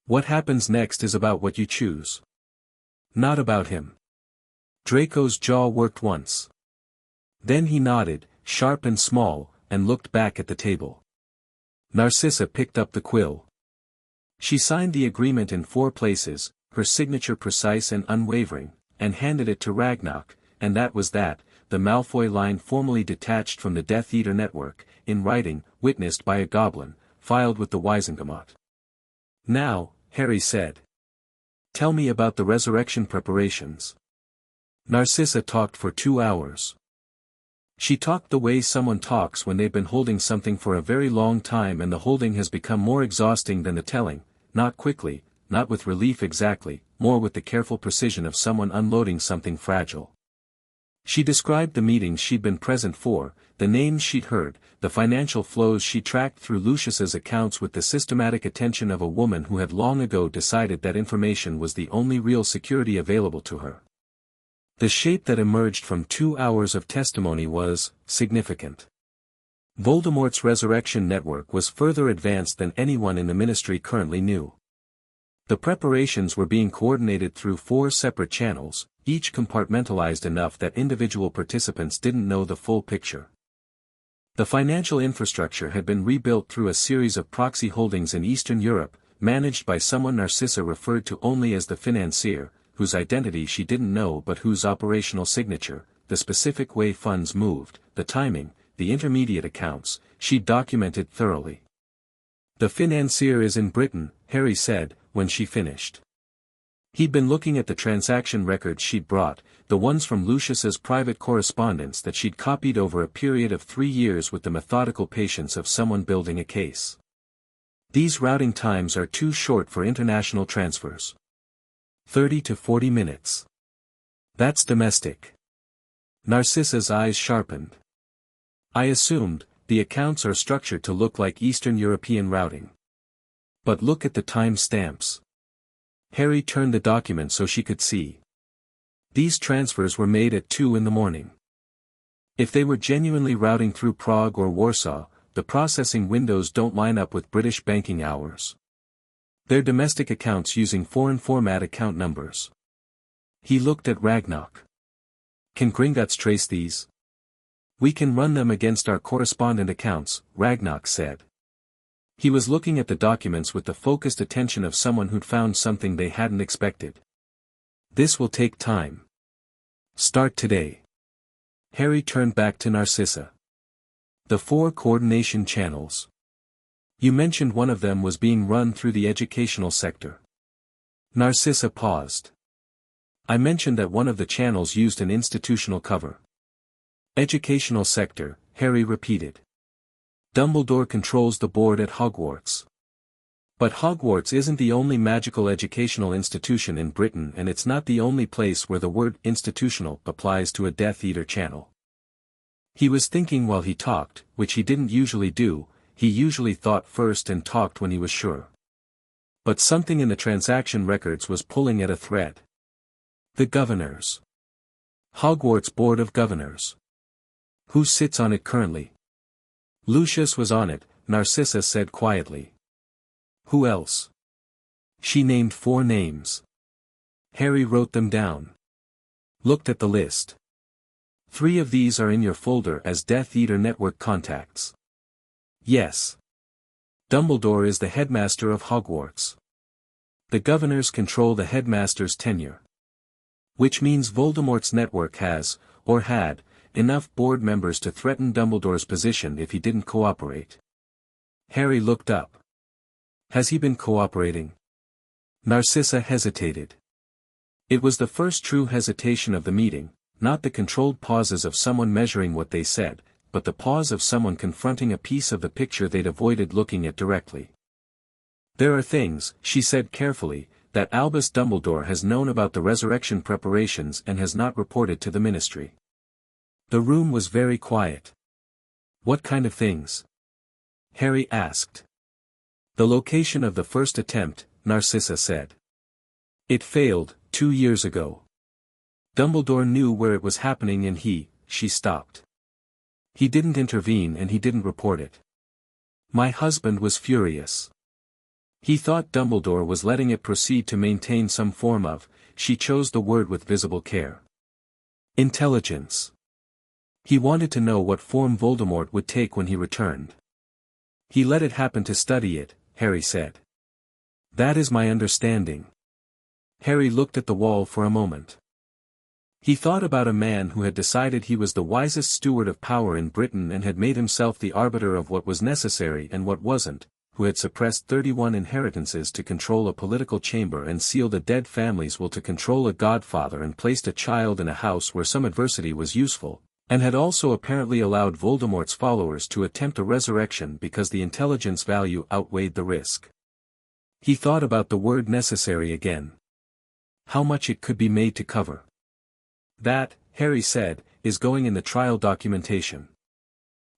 What happens next is about what you choose. Not about him. Draco's jaw worked once. Then he nodded, sharp and small, and looked back at the table. Narcissa picked up the quill. She signed the agreement in 4 places, her signature precise and unwavering, and handed it to Ragnarok, and that was that. The Malfoy line formally detached from the Death Eater network, in writing, witnessed by a goblin, filed with the Wizengamot. Now, Harry said. Tell me about the resurrection preparations. Narcissa talked for 2 hours. She talked the way someone talks when they've been holding something for a very long time and the holding has become more exhausting than the telling, not quickly, not with relief exactly, more with the careful precision of someone unloading something fragile. She described the meetings she'd been present for, the names she'd heard, the financial flows she tracked through Lucius's accounts with the systematic attention of a woman who had long ago decided that information was the only real security available to her. The shape that emerged from 2 hours of testimony was significant. Voldemort's resurrection network was further advanced than anyone in the Ministry currently knew. The preparations were being coordinated through 4 separate channels, each compartmentalized enough that individual participants didn't know the full picture. The financial infrastructure had been rebuilt through a series of proxy holdings in Eastern Europe, managed by someone Narcissa referred to only as the financier, whose identity she didn't know but whose operational signature, the specific way funds moved, the timing, the intermediate accounts, she'd documented thoroughly. The financier is in Britain, Harry said, when she finished. He'd been looking at the transaction records she'd brought, the ones from Lucius's private correspondence that she'd copied over a period of 3 years with the methodical patience of someone building a case. These routing times are too short for international transfers. 30 to 40 minutes. That's domestic. Narcissa's eyes sharpened. I assumed, the accounts are structured to look like Eastern European routing. But look at the time stamps. Harry turned the document so she could see. These transfers were made at 2 in the morning. If they were genuinely routing through Prague or Warsaw, the processing windows don't line up with British banking hours. They're domestic accounts using foreign format account numbers. He looked at Ragnarok. Can Gringotts trace these? We can run them against our correspondent accounts, Ragnarok said. He was looking at the documents with the focused attention of someone who'd found something they hadn't expected. This will take time. Start today. Harry turned back to Narcissa. The 4 coordination channels. You mentioned one of them was being run through the educational sector. Narcissa paused. I mentioned that one of the channels used an institutional cover. Educational sector, Harry repeated. Dumbledore controls the board at Hogwarts. But Hogwarts isn't the only magical educational institution in Britain and it's not the only place where the word institutional applies to a Death Eater channel. He was thinking while he talked, which he didn't usually do, he usually thought first and talked when he was sure. But something in the transaction records was pulling at a thread. The governors. Hogwarts Board of Governors. Who sits on it currently? Lucius was on it, Narcissa said quietly. Who else? She named 4 names. Harry wrote them down. Looked at the list. 3 of these are in your folder as Death Eater network contacts. Yes. Dumbledore is the headmaster of Hogwarts. The governors control the headmaster's tenure. Which means Voldemort's network has, or had, enough board members to threaten Dumbledore's position if he didn't cooperate. Harry looked up. Has he been cooperating? Narcissa hesitated. It was the first true hesitation of the meeting, not the controlled pauses of someone measuring what they said, but the pause of someone confronting a piece of the picture they'd avoided looking at directly. There are things, she said carefully, that Albus Dumbledore has known about the resurrection preparations and has not reported to the Ministry. The room was very quiet. What kind of things? Harry asked. The location of the first attempt, Narcissa said. It failed, 2 years ago. Dumbledore knew where it was happening and she stopped. He didn't intervene and he didn't report it. My husband was furious. He thought Dumbledore was letting it proceed to maintain some form of, she chose the word with visible care. Intelligence. He wanted to know what form Voldemort would take when he returned. He let it happen to study it, Harry said. That is my understanding. Harry looked at the wall for a moment. He thought about a man who had decided he was the wisest steward of power in Britain and had made himself the arbiter of what was necessary and what wasn't, who had suppressed 31 inheritances to control a political chamber and sealed a dead family's will to control a godfather and placed a child in a house where some adversity was useful, and had also apparently allowed Voldemort's followers to attempt a resurrection because the intelligence value outweighed the risk. He thought about the word necessary again. How much it could be made to cover. That, Harry said, is going in the trial documentation.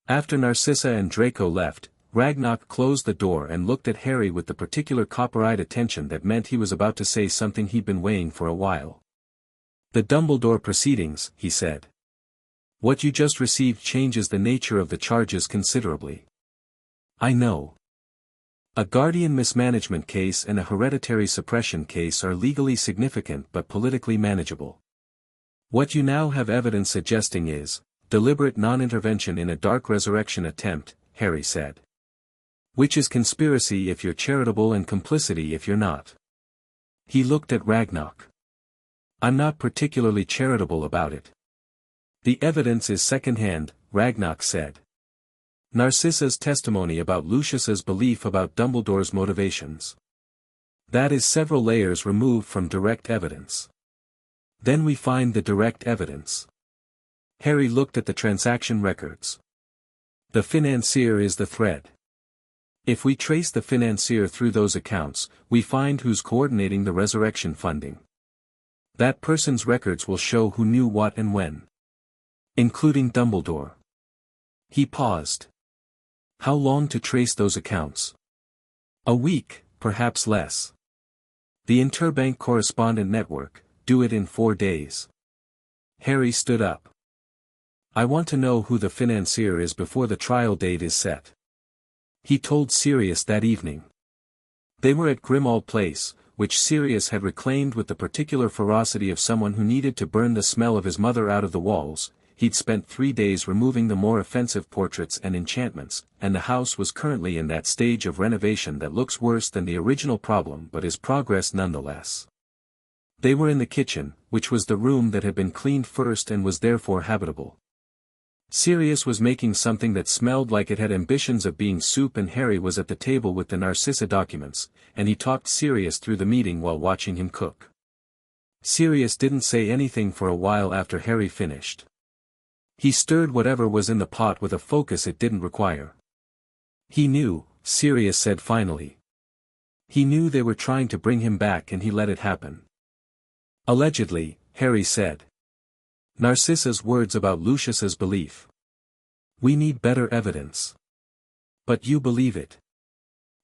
After Narcissa and Draco left, Ragnarok closed the door and looked at Harry with the particular copper-eyed attention that meant he was about to say something he'd been weighing for a while. The Dumbledore proceedings, he said. What you just received changes the nature of the charges considerably. I know. A guardian mismanagement case and a hereditary suppression case are legally significant but politically manageable. What you now have evidence suggesting is deliberate non-intervention in a dark resurrection attempt, Harry said. Which is conspiracy if you're charitable and complicity if you're not. He looked at Ragnarok. I'm not particularly charitable about it. The evidence is second-hand, Ragnarok said. Narcissa's testimony about Lucius's belief about Dumbledore's motivations. That is several layers removed from direct evidence. Then we find the direct evidence. Harry looked at the transaction records. The financier is the thread. If we trace the financier through those accounts, we find who's coordinating the resurrection funding. That person's records will show who knew what and when. Including Dumbledore. He paused. How long to trace those accounts? A week, perhaps less. The Interbank Correspondent Network, do it in 4 days. Harry stood up. I want to know who the financier is before the trial date is set. He told Sirius that evening. They were at Grimmauld Place, which Sirius had reclaimed with the particular ferocity of someone who needed to burn the smell of his mother out of the walls. He'd spent 3 days removing the more offensive portraits and enchantments, and the house was currently in that stage of renovation that looks worse than the original problem but is progress nonetheless. They were in the kitchen, which was the room that had been cleaned first and was therefore habitable. Sirius was making something that smelled like it had ambitions of being soup, and Harry was at the table with the Narcissa documents, and he talked Sirius through the meeting while watching him cook. Sirius didn't say anything for a while after Harry finished. He stirred whatever was in the pot with a focus it didn't require. He knew, Sirius said finally. He knew they were trying to bring him back and he let it happen. Allegedly, Harry said. Narcissa's words about Lucius's belief. We need better evidence. But you believe it.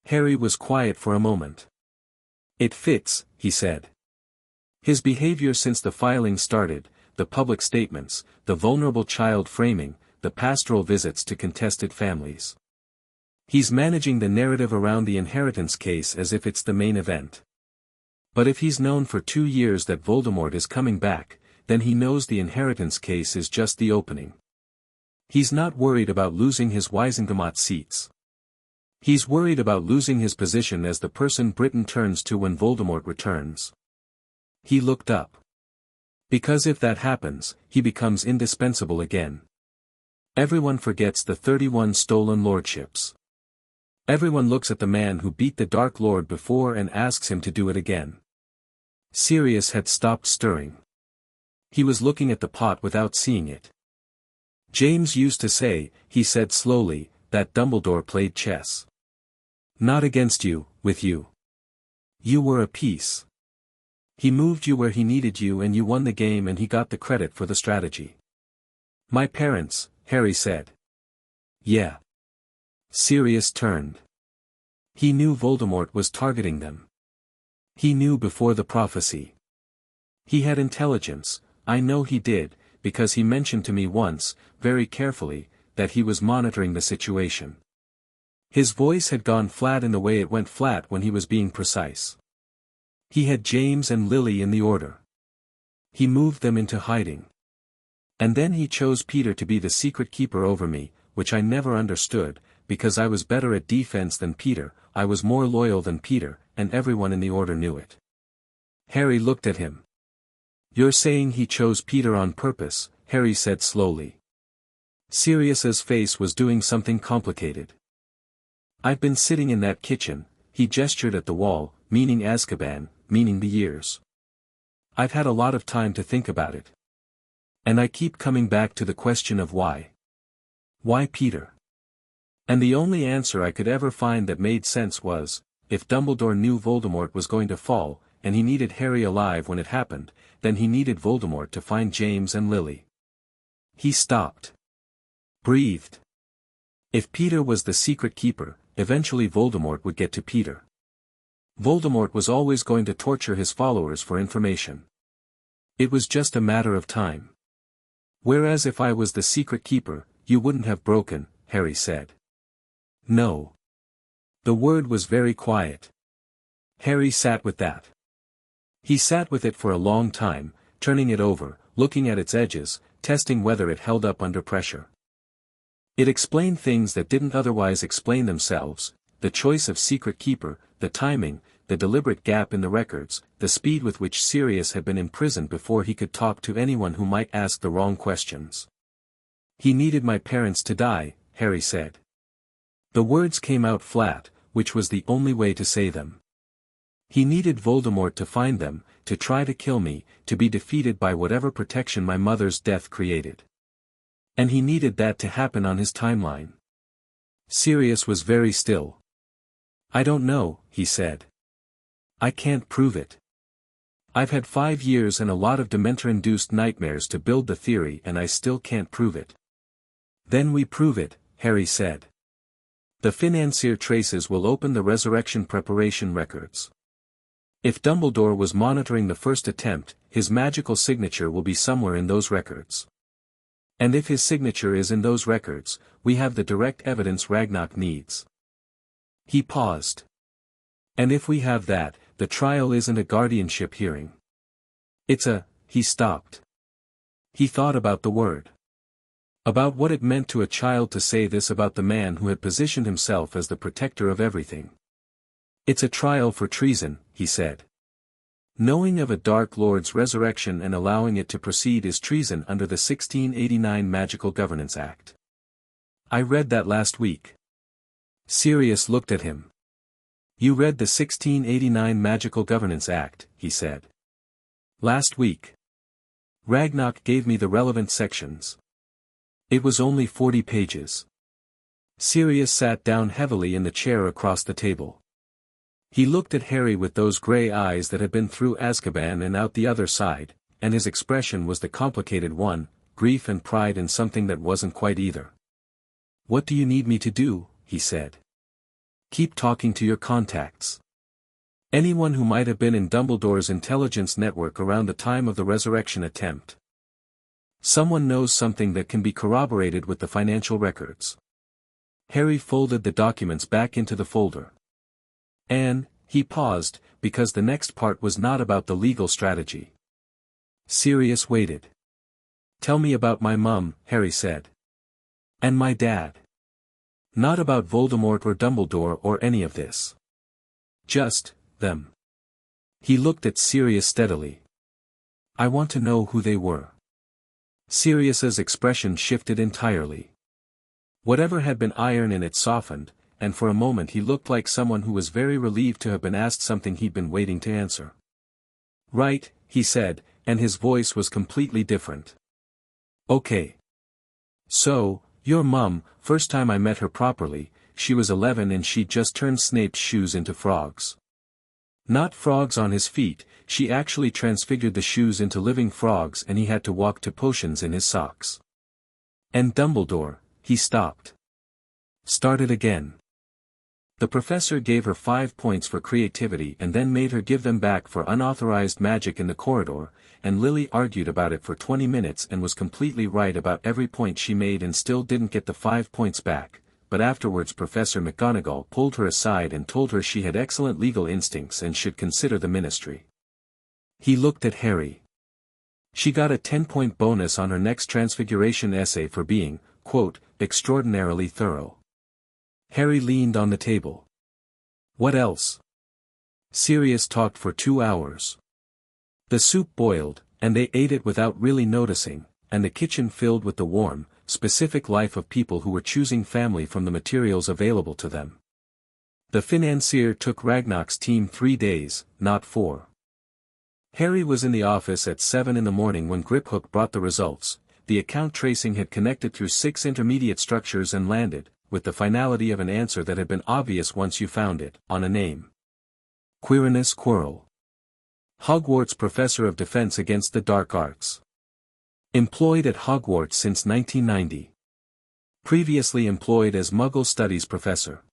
Harry was quiet for a moment. It fits, he said. His behavior since the filing started, the public statements, the vulnerable child framing, the pastoral visits to contested families. He's managing the narrative around the inheritance case as if it's the main event. But if he's known for 2 years that Voldemort is coming back, then he knows the inheritance case is just the opening. He's not worried about losing his Wisengamot seats. He's worried about losing his position as the person Britain turns to when Voldemort returns. He looked up. Because if that happens, he becomes indispensable again. Everyone forgets the 31 stolen lordships. Everyone looks at the man who beat the Dark Lord before and asks him to do it again. Sirius had stopped stirring. He was looking at the pot without seeing it. James used to say, he said slowly, that Dumbledore played chess. Not against you, with you. You were a piece. He moved you where he needed you and you won the game and he got the credit for the strategy. My parents, Harry said. Yeah. Sirius turned. He knew Voldemort was targeting them. He knew before the prophecy. He had intelligence, I know he did, because he mentioned to me once, very carefully, that he was monitoring the situation. His voice had gone flat in the way it went flat when he was being precise. He had James and Lily in the order. He moved them into hiding. And then he chose Peter to be the secret keeper over me, which I never understood, because I was better at defense than Peter, I was more loyal than Peter, and everyone in the order knew it. Harry looked at him. You're saying he chose Peter on purpose, Harry said slowly. Sirius's face was doing something complicated. I've been sitting in that kitchen, he gestured at the wall, meaning Azkaban, meaning the years. I've had a lot of time to think about it. And I keep coming back to the question of why. Why Peter? And the only answer I could ever find that made sense was, if Dumbledore knew Voldemort was going to fall, and he needed Harry alive when it happened, then he needed Voldemort to find James and Lily. He stopped. Breathed. If Peter was the secret keeper, eventually Voldemort would get to Peter. Voldemort was always going to torture his followers for information. It was just a matter of time. Whereas if I was the secret keeper, you wouldn't have broken, Harry said. No. The word was very quiet. Harry sat with that. He sat with it for a long time, turning it over, looking at its edges, testing whether it held up under pressure. It explained things that didn't otherwise explain themselves, the choice of secret keeper, the timing, the deliberate gap in the records, the speed with which Sirius had been imprisoned before he could talk to anyone who might ask the wrong questions. He needed my parents to die, Harry said. The words came out flat, which was the only way to say them. He needed Voldemort to find them, to try to kill me, to be defeated by whatever protection my mother's death created. And he needed that to happen on his timeline. Sirius was very still. I don't know, he said. I can't prove it. I've had 5 years and a lot of Dementor-induced nightmares to build the theory and I still can't prove it. Then we prove it, Harry said. The financier traces will open the resurrection preparation records. If Dumbledore was monitoring the first attempt, his magical signature will be somewhere in those records. And if his signature is in those records, we have the direct evidence Ragnarok needs. He paused. And if we have that, the trial isn't a guardianship hearing. He stopped. He thought about the word. About what it meant to a child to say this about the man who had positioned himself as the protector of everything. It's a trial for treason, he said. Knowing of a Dark Lord's resurrection and allowing it to proceed is treason under the 1689 Magical Governance Act. I read that last week. Sirius looked at him. You read the 1689 Magical Governance Act, he said. Last week. Ragnarok gave me the relevant sections. It was only 40 pages. Sirius sat down heavily in the chair across the table. He looked at Harry with those grey eyes that had been through Azkaban and out the other side, and his expression was the complicated one, grief and pride in something that wasn't quite either. What do you need me to do? He said. Keep talking to your contacts. Anyone who might have been in Dumbledore's intelligence network around the time of the resurrection attempt. Someone knows something that can be corroborated with the financial records. Harry folded the documents back into the folder. And, he paused, because the next part was not about the legal strategy. Sirius waited. Tell me about my mum, Harry said. And my dad. Not about Voldemort or Dumbledore or any of this. Just, them. He looked at Sirius steadily. I want to know who they were. Sirius's expression shifted entirely. Whatever had been iron in it softened, and for a moment he looked like someone who was very relieved to have been asked something he'd been waiting to answer. Right, he said, and his voice was completely different. Okay. So, your mum, first time I met her properly, she was 11 and she'd just turned Snape's shoes into frogs. Not frogs on his feet, she actually transfigured the shoes into living frogs and he had to walk to potions in his socks. And Dumbledore, he stopped. Started again. The professor gave her 5 points for creativity and then made her give them back for unauthorized magic in the corridor, and Lily argued about it for 20 minutes and was completely right about every point she made and still didn't get the 5 points back, but afterwards Professor McGonagall pulled her aside and told her she had excellent legal instincts and should consider the ministry. He looked at Harry. She got a 10-point bonus on her next transfiguration essay for being, quote, extraordinarily thorough. Harry leaned on the table. What else? Sirius talked for 2 hours. The soup boiled, and they ate it without really noticing, and the kitchen filled with the warm, specific life of people who were choosing family from the materials available to them. The financier took Ragnarok's team 3 days, not 4. Harry was in the office at 7 in the morning when Griphook brought the results. The account tracing had connected through 6 intermediate structures and landed, with the finality of an answer that had been obvious once you found it, on a name. Quirinus Quirrell. Hogwarts Professor of Defense Against the Dark Arts. Employed at Hogwarts since 1990. Previously employed as Muggle Studies Professor.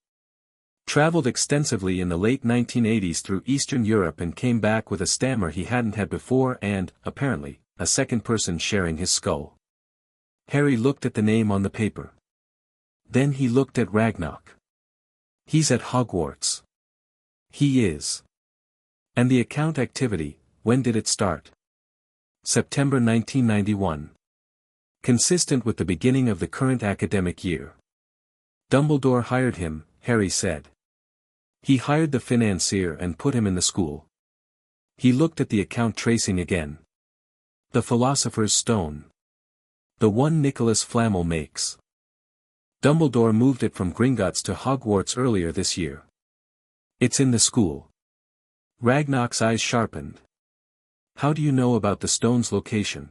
Traveled extensively in the late 1980s through Eastern Europe and came back with a stammer he hadn't had before and, apparently, a second person sharing his skull. Harry looked at the name on the paper. Then he looked at Ragnarok. He's at Hogwarts. He is. And the account activity, when did it start? September 1991. Consistent with the beginning of the current academic year. Dumbledore hired him, Harry said. He hired the financier and put him in the school. He looked at the account tracing again. The Philosopher's Stone. The one Nicholas Flamel makes. Dumbledore moved it from Gringotts to Hogwarts earlier this year. It's in the school. Ragnarok's eyes sharpened. How do you know about the stone's location?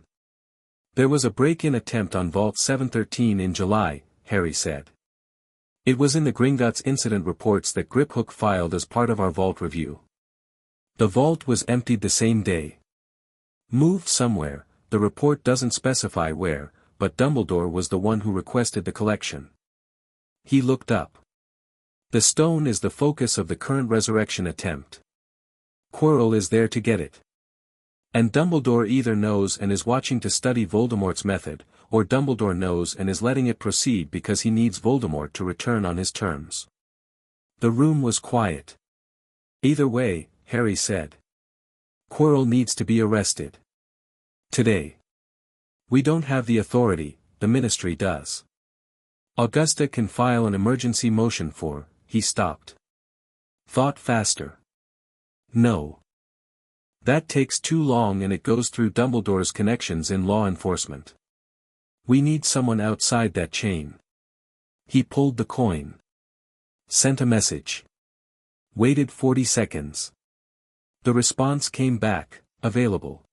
There was a break-in attempt on Vault 713 in July, Harry said. It was in the Gringotts incident reports that Griphook filed as part of our vault review. The vault was emptied the same day. Moved somewhere, the report doesn't specify where, but Dumbledore was the one who requested the collection. He looked up. The stone is the focus of the current resurrection attempt. Quirrell is there to get it. And Dumbledore either knows and is watching to study Voldemort's method, or Dumbledore knows and is letting it proceed because he needs Voldemort to return on his terms. The room was quiet. Either way, Harry said. Quirrell needs to be arrested. Today. We don't have the authority, the Ministry does. Augusta can file an emergency motion for, he stopped. Thought faster. No. That takes too long and it goes through Dumbledore's connections in law enforcement. We need someone outside that chain. He pulled the coin. Sent a message. Waited 40 seconds. The response came back, available.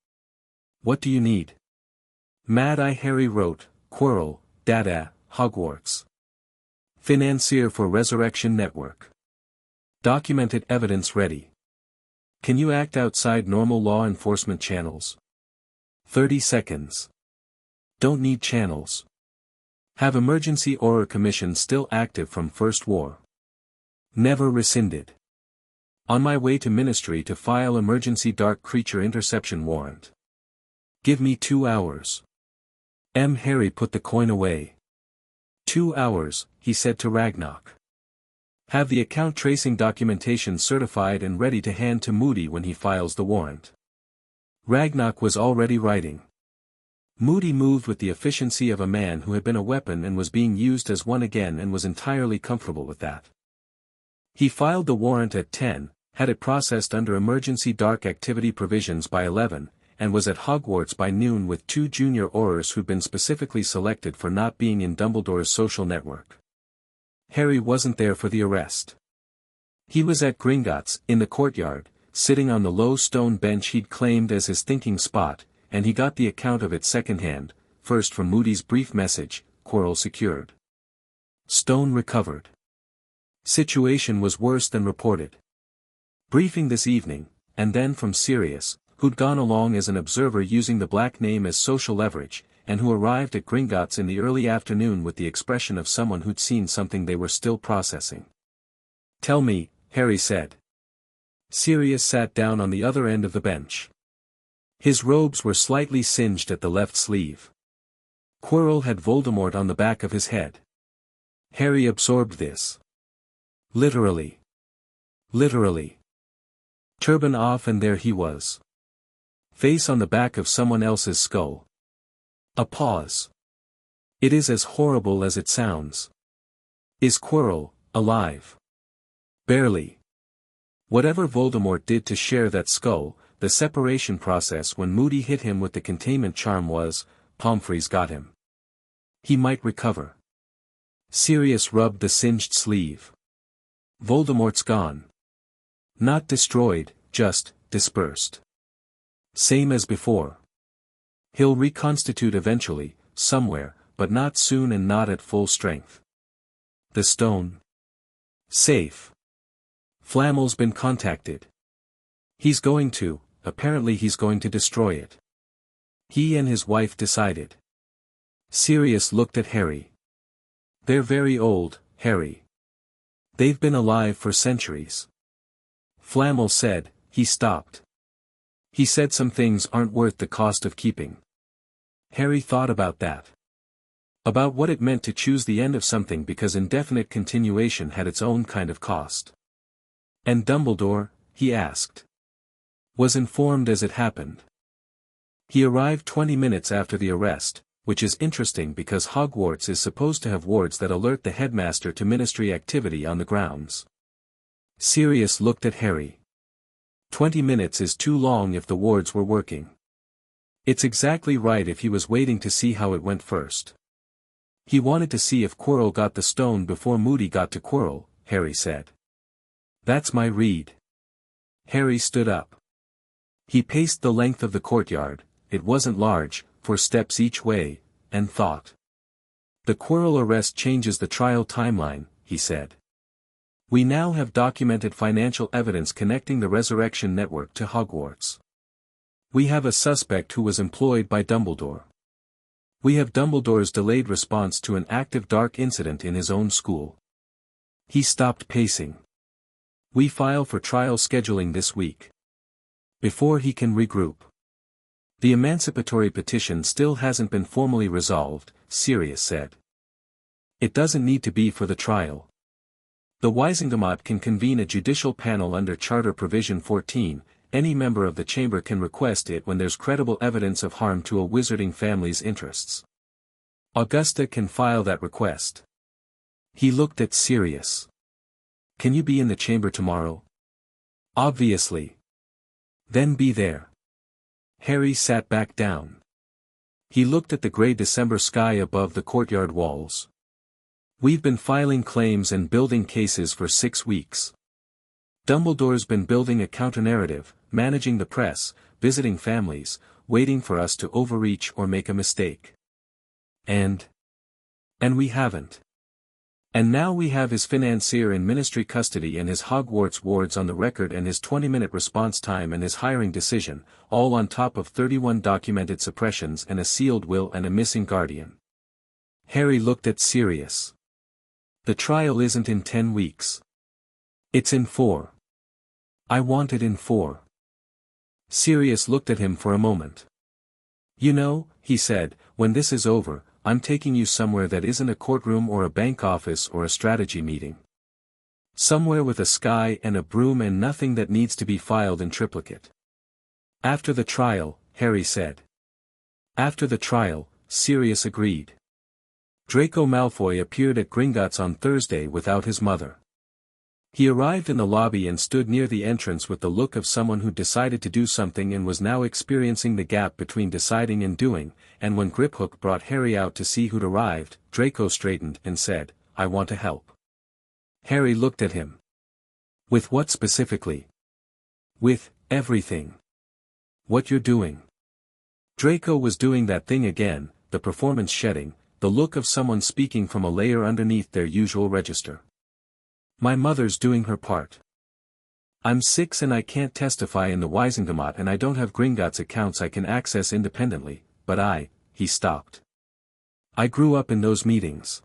What do you need? Mad Eye Harry wrote, Quirrell, Dada, Hogwarts. Financier for Resurrection Network. Documented evidence ready. Can you act outside normal law enforcement channels? 30 seconds. Don't need channels. Have emergency order commission still active from First War. Never rescinded. On my way to Ministry to file emergency dark creature interception warrant. Give me 2 hours. Harry put the coin away. 2 hours, he said to Ragnarok. Have the account tracing documentation certified and ready to hand to Moody when he files the warrant. Ragnarok was already writing. Moody moved with the efficiency of a man who had been a weapon and was being used as one again and was entirely comfortable with that. He filed the warrant at 10, had it processed under emergency dark activity provisions by 11, and was at Hogwarts by noon with 2 junior Aurors who'd been specifically selected for not being in Dumbledore's social network. Harry wasn't there for the arrest. He was at Gringotts, in the courtyard, sitting on the low stone bench he'd claimed as his thinking spot, and he got the account of it secondhand, first from Moody's brief message, Quirrell secured. Stone recovered. Situation was worse than reported. Briefing this evening, and then from Sirius, who'd gone along as an observer using the black name as social leverage, and who arrived at Gringotts in the early afternoon with the expression of someone who'd seen something they were still processing. Tell me, Harry said. Sirius sat down on the other end of the bench. His robes were slightly singed at the left sleeve. Quirrell had Voldemort on the back of his head. Harry absorbed this. Literally. Literally. Turban off and there he was. Face on the back of someone else's skull. A pause. It is as horrible as it sounds. Is Quirrell alive? Barely. Whatever Voldemort did to share that skull, the separation process when Moody hit him with the containment charm was, Pomfrey's got him. He might recover. Sirius rubbed the singed sleeve. Voldemort's gone. Not destroyed, just dispersed. Same as before. He'll reconstitute eventually, somewhere, but not soon and not at full strength. The stone. Safe. Flamel's been contacted. Apparently he's going to destroy it. He and his wife decided. Sirius looked at Harry. They're very old, Harry. They've been alive for centuries. Flamel said. He stopped. He said some things aren't worth the cost of keeping. Harry thought about that. About what it meant to choose the end of something because indefinite continuation had its own kind of cost. And Dumbledore, he asked. Was informed as it happened. He arrived 20 minutes after the arrest, which is interesting because Hogwarts is supposed to have wards that alert the headmaster to ministry activity on the grounds. Sirius looked at Harry. 20 minutes is too long if the wards were working. It's exactly right if he was waiting to see how it went first. He wanted to see if Quirrell got the stone before Moody got to Quirrell, Harry said. That's my read. Harry stood up. He paced the length of the courtyard, it wasn't large, 4 steps each way, and thought. The Quirrell arrest changes the trial timeline, he said. We now have documented financial evidence connecting the Resurrection Network to Hogwarts. We have a suspect who was employed by Dumbledore. We have Dumbledore's delayed response to an active dark incident in his own school. He stopped pacing. We file for trial scheduling this week. Before he can regroup. The emancipatory petition still hasn't been formally resolved, Sirius said. It doesn't need to be for the trial. The Wisingamot can convene a judicial panel under Charter Provision 14, any member of the chamber can request it when there's credible evidence of harm to a wizarding family's interests. Augusta can file that request. He looked at Sirius. Can you be in the chamber tomorrow? Obviously. Then be there. Harry sat back down. He looked at the grey December sky above the courtyard walls. We've been filing claims and building cases for 6 weeks. Dumbledore's been building a counter-narrative, managing the press, visiting families, waiting for us to overreach or make a mistake. And we haven't. And now we have his financier in ministry custody and his Hogwarts wards on the record and his 20-minute response time and his hiring decision, all on top of 31 documented suppressions and a sealed will and a missing guardian. Harry looked at Sirius. The trial isn't in 10 weeks. It's in 4. I want it in 4. Sirius looked at him for a moment. You know, he said, when this is over, I'm taking you somewhere that isn't a courtroom or a bank office or a strategy meeting. Somewhere with a sky and a broom and nothing that needs to be filed in triplicate. After the trial, Harry said. After the trial, Sirius agreed. Draco Malfoy appeared at Gringotts on Thursday without his mother. He arrived in the lobby and stood near the entrance with the look of someone who decided to do something and was now experiencing the gap between deciding and doing, and when Griphook brought Harry out to see who'd arrived, Draco straightened and said, I want to help. Harry looked at him. With what specifically? With everything. What you're doing. Draco was doing that thing again, the performance shedding, the look of someone speaking from a layer underneath their usual register. My mother's doing her part. I'm 6 and I can't testify in the Wisingamot and I don't have Gringotts accounts I can access independently, but he stopped. I grew up in those meetings.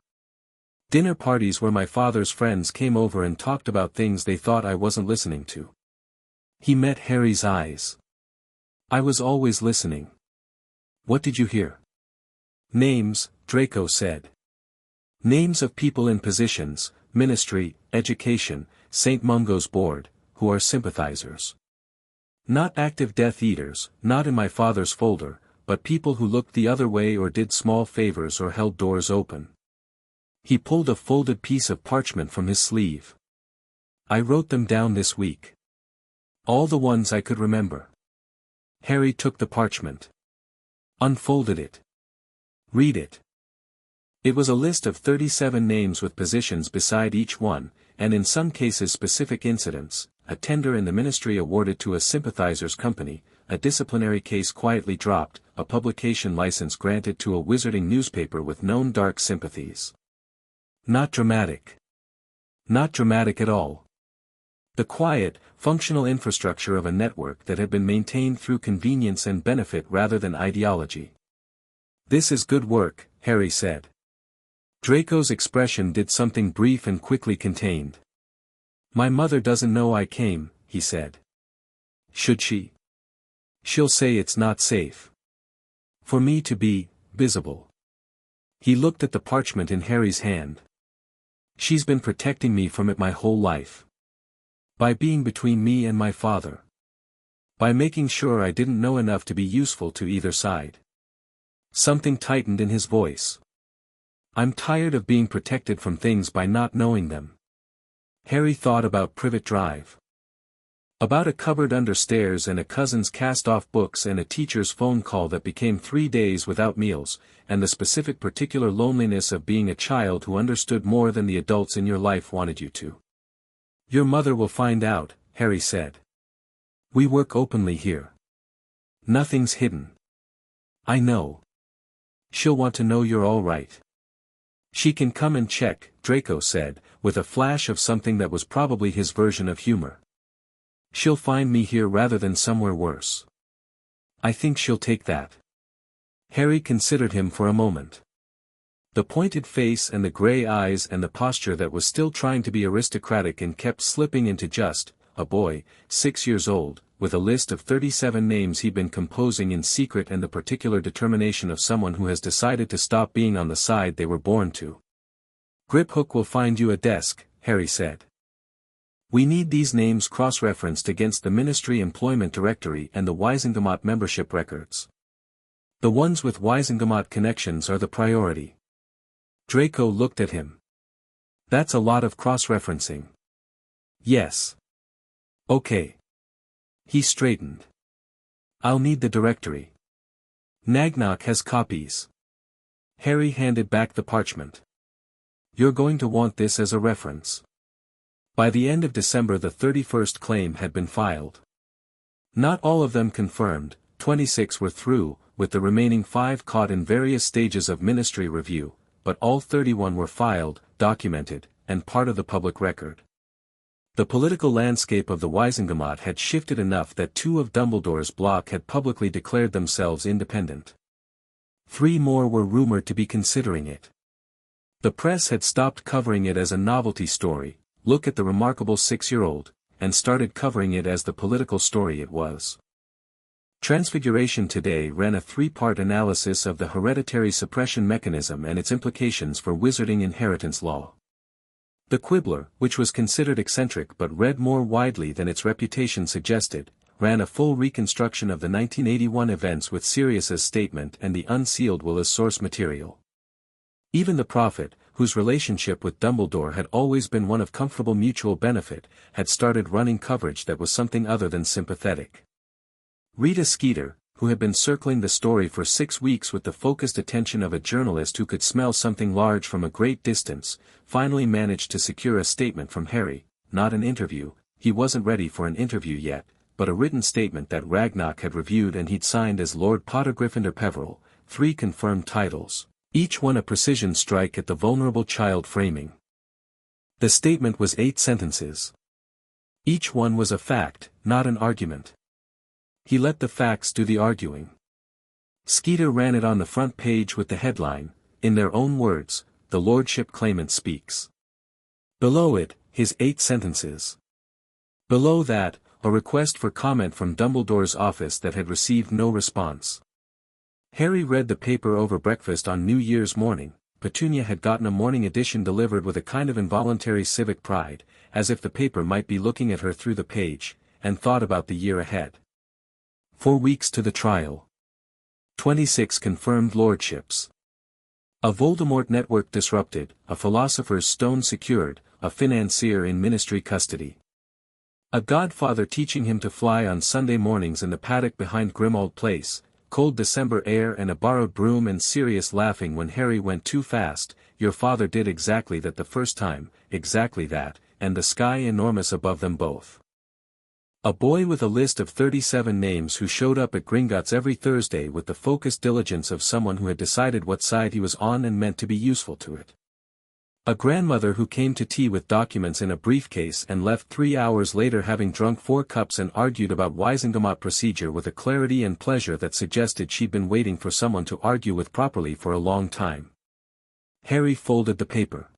Dinner parties where my father's friends came over and talked about things they thought I wasn't listening to. He met Harry's eyes. I was always listening. What did you hear? Names, Draco said. Names of people in positions, ministry, education, St. Mungo's board, who are sympathizers. Not active Death Eaters, not in my father's folder, but people who looked the other way or did small favors or held doors open. He pulled a folded piece of parchment from his sleeve. I wrote them down this week. All the ones I could remember. Harry took the parchment. Unfolded it. Read it. It was a list of 37 names with positions beside each one, and in some cases specific incidents, a tender in the ministry awarded to a sympathizer's company, a disciplinary case quietly dropped, a publication license granted to a wizarding newspaper with known dark sympathies. Not dramatic. Not dramatic at all. The quiet, functional infrastructure of a network that had been maintained through convenience and benefit rather than ideology. This is good work, Harry said. Draco's expression did something brief and quickly contained. My mother doesn't know I came, he said. Should she? She'll say it's not safe for me to be visible. He looked at the parchment in Harry's hand. She's been protecting me from it my whole life. By being between me and my father. By making sure I didn't know enough to be useful to either side. Something tightened in his voice. I'm tired of being protected from things by not knowing them. Harry thought about Privet Drive. About a cupboard under stairs and a cousin's cast-off books and a teacher's phone call that became 3 days without meals, and the specific particular loneliness of being a child who understood more than the adults in your life wanted you to. Your mother will find out, Harry said. We work openly here. Nothing's hidden. I know. She'll want to know you're all right. She can come and check, Draco said, with a flash of something that was probably his version of humor. She'll find me here rather than somewhere worse. I think she'll take that. Harry considered him for a moment. The pointed face and the grey eyes and the posture that was still trying to be aristocratic and kept slipping into just, a boy, 6 years old, with a list of 37 names he'd been composing in secret and the particular determination of someone who has decided to stop being on the side they were born to. Griphook will find you a desk, Harry said. We need these names cross-referenced against the Ministry Employment Directory and the Wizengamot membership records. The ones with Wizengamot connections are the priority. Draco looked at him. That's a lot of cross-referencing. Yes. Okay. He straightened. I'll need the directory. Nagnok has copies. Harry handed back the parchment. You're going to want this as a reference. By the end of December the 31st claim had been filed. Not all of them confirmed, 26 were through, with the remaining 5 caught in various stages of ministry review, but all 31 were filed, documented, and part of the public record. The political landscape of the Wizengamot had shifted enough that 2 of Dumbledore's bloc had publicly declared themselves independent. 3 more were rumored to be considering it. The press had stopped covering it as a novelty story, look at the remarkable 6-year-old, and started covering it as the political story it was. Transfiguration Today ran a 3-part analysis of the hereditary suppression mechanism and its implications for wizarding inheritance law. The Quibbler, which was considered eccentric but read more widely than its reputation suggested, ran a full reconstruction of the 1981 events with Sirius's statement and the unsealed will as source material. Even the Prophet, whose relationship with Dumbledore had always been one of comfortable mutual benefit, had started running coverage that was something other than sympathetic. Rita Skeeter, who had been circling the story for 6 weeks with the focused attention of a journalist who could smell something large from a great distance, finally managed to secure a statement from Harry, not an interview, he wasn't ready for an interview yet, but a written statement that Ragnarok had reviewed and he'd signed as Lord Potter Gryffindor Peverell, 3 confirmed titles, each one a precision strike at the vulnerable child framing. The statement was 8 sentences. Each one was a fact, not an argument. He let the facts do the arguing. Skeeter ran it on the front page with the headline, in their own words, the Lordship claimant speaks. Below it, his 8 sentences. Below that, a request for comment from Dumbledore's office that had received no response. Harry read the paper over breakfast on New Year's morning. Petunia had gotten a morning edition delivered with a kind of involuntary civic pride, as if the paper might be looking at her through the page, and thought about the year ahead. 4 weeks to the trial. 26 confirmed lordships. A Voldemort network disrupted, a philosopher's stone secured, a financier in ministry custody. A godfather teaching him to fly on Sunday mornings in the paddock behind Grimmauld Place, cold December air and a borrowed broom and Sirius laughing when Harry went too fast. Your father did exactly that the first time, exactly that, and the sky enormous above them both. A boy with a list of 37 names who showed up at Gringotts every Thursday with the focused diligence of someone who had decided what side he was on and meant to be useful to it. A grandmother who came to tea with documents in a briefcase and left 3 hours later having drunk 4 cups and argued about Wisengamot procedure with a clarity and pleasure that suggested she'd been waiting for someone to argue with properly for a long time. Harry folded the paper.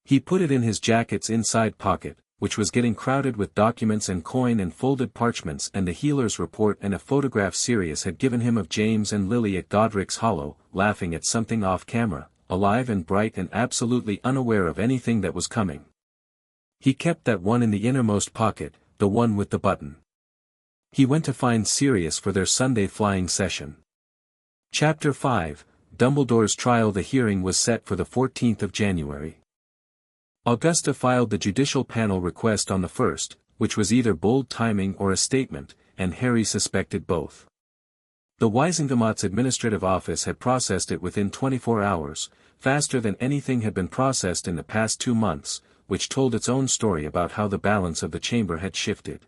He put it in his jacket's inside pocket, which was getting crowded with documents and coin and folded parchments and the healer's report and a photograph Sirius had given him of James and Lily at Godric's Hollow, laughing at something off camera, alive and bright and absolutely unaware of anything that was coming. He kept that one in the innermost pocket, the one with the button. He went to find Sirius for their Sunday flying session. Chapter 5, Dumbledore's trial. The hearing was set for the 14th of January. Augusta filed the judicial panel request on the 1st, which was either bold timing or a statement, and Harry suspected both. The Wisengamot's administrative office had processed it within 24 hours, faster than anything had been processed in the past 2 months, which told its own story about how the balance of the chamber had shifted.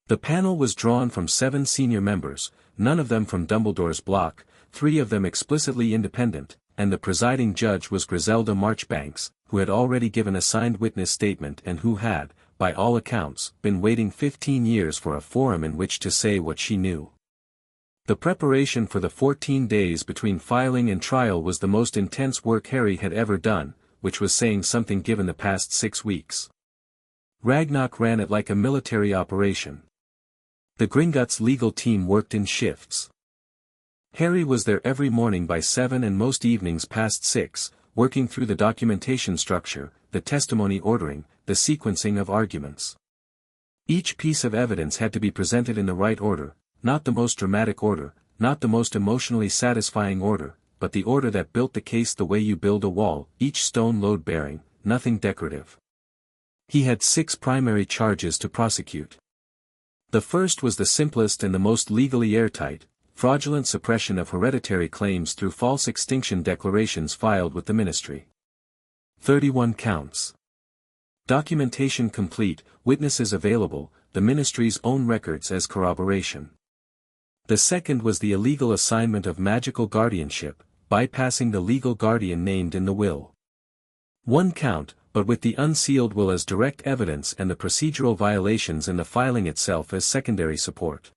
The panel was drawn from 7 senior members, none of them from Dumbledore's block, 3 of them explicitly independent, and the presiding judge was Griselda Marchbanks, who had already given a signed witness statement and who had, by all accounts, been waiting 15 years for a forum in which to say what she knew. The preparation for the 14 days between filing and trial was the most intense work Harry had ever done, which was saying something given the past 6 weeks. Ragnarok ran it like a military operation. The Gringotts legal team worked in shifts. Harry was there every morning by 7 and most evenings past 6, working through the documentation structure, the testimony ordering, the sequencing of arguments. Each piece of evidence had to be presented in the right order, not the most dramatic order, not the most emotionally satisfying order, but the order that built the case the way you build a wall, each stone load-bearing, nothing decorative. He had 6 primary charges to prosecute. The first was the simplest and the most legally airtight: fraudulent suppression of hereditary claims through false extinction declarations filed with the ministry. 31 counts. Documentation complete, witnesses available, the ministry's own records as corroboration. The second was the illegal assignment of magical guardianship, bypassing the legal guardian named in the will. 1 count, but with the unsealed will as direct evidence and the procedural violations in the filing itself as secondary support.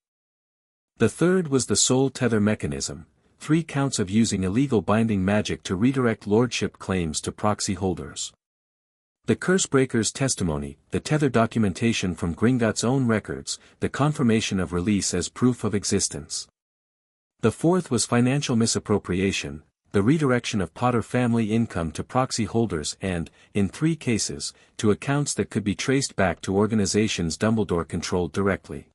The third was the soul tether mechanism, 3 counts of using illegal binding magic to redirect lordship claims to proxy holders. The Cursebreaker's testimony, the tether documentation from Gringotts' own records, the confirmation of release as proof of existence. The fourth was financial misappropriation, the redirection of Potter family income to proxy holders and, in 3 cases, to accounts that could be traced back to organizations Dumbledore controlled directly.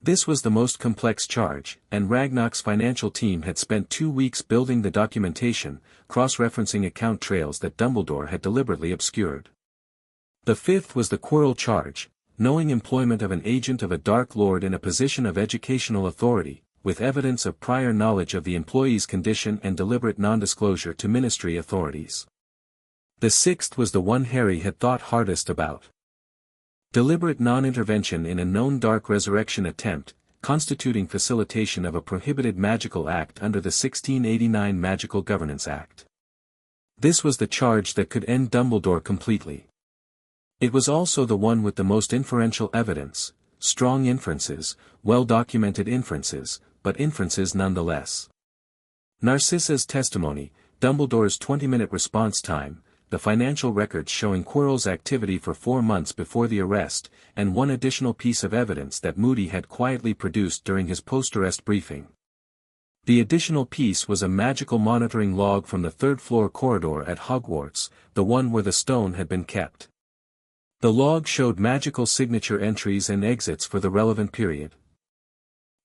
This was the most complex charge, and Ragnarok's financial team had spent 2 weeks building the documentation, cross-referencing account trails that Dumbledore had deliberately obscured. The fifth was the Quirrell charge, knowing employment of an agent of a Dark Lord in a position of educational authority, with evidence of prior knowledge of the employee's condition and deliberate non-disclosure to ministry authorities. The sixth was the one Harry had thought hardest about. Deliberate non-intervention in a known dark resurrection attempt, constituting facilitation of a prohibited magical act under the 1689 Magical Governance Act. This was the charge that could end Dumbledore completely. It was also the one with the most inferential evidence, strong inferences, well-documented inferences, but inferences nonetheless. Narcissa's testimony, Dumbledore's 20-minute response time, the financial records showing Quirrell's activity for 4 months before the arrest, and one additional piece of evidence that Moody had quietly produced during his post-arrest briefing. The additional piece was a magical monitoring log from the 3rd-floor corridor at Hogwarts, the one where the stone had been kept. The log showed magical signature entries and exits for the relevant period.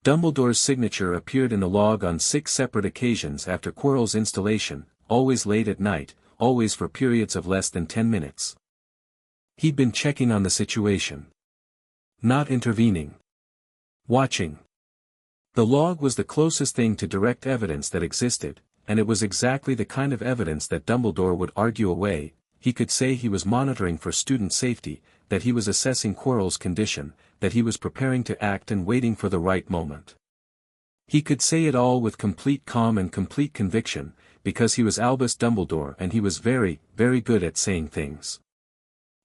Dumbledore's signature appeared in the log on 6 separate occasions after Quirrell's installation, always late at night, always for periods of less than 10 minutes. He'd been checking on the situation. Not intervening. Watching. The log was the closest thing to direct evidence that existed, and it was exactly the kind of evidence that Dumbledore would argue away. He could say he was monitoring for student safety, that he was assessing Quirrell's condition, that he was preparing to act and waiting for the right moment. He could say it all with complete calm and complete conviction, because he was Albus Dumbledore and he was very, very good at saying things.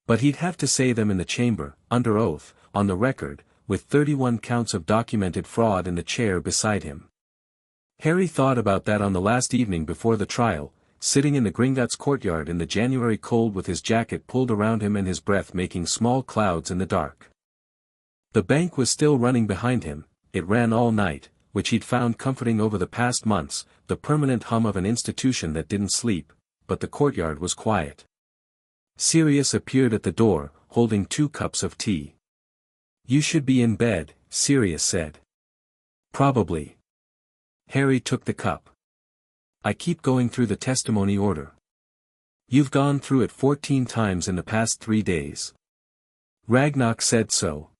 But he'd have to say them in the chamber, under oath, on the record, with 31 counts of documented fraud in the chair beside him. Harry thought about that on the last evening before the trial, sitting in the Gringotts courtyard in the January cold with his jacket pulled around him and his breath making small clouds in the dark. The bank was still running behind him, it ran all night, which he'd found comforting over the past months, the permanent hum of an institution that didn't sleep, but the courtyard was quiet. Sirius appeared at the door, holding 2 cups of tea. "You should be in bed," Sirius said. "Probably." Harry took the cup. "I keep going through the testimony order." "You've gone through it 14 times in the past 3 days. Ragnarok said so.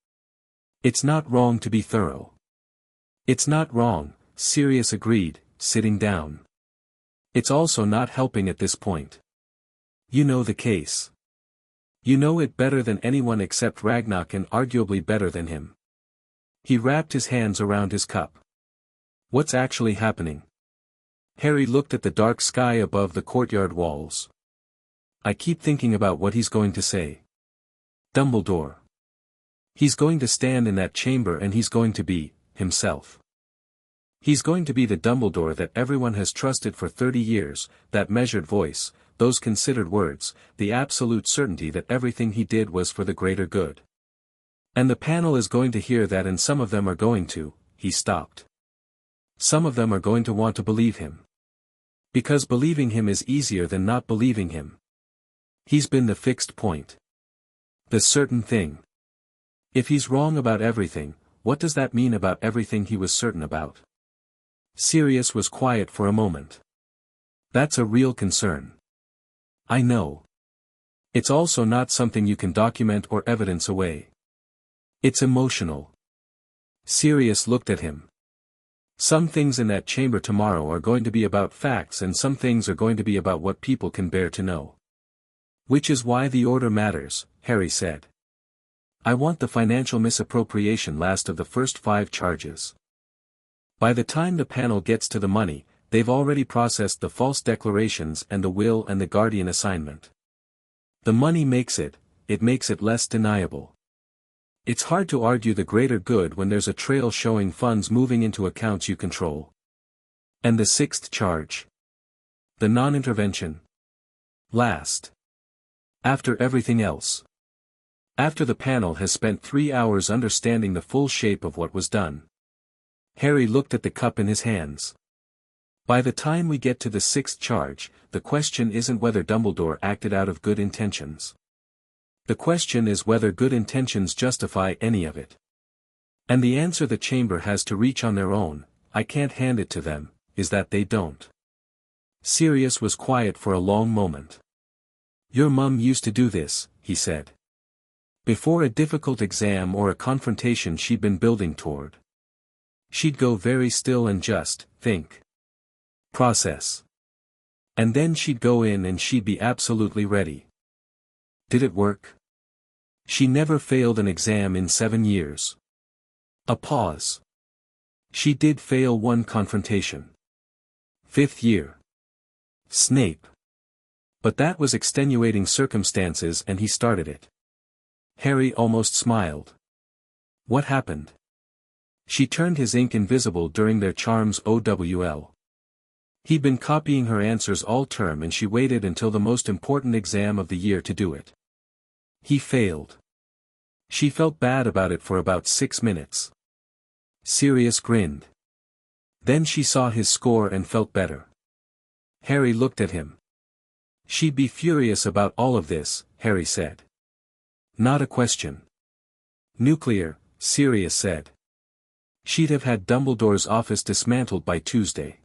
It's not wrong to be thorough." "It's not wrong," Sirius agreed, sitting down. "It's also not helping at this point. You know the case. You know it better than anyone except Ragnarok and arguably better than him." He wrapped his hands around his cup. "What's actually happening?" Harry looked at the dark sky above the courtyard walls. "I keep thinking about what he's going to say. Dumbledore. He's going to stand in that chamber and he's going to be himself. He's going to be the Dumbledore that everyone has trusted for 30 years, that measured voice, those considered words, the absolute certainty that everything he did was for the greater good. And the panel is going to hear that, and some of them are going to," he stopped. "Some of them are going to want to believe him. Because believing him is easier than not believing him. He's been the fixed point. The certain thing. If he's wrong about everything, what does that mean about everything he was certain about?" Sirius was quiet for a moment. "That's a real concern. I know. It's also not something you can document or evidence away. It's emotional." Sirius looked at him. "Some things in that chamber tomorrow are going to be about facts and some things are going to be about what people can bear to know. Which is why the order matters," Harry said. "I want the financial misappropriation last of the first 5 charges. By the time the panel gets to the money, they've already processed the false declarations and the will and the guardian assignment. The money makes it less deniable. It's hard to argue the greater good when there's a trail showing funds moving into accounts you control. And the 6th charge. The non-intervention. Last. After everything else. After the panel has spent 3 hours understanding the full shape of what was done." Harry looked at the cup in his hands. "By the time we get to the 6th charge, the question isn't whether Dumbledore acted out of good intentions. The question is whether good intentions justify any of it. And the answer the chamber has to reach on their own, I can't hand it to them, is that they don't." Sirius was quiet for a long moment. "Your mum used to do this," he said. "Before a difficult exam or a confrontation she'd been building toward. She'd go very still and just think. Process. And then she'd go in and she'd be absolutely ready. Did it work? She never failed an exam in 7 years. A pause. She did fail one confrontation. 5th year. Snape. But that was extenuating circumstances and he started it." Harry almost smiled. "What happened?" "She turned his ink invisible during their charms OWL. He'd been copying her answers all term and she waited until the most important exam of the year to do it. He failed. She felt bad about it for about 6 minutes." Sirius grinned. "Then she saw his score and felt better." Harry looked at him. "She'd be furious about all of this," Harry said. "Not a question." "Nuclear," Sirius said. She'd have had Dumbledore's office dismantled by Tuesday.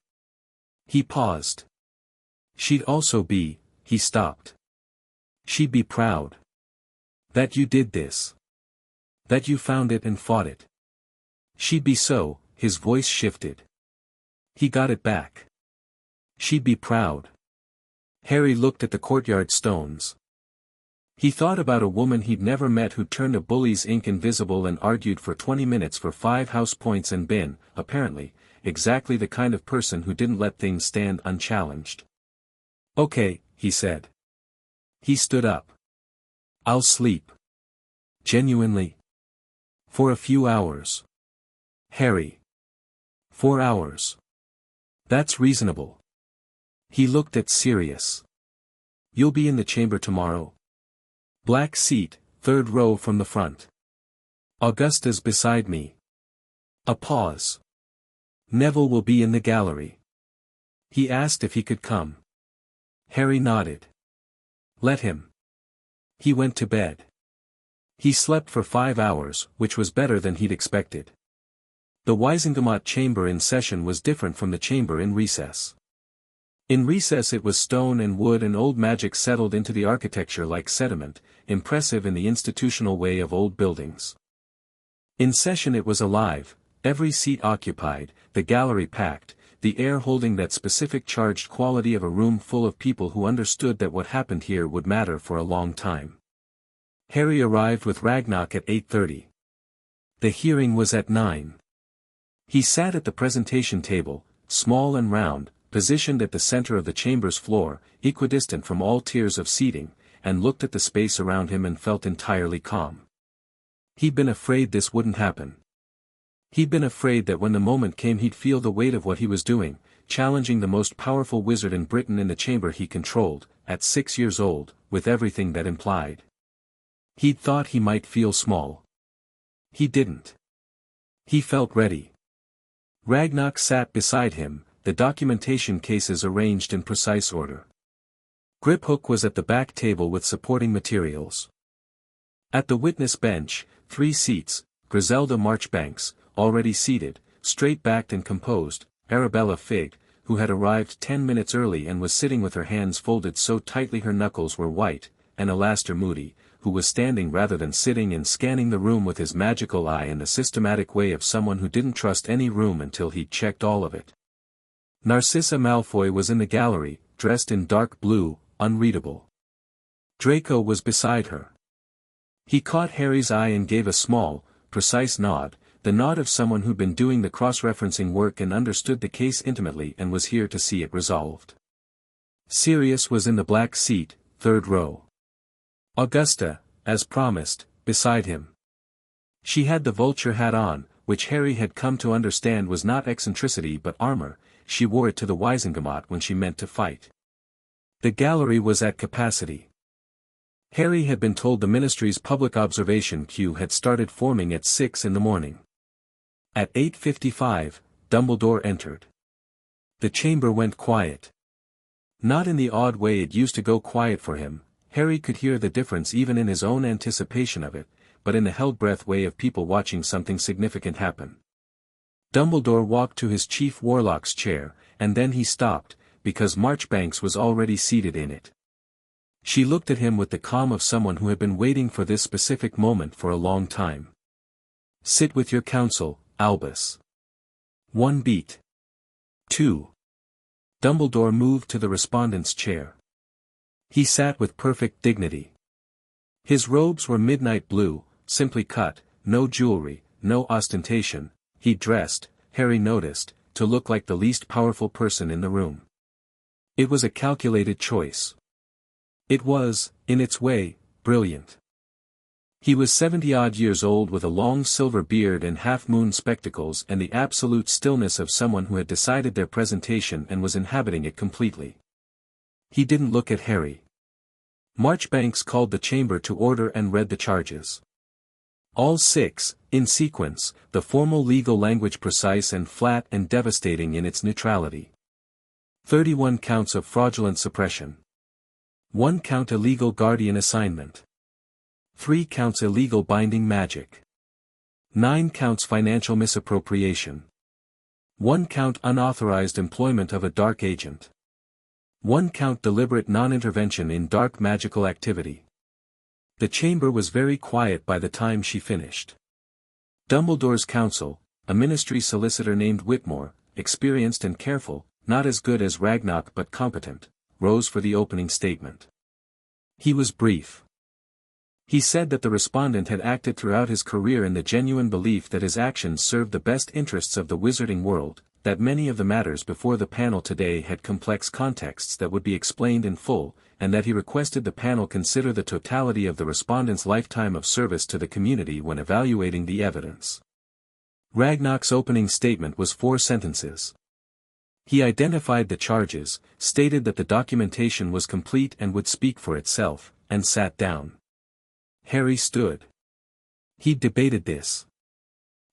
He paused. She'd also be, he stopped. She'd be proud. That you did this. That you found it and fought it. She'd be so, his voice shifted. He got it back. She'd be proud. Harry looked at the courtyard stones. He thought about a woman he'd never met who turned a bully's ink invisible and argued for 20 minutes for 5 house points and been, apparently, exactly the kind of person who didn't let things stand unchallenged. Okay, he said. He stood up. I'll sleep. Genuinely. For a few hours. Harry. 4 hours. That's reasonable. He looked at Sirius. You'll be in the chamber tomorrow. Black seat, 3rd row from the front. Augusta's beside me. A pause. Neville will be in the gallery. He asked if he could come. Harry nodded. Let him. He went to bed. He slept for 5 hours, which was better than he'd expected. The Wizengamot chamber in session was different from the chamber in recess. In recess it was stone and wood and old magic settled into the architecture like sediment, impressive in the institutional way of old buildings. In session it was alive, every seat occupied, the gallery packed, the air holding that specific charged quality of a room full of people who understood that what happened here would matter for a long time. Harry arrived with Ragnarok at 8:30. The hearing was at 9. He sat at the presentation table, small and round, positioned at the center of the chamber's floor, equidistant from all tiers of seating, and looked at the space around him and felt entirely calm. He'd been afraid this wouldn't happen. He'd been afraid that when the moment came he'd feel the weight of what he was doing, challenging the most powerful wizard in Britain in the chamber he controlled, at 6 years old, with everything that implied. He'd thought he might feel small. He didn't. He felt ready. Ragnarok sat beside him, the documentation cases arranged in precise order. Griphook was at the back table with supporting materials. At the witness bench, 3 seats, Griselda Marchbanks, already seated, straight-backed and composed, Arabella Figg, who had arrived 10 minutes early and was sitting with her hands folded so tightly her knuckles were white, and Alastair Moody, who was standing rather than sitting and scanning the room with his magical eye in the systematic way of someone who didn't trust any room until he'd checked all of it. Narcissa Malfoy was in the gallery, dressed in dark blue, unreadable. Draco was beside her. He caught Harry's eye and gave a small, precise nod, the nod of someone who'd been doing the cross-referencing work and understood the case intimately and was here to see it resolved. Sirius was in the black seat, 3rd row. Augusta, as promised, beside him. She had the vulture hat on, which Harry had come to understand was not eccentricity but armor. She wore it to the Wizengamot when she meant to fight. The gallery was at capacity. Harry had been told the ministry's public observation queue had started forming at 6 in the morning. At 8:55, Dumbledore entered. The chamber went quiet. Not in the odd way it used to go quiet for him, Harry could hear the difference even in his own anticipation of it, but in the held-breath way of people watching something significant happen. Dumbledore walked to his chief warlock's chair, and then he stopped, because Marchbanks was already seated in it. She looked at him with the calm of someone who had been waiting for this specific moment for a long time. Sit with your counsel, Albus. 1 beat. 2. Dumbledore moved to the respondent's chair. He sat with perfect dignity. His robes were midnight blue, simply cut, no jewelry, no ostentation. He dressed, Harry noticed, to look like the least powerful person in the room. It was a calculated choice. It was, in its way, brilliant. He was 70-odd years old with a long silver beard and half-moon spectacles and the absolute stillness of someone who had decided their presentation and was inhabiting it completely. He didn't look at Harry. Marchbanks called the chamber to order and read the charges. All 6, in sequence, the formal legal language precise and flat and devastating in its neutrality. 31 counts of fraudulent suppression. 1 count illegal guardian assignment. 3 counts illegal binding magic. 9 counts financial misappropriation. 1 count unauthorized employment of a dark agent. 1 count deliberate non-intervention in dark magical activity. The chamber was very quiet by the time she finished. Dumbledore's counsel, a ministry solicitor named Whitmore, experienced and careful, not as good as Ragnarok but competent, rose for the opening statement. He was brief. He said that the respondent had acted throughout his career in the genuine belief that his actions served the best interests of the wizarding world, that many of the matters before the panel today had complex contexts that would be explained in full, and that he requested the panel consider the totality of the respondent's lifetime of service to the community when evaluating the evidence. Ragnarok's opening statement was 4 sentences. He identified the charges, stated that the documentation was complete and would speak for itself, and sat down. Harry stood. He debated this.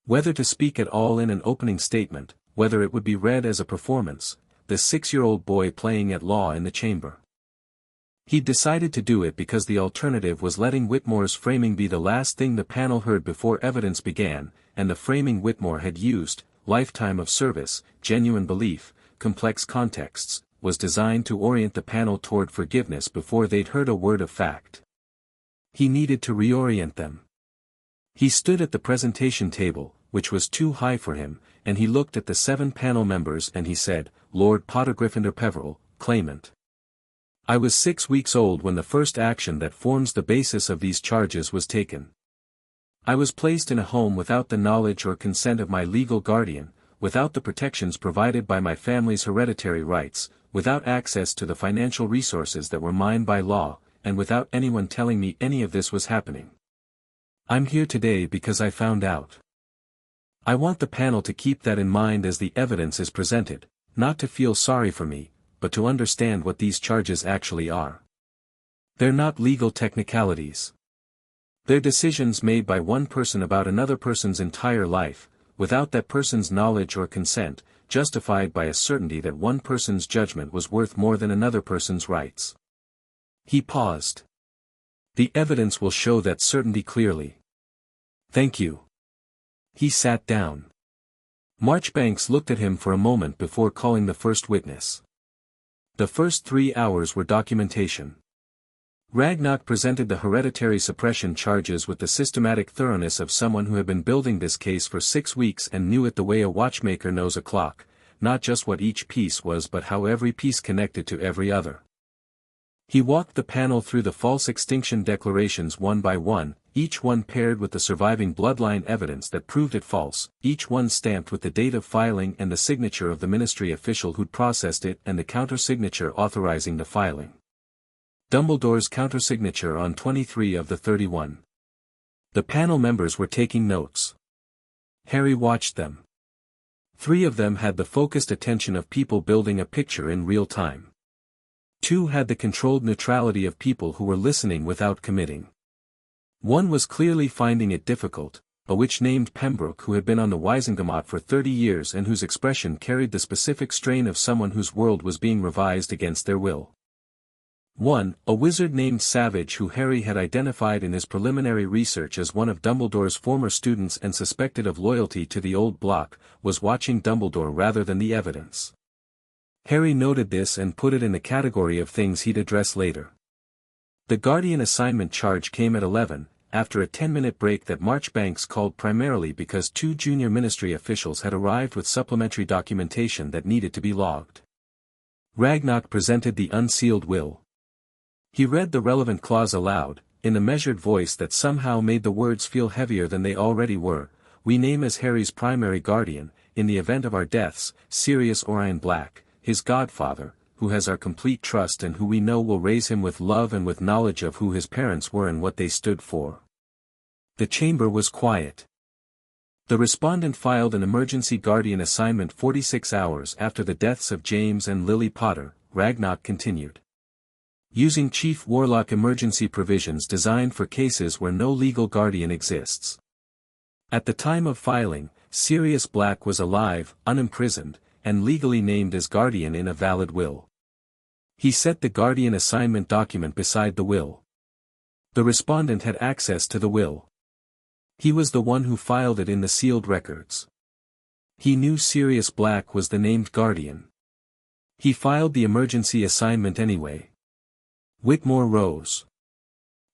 Whether to speak at all in an opening statement, whether it would be read as a performance, the 6-year-old boy playing at law in the chamber. He decided to do it because the alternative was letting Whitmore's framing be the last thing the panel heard before evidence began, and the framing Whitmore had used, lifetime of service, genuine belief, complex contexts, was designed to orient the panel toward forgiveness before they'd heard a word of fact. He needed to reorient them. He stood at the presentation table, which was too high for him, and he looked at the 7 panel members and he said, "Lord Potter Gryffindor Peveril, claimant. I was 6 weeks old when the first action that forms the basis of these charges was taken. I was placed in a home without the knowledge or consent of my legal guardian, without the protections provided by my family's hereditary rights, without access to the financial resources that were mine by law, and without anyone telling me any of this was happening. I'm here today because I found out. I want the panel to keep that in mind as the evidence is presented, not to feel sorry for me, but to understand what these charges actually are. They're not legal technicalities. They're decisions made by one person about another person's entire life, without that person's knowledge or consent, justified by a certainty that one person's judgment was worth more than another person's rights." He paused. "The evidence will show that certainty clearly. Thank you." He sat down. Marchbanks looked at him for a moment before calling the first witness. The first 3 hours were documentation. Ragnarok presented the hereditary suppression charges with the systematic thoroughness of someone who had been building this case for 6 weeks and knew it the way a watchmaker knows a clock, not just what each piece was but how every piece connected to every other. He walked the panel through the false extinction declarations one by one, each one paired with the surviving bloodline evidence that proved it false, each one stamped with the date of filing and the signature of the ministry official who'd processed it and the countersignature authorizing the filing. Dumbledore's countersignature on 23 of the 31. The panel members were taking notes. Harry watched them. 3 of them had the focused attention of people building a picture in real time. 2 had the controlled neutrality of people who were listening without committing. 1 was clearly finding it difficult, a witch named Pembroke who had been on the Wisengamot for 30 years and whose expression carried the specific strain of someone whose world was being revised against their will. 1, a wizard named Savage who Harry had identified in his preliminary research as one of Dumbledore's former students and suspected of loyalty to the old block, was watching Dumbledore rather than the evidence. Harry noted this and put it in the category of things he'd address later. The Guardian assignment charge came at 11, after a 10-minute break that Marchbanks called primarily because 2 junior ministry officials had arrived with supplementary documentation that needed to be logged. Ragnarok presented the unsealed will. He read the relevant clause aloud, in the measured voice that somehow made the words feel heavier than they already were. "We name as Harry's primary guardian, in the event of our deaths, Sirius Orion Black, his godfather, who has our complete trust and who we know will raise him with love and with knowledge of who his parents were and what they stood for." The chamber was quiet. The respondent filed an emergency guardian assignment 46 hours after the deaths of James and Lily Potter, Ragnarok continued. Using Chief Warlock emergency provisions designed for cases where no legal guardian exists. At the time of filing, Sirius Black was alive, unimprisoned, and legally named as guardian in a valid will. He set the guardian assignment document beside the will. The respondent had access to the will. He was the one who filed it in the sealed records. He knew Sirius Black was the named guardian. He filed the emergency assignment anyway. Whitmore rose.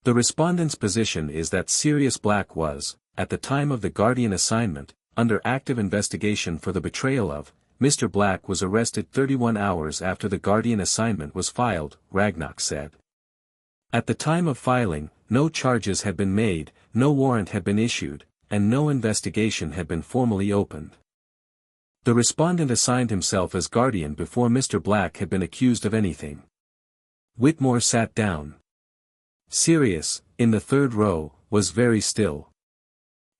The respondent's position is that Sirius Black was, at the time of the guardian assignment, under active investigation for the betrayal of. Mr. Black was arrested 31 hours after the guardian assignment was filed, Ragnarok said. At the time of filing, no charges had been made, no warrant had been issued, and no investigation had been formally opened. The respondent assigned himself as guardian before Mr. Black had been accused of anything. Whitmore sat down. Sirius, in the third row, was very still.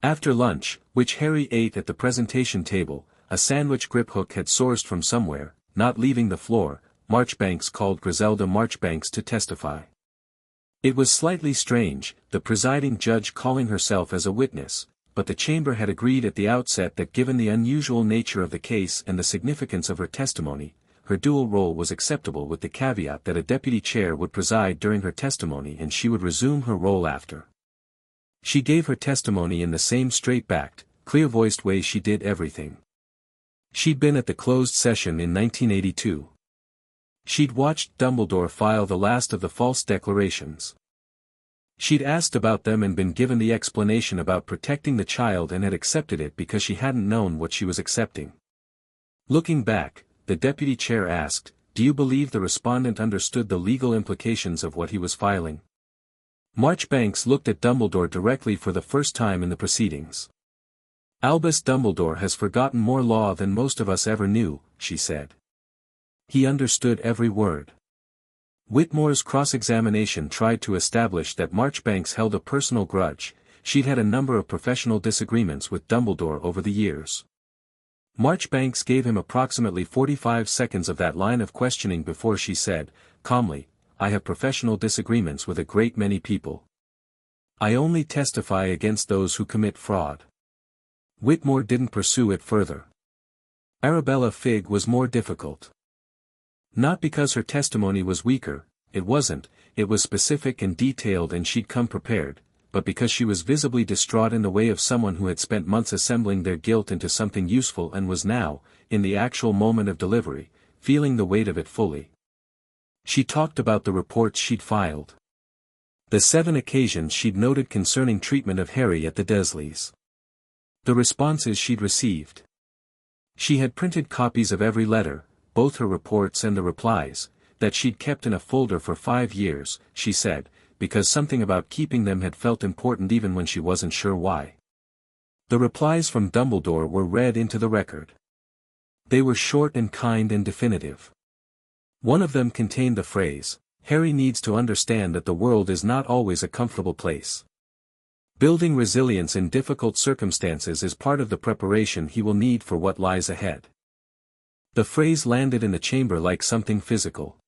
After lunch, which Harry ate at the presentation table, a sandwich Griphook had sourced from somewhere, not leaving the floor, Marchbanks called Griselda Marchbanks to testify. It was slightly strange, the presiding judge calling herself as a witness, but the chamber had agreed at the outset that given the unusual nature of the case and the significance of her testimony, her dual role was acceptable with the caveat that a deputy chair would preside during her testimony and she would resume her role after. She gave her testimony in the same straight-backed, clear-voiced way she did everything. She'd been at the closed session in 1982. She'd watched Dumbledore file the last of the false declarations. She'd asked about them and been given the explanation about protecting the child and had accepted it because she hadn't known what she was accepting. Looking back, the deputy chair asked, "Do you believe the respondent understood the legal implications of what he was filing?" Marchbanks looked at Dumbledore directly for the first time in the proceedings. "Albus Dumbledore has forgotten more law than most of us ever knew," she said. "He understood every word." Whitmore's cross-examination tried to establish that Marchbanks held a personal grudge. She'd had a number of professional disagreements with Dumbledore over the years. Marchbanks gave him approximately 45 seconds of that line of questioning before she said, calmly, "I have professional disagreements with a great many people. I only testify against those who commit fraud." Whitmore didn't pursue it further. Arabella Figg was more difficult. Not because her testimony was weaker, it wasn't, it was specific and detailed and she'd come prepared, but because she was visibly distraught in the way of someone who had spent months assembling their guilt into something useful and was now, in the actual moment of delivery, feeling the weight of it fully. She talked about the reports she'd filed. The 7 occasions she'd noted concerning treatment of Harry at the Dursleys. The responses she'd received. She had printed copies of every letter, both her reports and the replies, that she'd kept in a folder for 5 years, she said, because something about keeping them had felt important even when she wasn't sure why. The replies from Dumbledore were read into the record. They were short and kind and definitive. One of them contained the phrase, "Harry needs to understand that the world is not always a comfortable place. Building resilience in difficult circumstances is part of the preparation he will need for what lies ahead." The phrase landed in the chamber like something physical.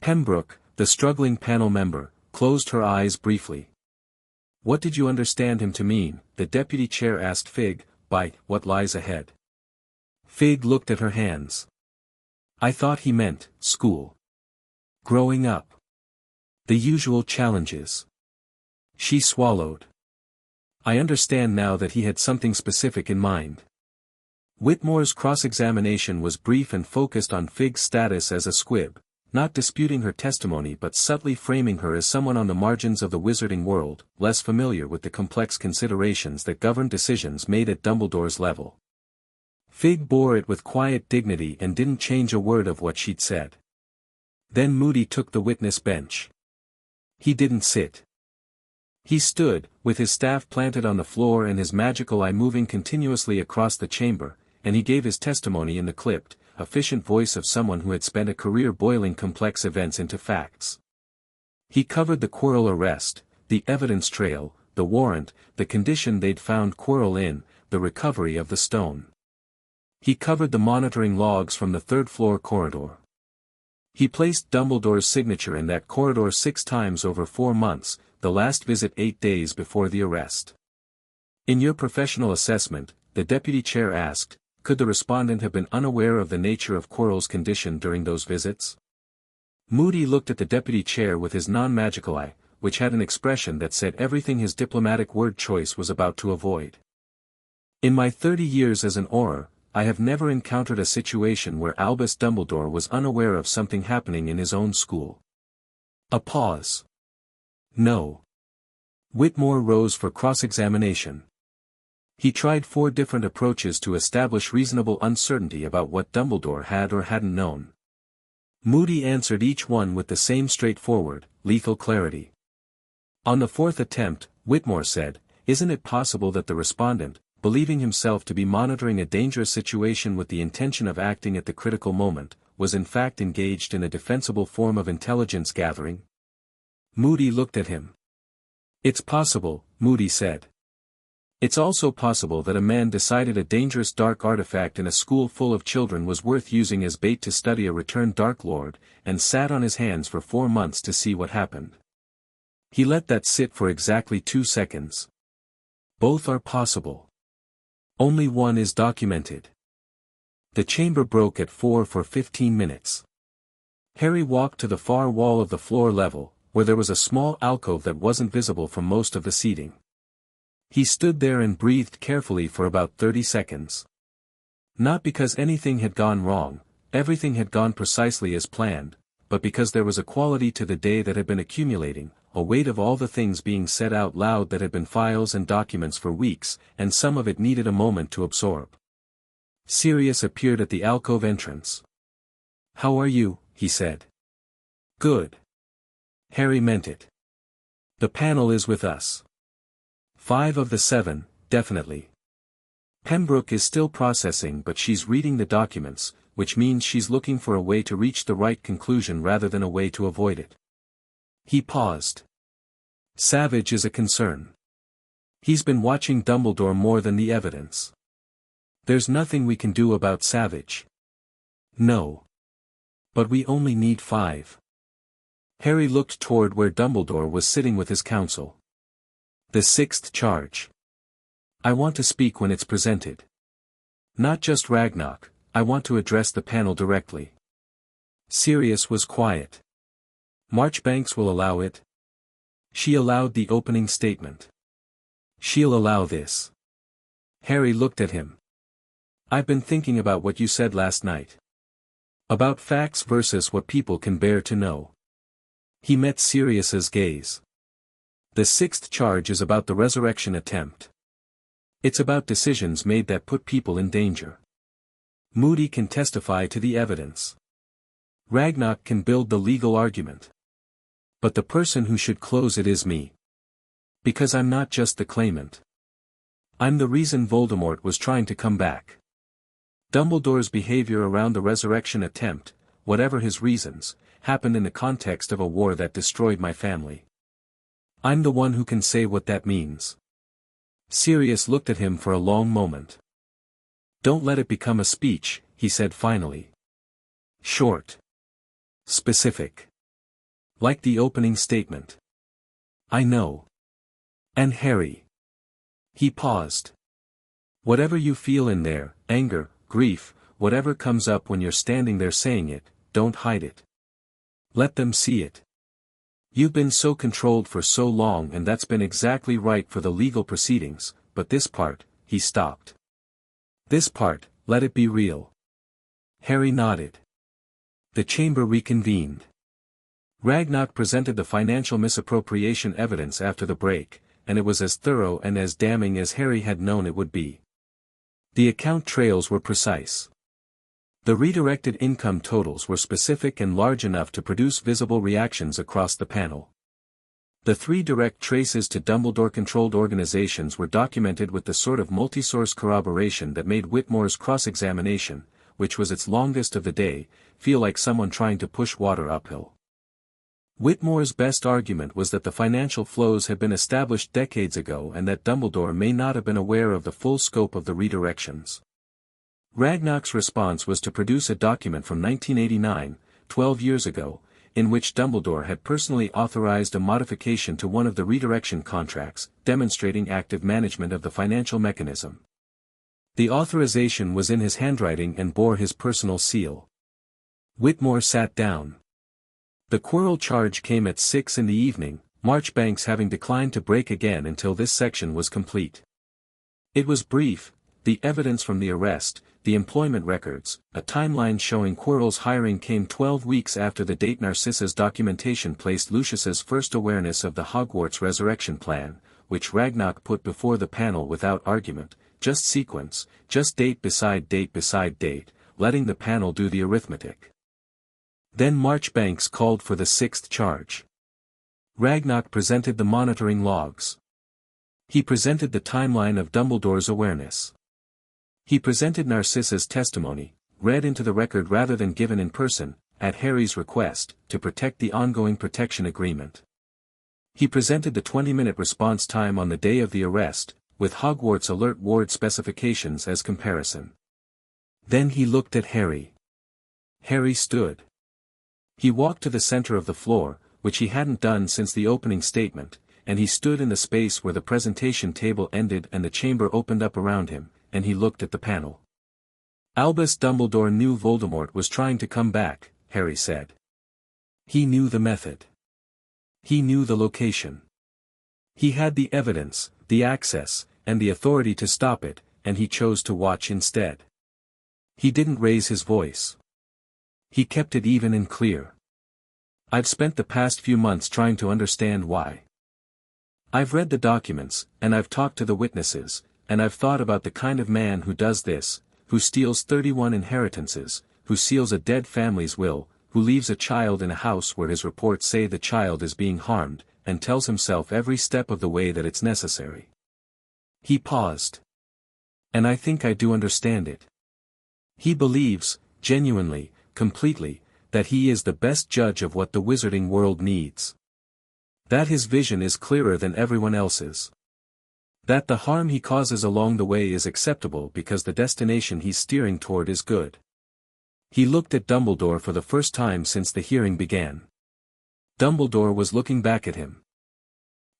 Pembroke, the struggling panel member, closed her eyes briefly. "What did you understand him to mean?" the deputy chair asked Figg, "by what lies ahead?" Figg looked at her hands. "I thought he meant school. Growing up. The usual challenges." She swallowed. "I understand now that he had something specific in mind." Whitmore's cross-examination was brief and focused on Figg's status as a squib, not disputing her testimony but subtly framing her as someone on the margins of the wizarding world, less familiar with the complex considerations that govern decisions made at Dumbledore's level. Figg bore it with quiet dignity and didn't change a word of what she'd said. Then Moody took the witness bench. He didn't sit. He stood, with his staff planted on the floor and his magical eye moving continuously across the chamber, and he gave his testimony in the clipped, efficient voice of someone who had spent a career boiling complex events into facts. He covered the Quirrell arrest, the evidence trail, the warrant, the condition they'd found Quirrell in, the recovery of the stone. He covered the monitoring logs from the third-floor corridor. He placed Dumbledore's signature in that corridor 6 times over 4 months, the last visit 8 days before the arrest. "In your professional assessment," the deputy chair asked, "could the respondent have been unaware of the nature of Quirrell's condition during those visits?" Moody looked at the deputy chair with his non-magical eye. which had an expression that said everything his diplomatic word choice was about to avoid. In my 30 years as an Auror, I have never encountered a situation where Albus Dumbledore was unaware of something happening in his own school. A pause. No. Whitmore rose for cross-examination. He tried 4 different approaches to establish reasonable uncertainty about what Dumbledore had or hadn't known. Moody answered each one with the same straightforward, lethal clarity. On the 4th attempt, Whitmore said, "Isn't it possible that the respondent, believing himself to be monitoring a dangerous situation with the intention of acting at the critical moment, was in fact engaged in a defensible form of intelligence gathering?" Moody looked at him. "It's possible," Moody said. "It's also possible that a man decided a dangerous dark artifact in a school full of children was worth using as bait to study a returned Dark Lord, and sat on his hands for 4 months to see what happened. He let that sit for exactly 2 seconds. Both are possible. Only one is documented." The chamber broke at 4 for 15 minutes. Harry walked to the far wall of the floor level, where there was a small alcove that wasn't visible from most of the seating. He stood there and breathed carefully for about 30 seconds. Not because anything had gone wrong, everything had gone precisely as planned, but because there was a quality to the day that had been accumulating, a weight of all the things being said out loud that had been files and documents for weeks, and some of it needed a moment to absorb. Sirius appeared at the alcove entrance. "How are you?" he said. "Good." Harry meant it. "The panel is with us. 5 of the 7, definitely. Pembroke is still processing, but she's reading the documents, which means she's looking for a way to reach the right conclusion rather than a way to avoid it." He paused. "Savage is a concern. He's been watching Dumbledore more than the evidence. There's nothing we can do about Savage." "No. But we only need 5. Harry looked toward where Dumbledore was sitting with his council. "The 6th charge. I want to speak when it's presented. Not just Ragnarok, I want to address the panel directly." Sirius was quiet. "Marchbanks will allow it." She allowed the opening statement. "She'll allow this." Harry looked at him. "I've been thinking about what you said last night. About facts versus what people can bear to know." He met Sirius's gaze. "The 6th charge is about the resurrection attempt. It's about decisions made that put people in danger. Moody can testify to the evidence. Ragnarok can build the legal argument. But the person who should close it is me. Because I'm not just the claimant. I'm the reason Voldemort was trying to come back. Dumbledore's behavior around the resurrection attempt, whatever his reasons, happened in the context of a war that destroyed my family. I'm the one who can say what that means." Sirius looked at him for a long moment. "Don't let it become a speech," he said finally. "Short. Specific. Like the opening statement." "I know. And Harry." He paused. "Whatever you feel in there, anger, grief, whatever comes up when you're standing there saying it, don't hide it. Let them see it. You've been so controlled for so long, and that's been exactly right for the legal proceedings, but this part," he stopped. "This part, let it be real." Harry nodded. The chamber reconvened. Ragnarok presented the financial misappropriation evidence after the break, and it was as thorough and as damning as Harry had known it would be. The account trails were precise. The redirected income totals were specific and large enough to produce visible reactions across the panel. The 3 direct traces to Dumbledore-controlled organizations were documented with the sort of multi-source corroboration that made Whitmore's cross-examination, which was its longest of the day, feel like someone trying to push water uphill. Whitmore's best argument was that the financial flows had been established decades ago and that Dumbledore may not have been aware of the full scope of the redirections. Ragnarok's response was to produce a document from 1989, 12 years ago, in which Dumbledore had personally authorized a modification to one of the redirection contracts, demonstrating active management of the financial mechanism. The authorization was in his handwriting and bore his personal seal. Whitmore sat down. The Quirrell charge came at 6 in the evening, Marchbanks having declined to break again until this section was complete. It was brief: the evidence from the arrest, the employment records, a timeline showing Quirrell's hiring came 12 weeks after the date Narcissa's documentation placed Lucius's first awareness of the Hogwarts resurrection plan, which Ragnock put before the panel without argument, just sequence, just date beside date beside date, letting the panel do the arithmetic. Then Marchbanks called for the sixth charge. Ragnock presented the monitoring logs. He presented the timeline of Dumbledore's awareness. He presented Narcissa's testimony, read into the record rather than given in person, at Harry's request, to protect the ongoing protection agreement. He presented the 20-minute response time on the day of the arrest, with Hogwarts Alert Ward specifications as comparison. Then he looked at Harry. Harry stood. He walked to the center of the floor, which he hadn't done since the opening statement, and he stood in the space where the presentation table ended and the chamber opened up around him, and he looked at the panel. Albus Dumbledore knew Voldemort was trying to come back, Harry said. He knew the method. He knew the location. He had the evidence, the access, and the authority to stop it, and he chose to watch instead. He didn't raise his voice. He kept it even and clear. I've spent the past few months trying to understand why. I've read the documents, and I've talked to the witnesses, and I've thought about the kind of man who does this, who steals 31 inheritances, who seals a dead family's will, who leaves a child in a house where his reports say the child is being harmed, and tells himself every step of the way that it's necessary. He paused. And I think I do understand it. He believes, genuinely, completely, that he is the best judge of what the wizarding world needs. That his vision is clearer than everyone else's. That the harm he causes along the way is acceptable because the destination he's steering toward is good. He looked at Dumbledore for the first time since the hearing began. Dumbledore was looking back at him.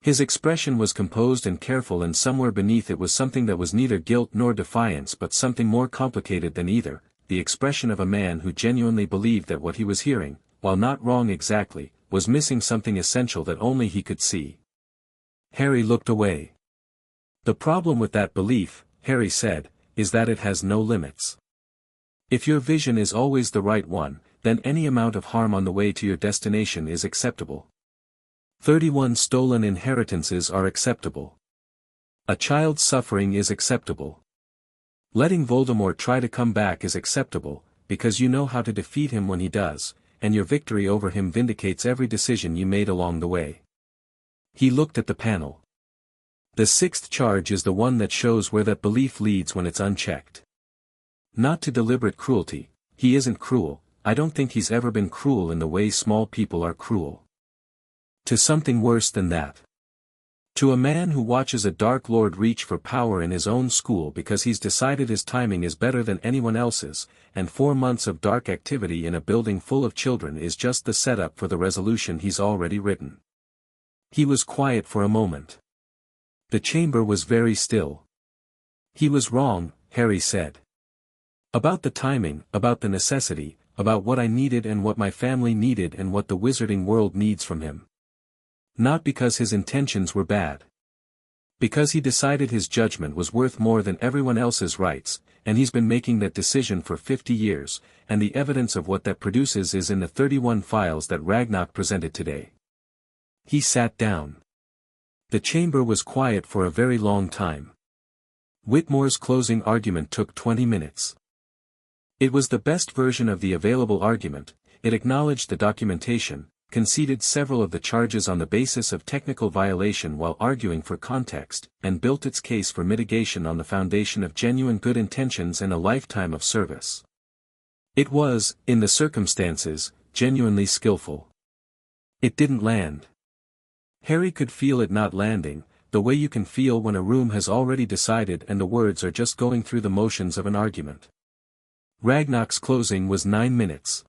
His expression was composed and careful, and somewhere beneath it was something that was neither guilt nor defiance but something more complicated than either, the expression of a man who genuinely believed that what he was hearing, while not wrong exactly, was missing something essential that only he could see. Harry looked away. The problem with that belief, Harry said, is that it has no limits. If your vision is always the right one, then any amount of harm on the way to your destination is acceptable. 31 stolen inheritances are acceptable. A child's suffering is acceptable. Letting Voldemort try to come back is acceptable, because you know how to defeat him when he does, and your victory over him vindicates every decision you made along the way. He looked at the panel. The sixth charge is the one that shows where that belief leads when it's unchecked. Not to deliberate cruelty. He isn't cruel. I don't think he's ever been cruel in the way small people are cruel. To something worse than that. To a man who watches a Dark Lord reach for power in his own school because he's decided his timing is better than anyone else's, and 4 months of dark activity in a building full of children is just the setup for the resolution he's already written. He was quiet for a moment. The chamber was very still. He was wrong, Harry said. About the timing, about the necessity, about what I needed and what my family needed and what the wizarding world needs from him. Not because his intentions were bad. Because he decided his judgment was worth more than everyone else's rights, and he's been making that decision for 50 years, and the evidence of what that produces is in the 31 files that Ragnock presented today. He sat down. The chamber was quiet for a very long time. Whitmore's closing argument took 20 minutes. It was the best version of the available argument. It acknowledged the documentation, conceded several of the charges on the basis of technical violation while arguing for context, and built its case for mitigation on the foundation of genuine good intentions and a lifetime of service. It was, in the circumstances, genuinely skillful. It didn't land. Harry could feel it not landing, the way you can feel when a room has already decided and the words are just going through the motions of an argument. Ragnock's closing was 9 minutes.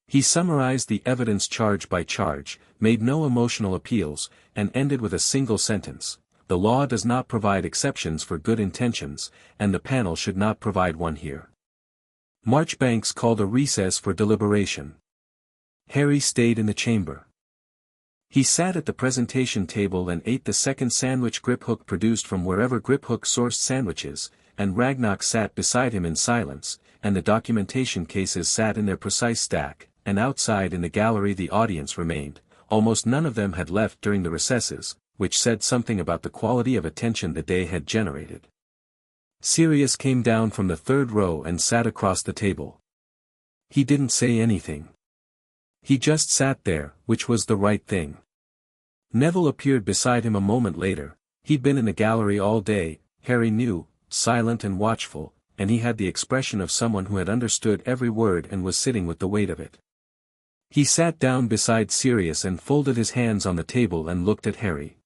He summarized the evidence charge by charge, made no emotional appeals, and ended with a single sentence: the law does not provide exceptions for good intentions, and the panel should not provide one here. Marchbanks called a recess for deliberation. Harry stayed in the chamber. He sat at the presentation table and ate the second sandwich Griphook produced from wherever Griphook sourced sandwiches, and Ragnarok sat beside him in silence, and the documentation cases sat in their precise stack, and outside in the gallery the audience remained. Almost none of them had left during the recesses, which said something about the quality of attention the day had generated. Sirius came down from the third row and sat across the table. He didn't say anything. He just sat there, which was the right thing. Neville appeared beside him a moment later. He'd been in the gallery all day, Harry knew, silent and watchful, and he had the expression of someone who had understood every word and was sitting with the weight of it. He sat down beside Sirius and folded his hands on the table and looked at Harry.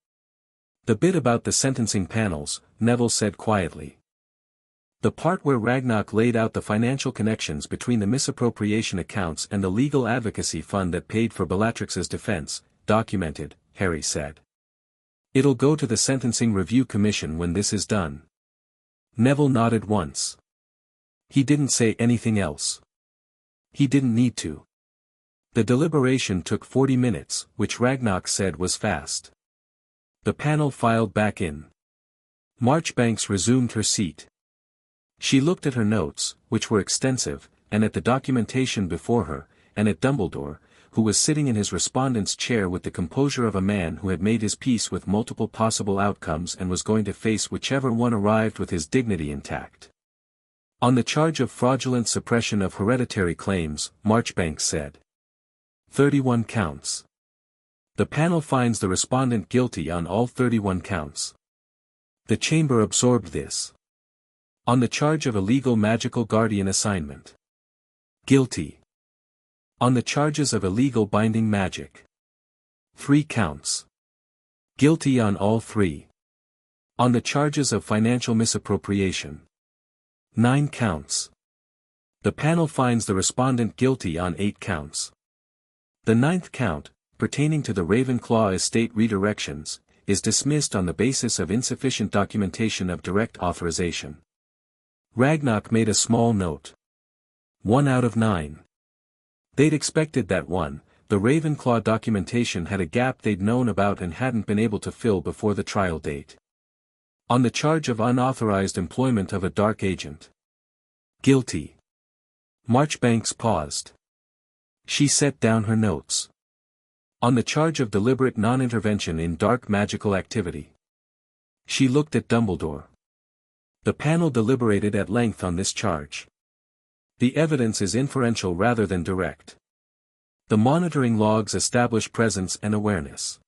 "The bit about the sentencing panels," Neville said quietly. "The part where Ragnarok laid out the financial connections between the misappropriation accounts and the legal advocacy fund that paid for Bellatrix's defense, documented," Harry said. "It'll go to the Sentencing Review Commission when this is done." Neville nodded once. He didn't say anything else. He didn't need to. The deliberation took 40 minutes, which Ragnarok said was fast. The panel filed back in. Marchbanks resumed her seat. She looked at her notes, which were extensive, and at the documentation before her, and at Dumbledore, who was sitting in his respondent's chair with the composure of a man who had made his peace with multiple possible outcomes and was going to face whichever one arrived with his dignity intact. "On the charge of fraudulent suppression of hereditary claims," Marchbanks said. 31 counts. The panel finds the respondent guilty on all 31 counts. The chamber absorbed this. On the charge of illegal magical guardian assignment. Guilty. On the charges of illegal binding magic. 3 counts. Guilty on all 3. On the charges of financial misappropriation. 9 counts. The panel finds the respondent guilty on 8 counts. The 9th count, pertaining to the Ravenclaw estate redirections, is dismissed on the basis of insufficient documentation of direct authorization. Ragnarok made a small note. 1 out of 9. They'd expected that one, the Ravenclaw documentation had a gap they'd known about and hadn't been able to fill before the trial date. On the charge of unauthorized employment of a dark agent. Guilty. Marchbanks paused. She set down her notes. On the charge of deliberate non-intervention in dark magical activity. She looked at Dumbledore. The panel deliberated at length on this charge. The evidence is inferential rather than direct. The monitoring logs establish presence and awareness.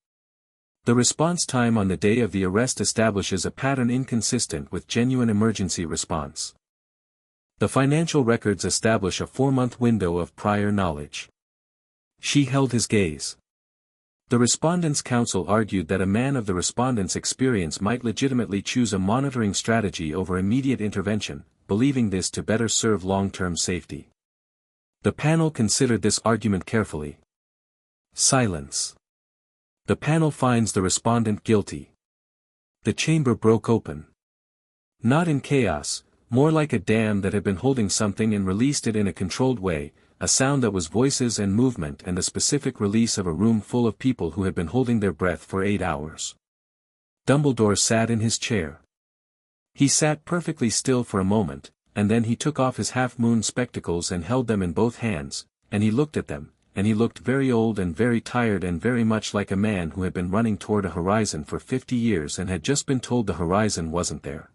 The response time on the day of the arrest establishes a pattern inconsistent with genuine emergency response. The financial records establish a 4-month window of prior knowledge. She held his gaze. The respondent's counsel argued that a man of the respondent's experience might legitimately choose a monitoring strategy over immediate intervention, believing this to better serve long-term safety. The panel considered this argument carefully. Silence. The panel finds the respondent guilty. The chamber broke open. Not in chaos, more like a dam that had been holding something and released it in a controlled way, a sound that was voices and movement and the specific release of a room full of people who had been holding their breath for 8 hours. Dumbledore sat in his chair. He sat perfectly still for a moment, and then he took off his half-moon spectacles and held them in both hands, and he looked at them, and he looked very old and very tired and very much like a man who had been running toward a horizon for 50 years and had just been told the horizon wasn't there.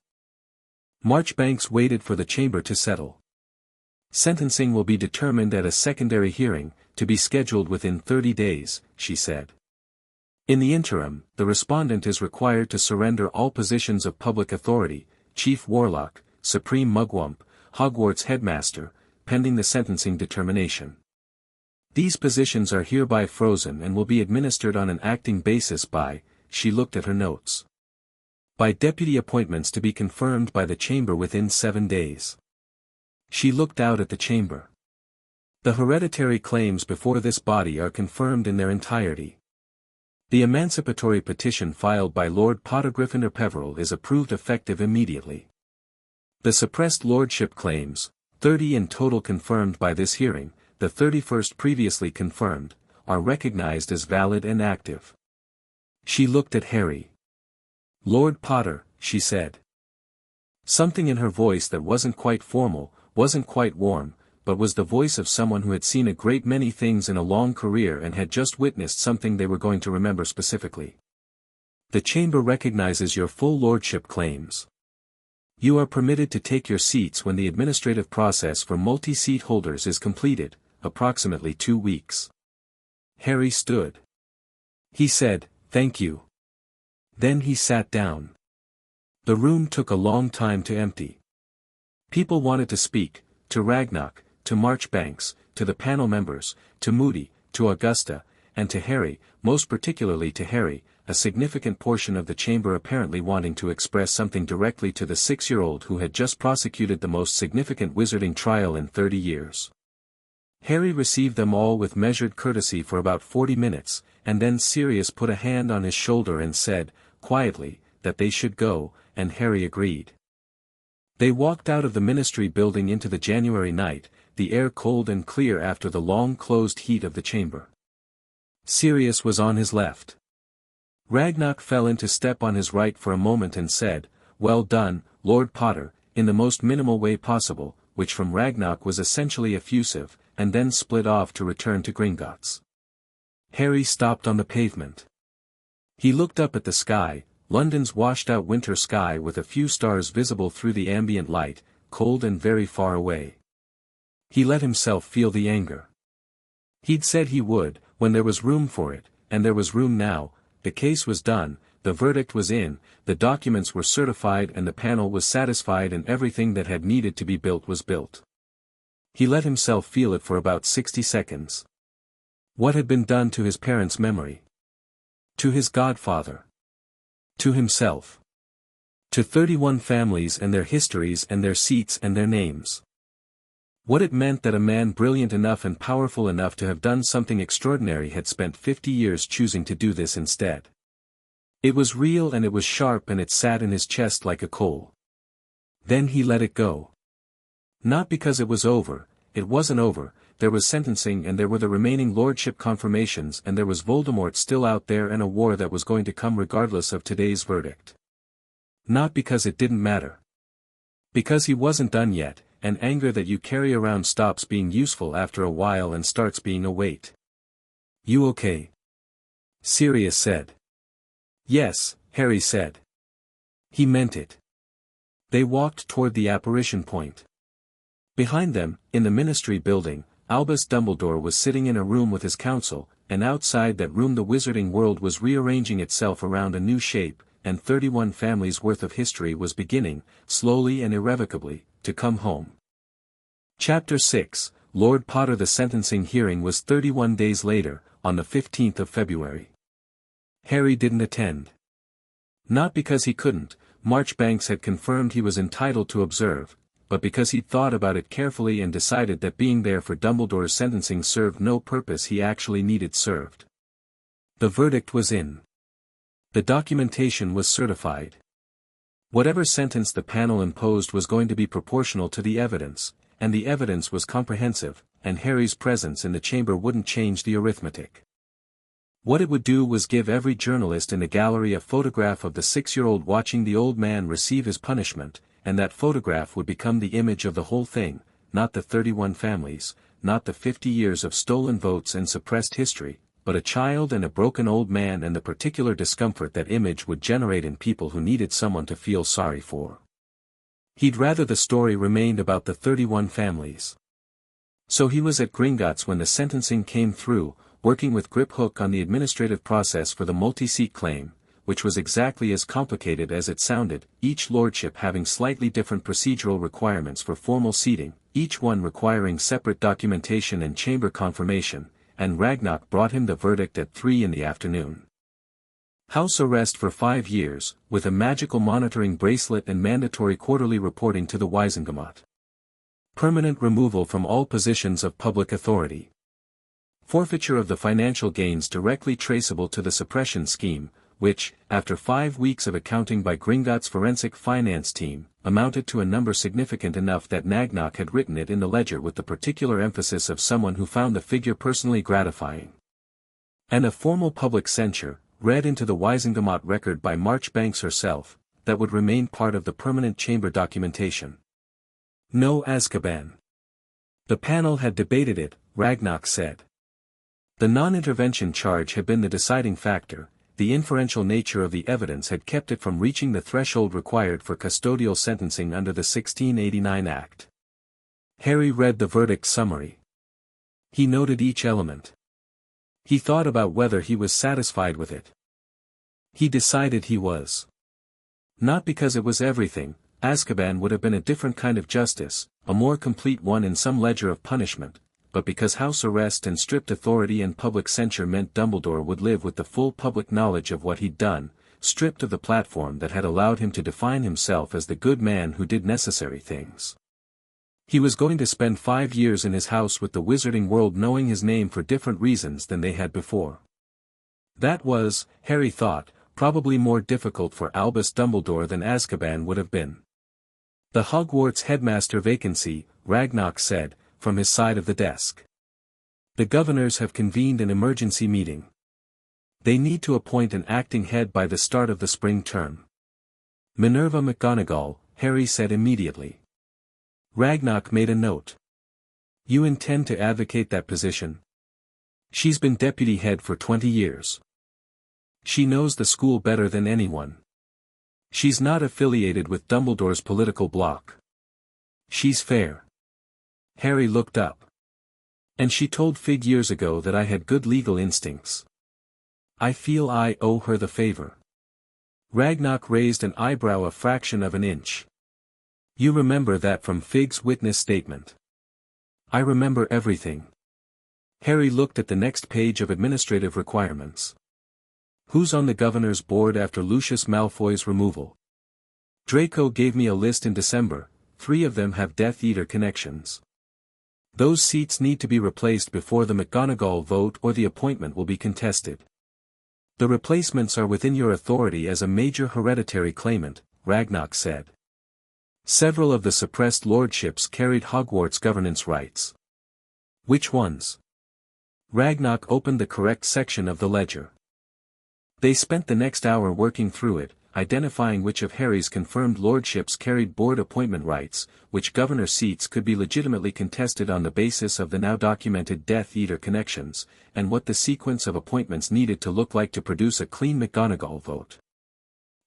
Marchbanks waited for the chamber to settle. Sentencing will be determined at a secondary hearing, to be scheduled within 30 days, she said. In the interim, the respondent is required to surrender all positions of public authority, Chief Warlock, Supreme Mugwump, Hogwarts Headmaster, pending the sentencing determination. These positions are hereby frozen and will be administered on an acting basis by, she looked at her notes. By deputy appointments to be confirmed by the chamber within 7 days. She looked out at the chamber. The hereditary claims before this body are confirmed in their entirety. The emancipatory petition filed by Lord Pottergryffindor Peverell is approved effective immediately. The suppressed lordship claims, 30 in total confirmed by this hearing, the 31st previously confirmed, are recognized as valid and active. She looked at Harry. "Lord Potter," she said. Something in her voice that wasn't quite formal, wasn't quite warm, but was the voice of someone who had seen a great many things in a long career and had just witnessed something they were going to remember specifically. "The chamber recognizes your full lordship claims. You are permitted to take your seats when the administrative process for multi-seat holders is completed, approximately 2 weeks." Harry stood. He said, "Thank you." Then he sat down. The room took a long time to empty. People wanted to speak, to Ragnarok, to Marchbanks, to the panel members, to Moody, to Augusta, and to Harry, most particularly to Harry, a significant portion of the chamber apparently wanting to express something directly to the 6-year-old who had just prosecuted the most significant wizarding trial in 30 years. Harry received them all with measured courtesy for about 40 minutes, and then Sirius put a hand on his shoulder and said, quietly, that they should go, and Harry agreed. They walked out of the ministry building into the January night, the air cold and clear after the long closed heat of the chamber. Sirius was on his left. Ragnarok fell into step on his right for a moment and said, "Well done, Lord Potter," in the most minimal way possible, which from Ragnarok was essentially effusive, and then split off to return to Gringotts. Harry stopped on the pavement. He looked up at the sky, London's washed-out winter sky with a few stars visible through the ambient light, cold and very far away. He let himself feel the anger. He'd said he would, when there was room for it, and there was room now. The case was done, the verdict was in, the documents were certified and the panel was satisfied and everything that had needed to be built was built. He let himself feel it for about 60 seconds. What had been done to his parents' memory? To his godfather? To himself? To 31 families and their histories and their seats and their names? What it meant that a man brilliant enough and powerful enough to have done something extraordinary had spent 50 years choosing to do this instead. It was real and it was sharp and it sat in his chest like a coal. Then he let it go. Not because it was over, it wasn't over, there was sentencing and there were the remaining lordship confirmations and there was Voldemort still out there and a war that was going to come regardless of today's verdict. Not because it didn't matter. Because he wasn't done yet, and anger that you carry around stops being useful after a while and starts being a weight. "You okay?" Sirius said. "Yes," Harry said. He meant it. They walked toward the apparition point. Behind them, in the ministry building, Albus Dumbledore was sitting in a room with his council, and outside that room the wizarding world was rearranging itself around a new shape, and 31 families' worth of history was beginning, slowly and irrevocably, to come home. Chapter 6, Lord Potter. The sentencing hearing was 31 days later, on the 15th of February. Harry didn't attend. Not because he couldn't, Marchbanks had confirmed he was entitled to observe, but because he'd thought about it carefully and decided that being there for Dumbledore's sentencing served no purpose he actually needed served. The verdict was in. The documentation was certified. Whatever sentence the panel imposed was going to be proportional to the evidence, and the evidence was comprehensive, and Harry's presence in the chamber wouldn't change the arithmetic. What it would do was give every journalist in the gallery a photograph of the 6-year-old watching the old man receive his punishment, and that photograph would become the image of the whole thing, not the 31 families, not the 50 years of stolen votes and suppressed history, but a child and a broken old man and the particular discomfort that image would generate in people who needed someone to feel sorry for. He'd rather the story remained about the 31 families. So he was at Gringotts when the sentencing came through, working with Grip Hook on the administrative process for the multi-seat claim, which was exactly as complicated as it sounded, each lordship having slightly different procedural requirements for formal seating, each one requiring separate documentation and chamber confirmation, and Ragnarok brought him the verdict at 3 in the afternoon. House arrest for 5 years, with a magical monitoring bracelet and mandatory quarterly reporting to the Wisengamot. Permanent removal from all positions of public authority. Forfeiture of the financial gains directly traceable to the suppression scheme, which, after 5 weeks of accounting by Gringotts' forensic finance team, amounted to a number significant enough that Nagnok had written it in the ledger with the particular emphasis of someone who found the figure personally gratifying. And a formal public censure, read into the Wisengamot record by Marchbanks herself, that would remain part of the permanent chamber documentation. No Azkaban. The panel had debated it, Ragnarok said. The non-intervention charge had been the deciding factor, the inferential nature of the evidence had kept it from reaching the threshold required for custodial sentencing under the 1689 Act. Harry read the verdict summary. He noted each element. He thought about whether he was satisfied with it. He decided he was. Not because it was everything, Azkaban would have been a different kind of justice, a more complete one in some ledger of punishment, but because house arrest and stripped authority and public censure meant Dumbledore would live with the full public knowledge of what he'd done, stripped of the platform that had allowed him to define himself as the good man who did necessary things. He was going to spend 5 years in his house with the wizarding world knowing his name for different reasons than they had before. That was, Harry thought, probably more difficult for Albus Dumbledore than Azkaban would have been. The Hogwarts headmaster vacancy, Ragnarok said, from his side of the desk. The governors have convened an emergency meeting. They need to appoint an acting head by the start of the spring term. Minerva McGonagall, Harry said immediately. Ragnarok made a note. You intend to advocate that position? She's been deputy head for 20 years. She knows the school better than anyone. She's not affiliated with Dumbledore's political bloc. She's fair. Harry looked up. And she told Fig years ago that I had good legal instincts. I feel I owe her the favor. Ragnarok raised an eyebrow a fraction of an inch. You remember that from Fig's witness statement. I remember everything. Harry looked at the next page of administrative requirements. Who's on the governor's board after Lucius Malfoy's removal? Draco gave me a list in December, 3 of them have Death Eater connections. Those seats need to be replaced before the McGonagall vote or the appointment will be contested. The replacements are within your authority as a major hereditary claimant, Ragnarok said. Several of the suppressed lordships carried Hogwarts governance rights. Which ones? Ragnarok opened the correct section of the ledger. They spent the next hour working through it, identifying which of Harry's confirmed lordships carried board appointment rights, which governor seats could be legitimately contested on the basis of the now documented Death Eater connections, and what the sequence of appointments needed to look like to produce a clean McGonagall vote.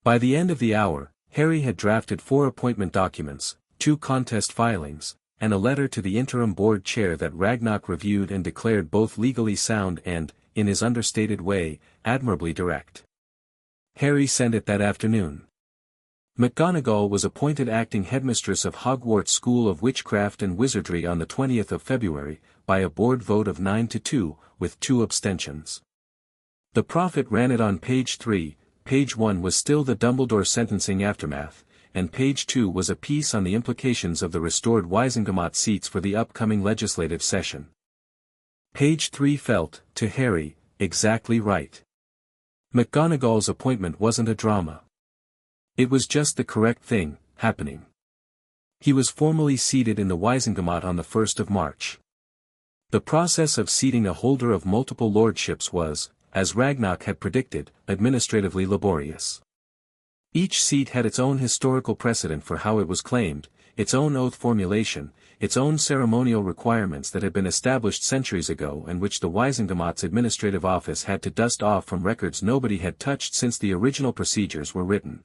By the end of the hour, Harry had drafted 4 appointment documents, 2 contest filings, and a letter to the interim board chair that Ragnarok reviewed and declared both legally sound and, in his understated way, admirably direct. Harry sent it that afternoon. McGonagall was appointed acting headmistress of Hogwarts School of Witchcraft and Wizardry on the 20th of February, by a board vote of 9-2, with 2 abstentions. The Prophet ran it on page 3, page 1 was still the Dumbledore sentencing aftermath, and page 2 was a piece on the implications of the restored Wisengamot seats for the upcoming legislative session. Page 3 felt, to Harry, exactly right. McGonagall's appointment wasn't a drama. It was just the correct thing, happening. He was formally seated in the Wisengamot on the 1st of March. The process of seating a holder of multiple lordships was, as Ragnarok had predicted, administratively laborious. Each seat had its own historical precedent for how it was claimed, its own oath formulation, its own ceremonial requirements that had been established centuries ago and which the Wisengamot's administrative office had to dust off from records nobody had touched since the original procedures were written.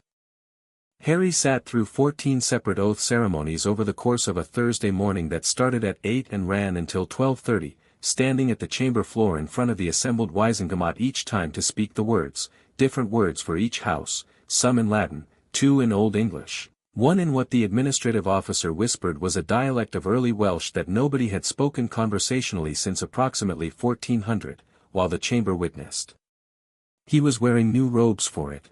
Harry sat through 14 separate oath ceremonies over the course of a Thursday morning that started at 8 and ran until 12:30, standing at the chamber floor in front of the assembled Wisengamot each time to speak the words, different words for each house, some in Latin, 2 in Old English. One in what the administrative officer whispered was a dialect of early Welsh that nobody had spoken conversationally since approximately 1400, while the chamber witnessed. He was wearing new robes for it.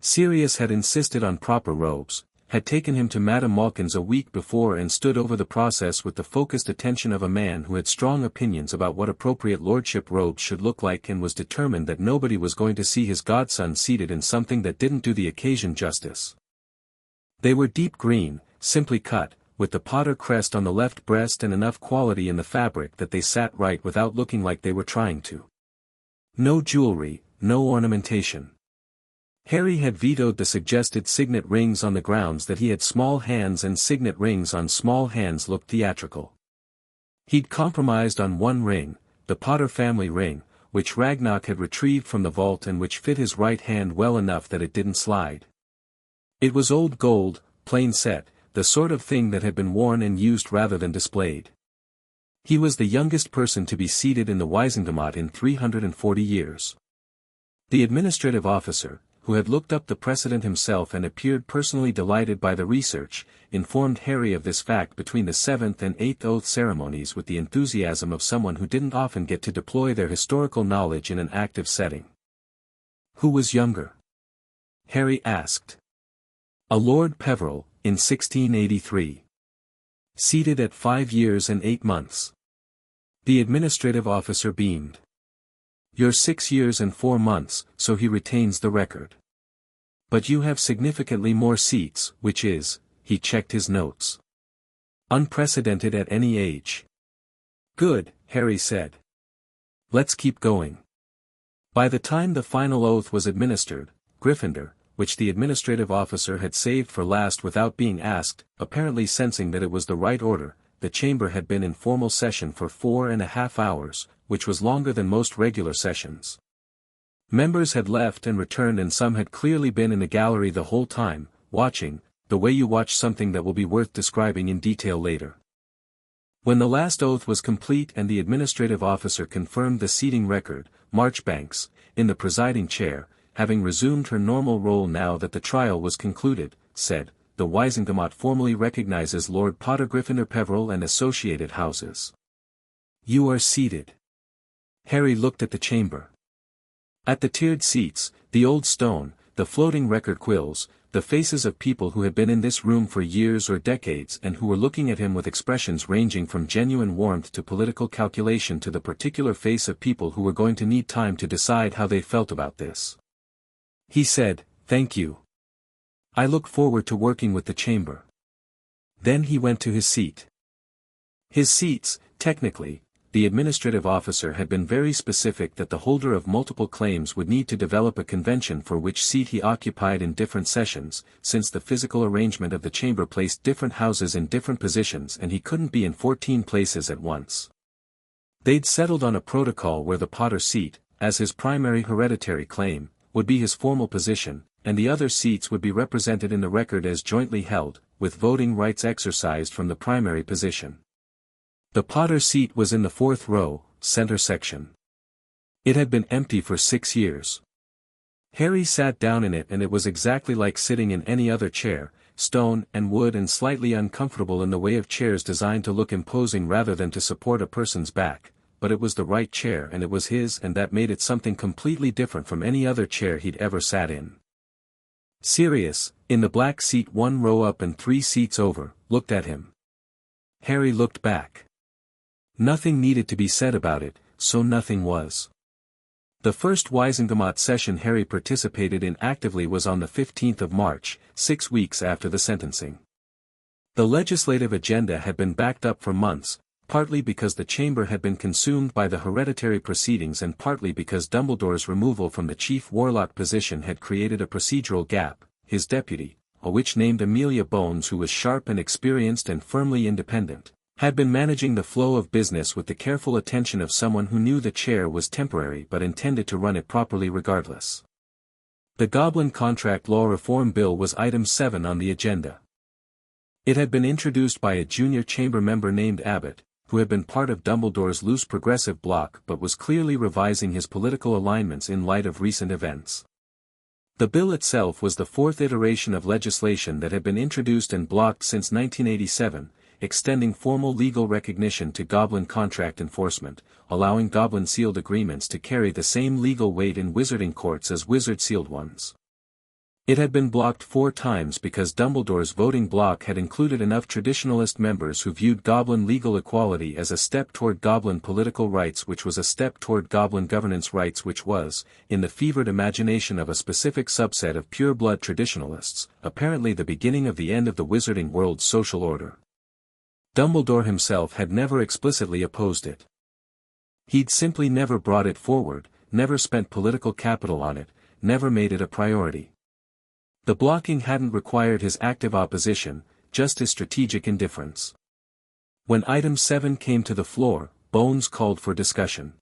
Sirius had insisted on proper robes, had taken him to Madame Malkin's a week before and stood over the process with the focused attention of a man who had strong opinions about what appropriate lordship robes should look like and was determined that nobody was going to see his godson seated in something that didn't do the occasion justice. They were deep green, simply cut, with the Potter crest on the left breast and enough quality in the fabric that they sat right without looking like they were trying to. No jewelry, no ornamentation. Harry had vetoed the suggested signet rings on the grounds that he had small hands and signet rings on small hands looked theatrical. He'd compromised on one ring, the Potter family ring, which Ragnarok had retrieved from the vault and which fit his right hand well enough that it didn't slide. It was old gold, plain set, the sort of thing that had been worn and used rather than displayed. He was the youngest person to be seated in the Wizengamot in 340 years. The administrative officer, who had looked up the precedent himself and appeared personally delighted by the research, informed Harry of this fact between the 7th and 8th oath ceremonies with the enthusiasm of someone who didn't often get to deploy their historical knowledge in an active setting. Who was younger? Harry asked. A Lord Peveril, in 1683. Seated at 5 years and 8 months. The administrative officer beamed. You're 6 years and 4 months, so he retains the record. But you have significantly more seats, which is, he checked his notes. Unprecedented at any age. Good, Harry said. Let's keep going. By the time the final oath was administered, Gryffindor, which the administrative officer had saved for last without being asked, apparently sensing that it was the right order, the chamber had been in formal session for 4.5 hours, which was longer than most regular sessions. Members had left and returned and some had clearly been in the gallery the whole time, watching, the way you watch something that will be worth describing in detail later. When the last oath was complete and the administrative officer confirmed the seating record, Marchbanks, in the presiding chair, having resumed her normal role now that the trial was concluded, said, "The Wizengamot formally recognizes Lord Potter Gryffindor Peveril and associated houses. You are seated." Harry looked at the chamber. At the tiered seats, the old stone, the floating record quills, the faces of people who had been in this room for years or decades and who were looking at him with expressions ranging from genuine warmth to political calculation to the particular face of people who were going to need time to decide how they felt about this. He said, "Thank you. I look forward to working with the chamber." Then he went to his seat. His seats, technically, the administrative officer had been very specific that the holder of multiple claims would need to develop a convention for which seat he occupied in different sessions, since the physical arrangement of the chamber placed different houses in different positions and he couldn't be in 14 places at once. They'd settled on a protocol where the Potter seat, as his primary hereditary claim, would be his formal position, and the other seats would be represented in the record as jointly held, with voting rights exercised from the primary position. The Potter seat was in the 4th row, center section. It had been empty for 6 years. Harry sat down in it and it was exactly like sitting in any other chair, stone and wood and slightly uncomfortable in the way of chairs designed to look imposing rather than to support a person's back, but it was the right chair and it was his and that made it something completely different from any other chair he'd ever sat in. Sirius, in the black seat 1 row up and 3 seats over, looked at him. Harry looked back. Nothing needed to be said about it, so nothing was. The first Wizengamot session Harry participated in actively was on the 15th of March, 6 weeks after the sentencing. The legislative agenda had been backed up for months, partly because the chamber had been consumed by the hereditary proceedings and partly because Dumbledore's removal from the chief warlock position had created a procedural gap. His deputy, a witch named Amelia Bones who was sharp and experienced and firmly independent, had been managing the flow of business with the careful attention of someone who knew the chair was temporary but intended to run it properly regardless. The Goblin Contract Law Reform Bill was item 7 on the agenda. It had been introduced by a junior chamber member named Abbott, who had been part of Dumbledore's loose progressive bloc but was clearly revising his political alignments in light of recent events. The bill itself was the 4th iteration of legislation that had been introduced and blocked since 1987, extending formal legal recognition to Goblin contract enforcement, allowing Goblin sealed agreements to carry the same legal weight in wizarding courts as wizard sealed ones. It had been blocked 4 times because Dumbledore's voting bloc had included enough traditionalist members who viewed Goblin legal equality as a step toward Goblin political rights which was a step toward Goblin governance rights which was, in the fevered imagination of a specific subset of pure-blood traditionalists, apparently the beginning of the end of the wizarding world's social order. Dumbledore himself had never explicitly opposed it. He'd simply never brought it forward, never spent political capital on it, never made it a priority. The blocking hadn't required his active opposition, just his strategic indifference. When item 7 came to the floor, Bones called for discussion.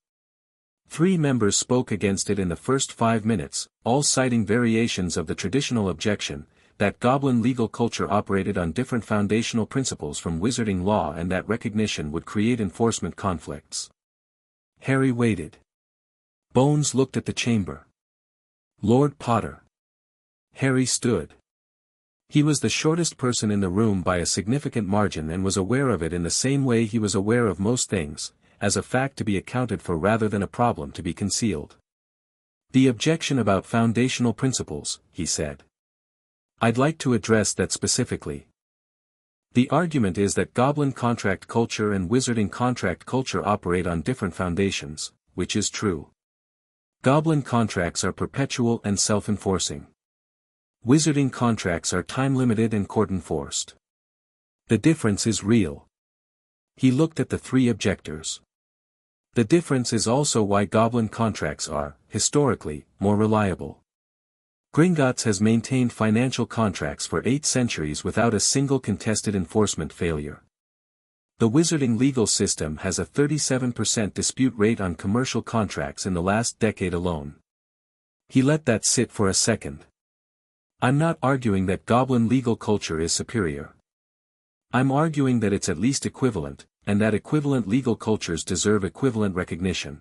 3 members spoke against it in the first 5 minutes, all citing variations of the traditional objection, that goblin legal culture operated on different foundational principles from wizarding law and that recognition would create enforcement conflicts. Harry waited. Bones looked at the chamber. Lord Potter. Harry stood. He was the shortest person in the room by a significant margin and was aware of it in the same way he was aware of most things, as a fact to be accounted for rather than a problem to be concealed. The objection about foundational principles, he said. I'd like to address that specifically. The argument is that goblin contract culture and wizarding contract culture operate on different foundations, which is true. Goblin contracts are perpetual and self-enforcing. Wizarding contracts are time-limited and court-enforced. The difference is real. He looked at the 3 objectors. The difference is also why goblin contracts are, historically, more reliable. Gringotts has maintained financial contracts for 8 centuries without a single contested enforcement failure. The wizarding legal system has a 37% dispute rate on commercial contracts in the last decade alone. He let that sit for a second. I'm not arguing that goblin legal culture is superior. I'm arguing that it's at least equivalent, and that equivalent legal cultures deserve equivalent recognition.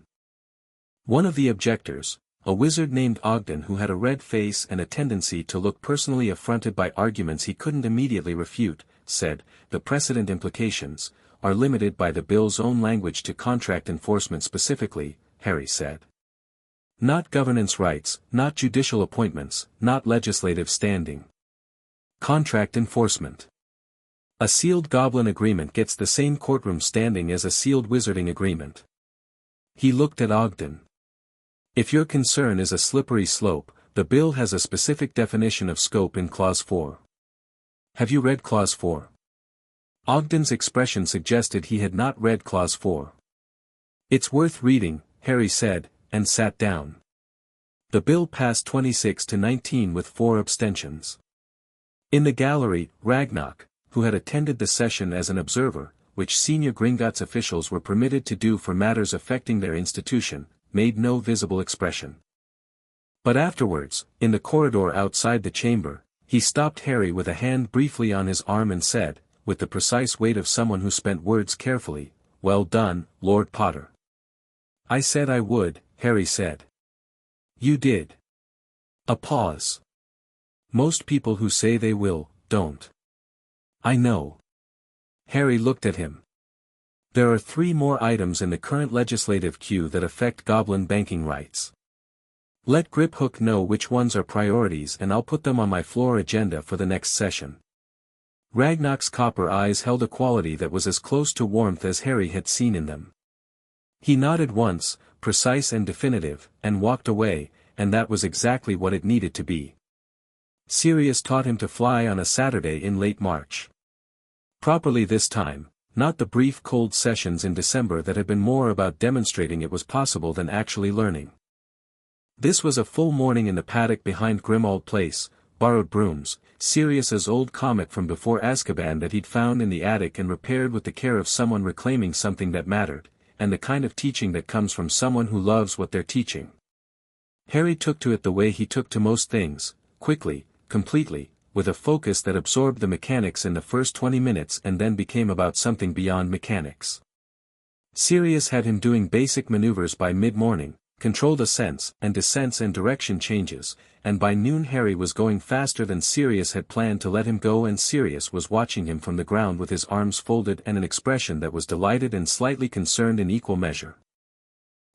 One of the objectors, a wizard named Ogden who had a red face and a tendency to look personally affronted by arguments he couldn't immediately refute, said, the precedent implications are limited by the bill's own language to contract enforcement specifically, Harry said. Not governance rights, not judicial appointments, not legislative standing. Contract enforcement. A sealed goblin agreement gets the same courtroom standing as a sealed wizarding agreement. He looked at Ogden. If your concern is a slippery slope, the bill has a specific definition of scope in Clause 4. Have you read Clause 4? Ogden's expression suggested he had not read Clause 4. It's worth reading, Harry said, and sat down. The bill passed 26-19 with 4 abstentions. In the gallery, Ragnarok, who had attended the session as an observer, which senior Gringotts officials were permitted to do for matters affecting their institution, made no visible expression. But afterwards, in the corridor outside the chamber, he stopped Harry with a hand briefly on his arm and said, with the precise weight of someone who spent words carefully, "Well done, Lord Potter." "I said I would," Harry said. "You did." A pause. "Most people who say they will, don't." "I know." Harry looked at him. "There are 3 more items in the current legislative queue that affect goblin banking rights. Let Griphook know which ones are priorities and I'll put them on my floor agenda for the next session." Ragnarok's copper eyes held a quality that was as close to warmth as Harry had seen in them. He nodded once, precise and definitive, and walked away, and that was exactly what it needed to be. Sirius taught him to fly on a Saturday in late March. Properly this time. Not the brief cold sessions in December that had been more about demonstrating it was possible than actually learning. This was a full morning in the paddock behind Grimmauld Place, borrowed brooms, Sirius's old comet from before Azkaban that he'd found in the attic and repaired with the care of someone reclaiming something that mattered, and the kind of teaching that comes from someone who loves what they're teaching. Harry took to it the way he took to most things, quickly, completely, with a focus that absorbed the mechanics in the first 20 minutes and then became about something beyond mechanics. Sirius had him doing basic maneuvers by mid-morning, controlled ascents and descents and direction changes, and by noon Harry was going faster than Sirius had planned to let him go, and Sirius was watching him from the ground with his arms folded and an expression that was delighted and slightly concerned in equal measure.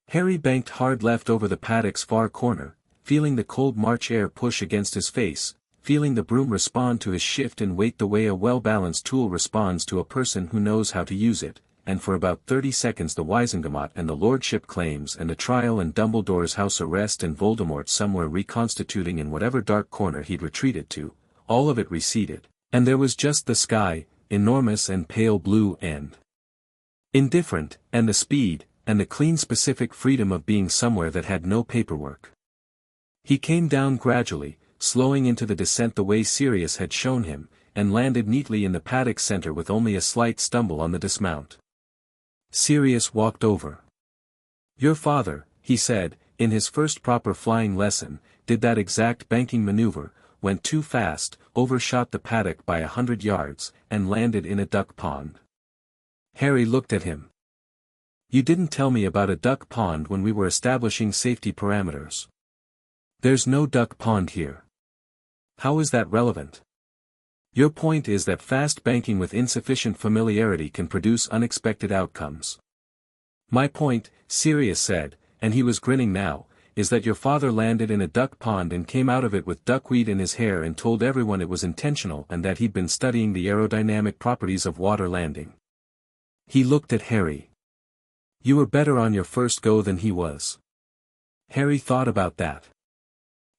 Harry banked hard left over the paddock's far corner, feeling the cold March air push against his face, feeling the broom respond to his shift and weight the way a well-balanced tool responds to a person who knows how to use it, and for about 30 seconds the Wizengamot and the Lordship claims and the trial and Dumbledore's house arrest and Voldemort somewhere reconstituting in whatever dark corner he'd retreated to, all of it receded, and there was just the sky, enormous and pale blue and indifferent, and the speed, and the clean specific freedom of being somewhere that had no paperwork. He came down gradually, slowing into the descent the way Sirius had shown him, and landed neatly in the paddock center with only a slight stumble on the dismount. Sirius walked over. "Your father," he said, in his first proper flying lesson, did that exact banking maneuver, went too fast, overshot the paddock by 100 yards, and landed in a duck pond. Harry looked at him. "You didn't tell me about a duck pond when we were establishing safety parameters." "There's no duck pond here." "How is that relevant?" "Your point is that fast banking with insufficient familiarity can produce unexpected outcomes." "My point," Sirius said, and he was grinning now, "is that your father landed in a duck pond and came out of it with duckweed in his hair and told everyone it was intentional and that he'd been studying the aerodynamic properties of water landing." He looked at Harry. "You were better on your first go than he was." Harry thought about that.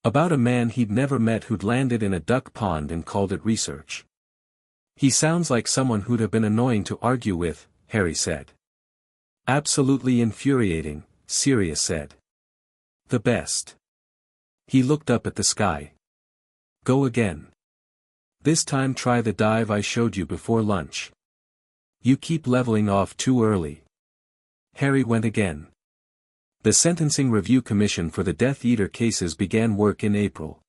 About a man he'd never met who'd landed in a duck pond and called it research. "He sounds like someone who'd have been annoying to argue with," Harry said. "Absolutely infuriating," Sirius said. "The best." He looked up at the sky. "Go again. This time try the dive I showed you before lunch. You keep leveling off too early." Harry went again. The Sentencing Review Commission for the Death Eater cases began work in April.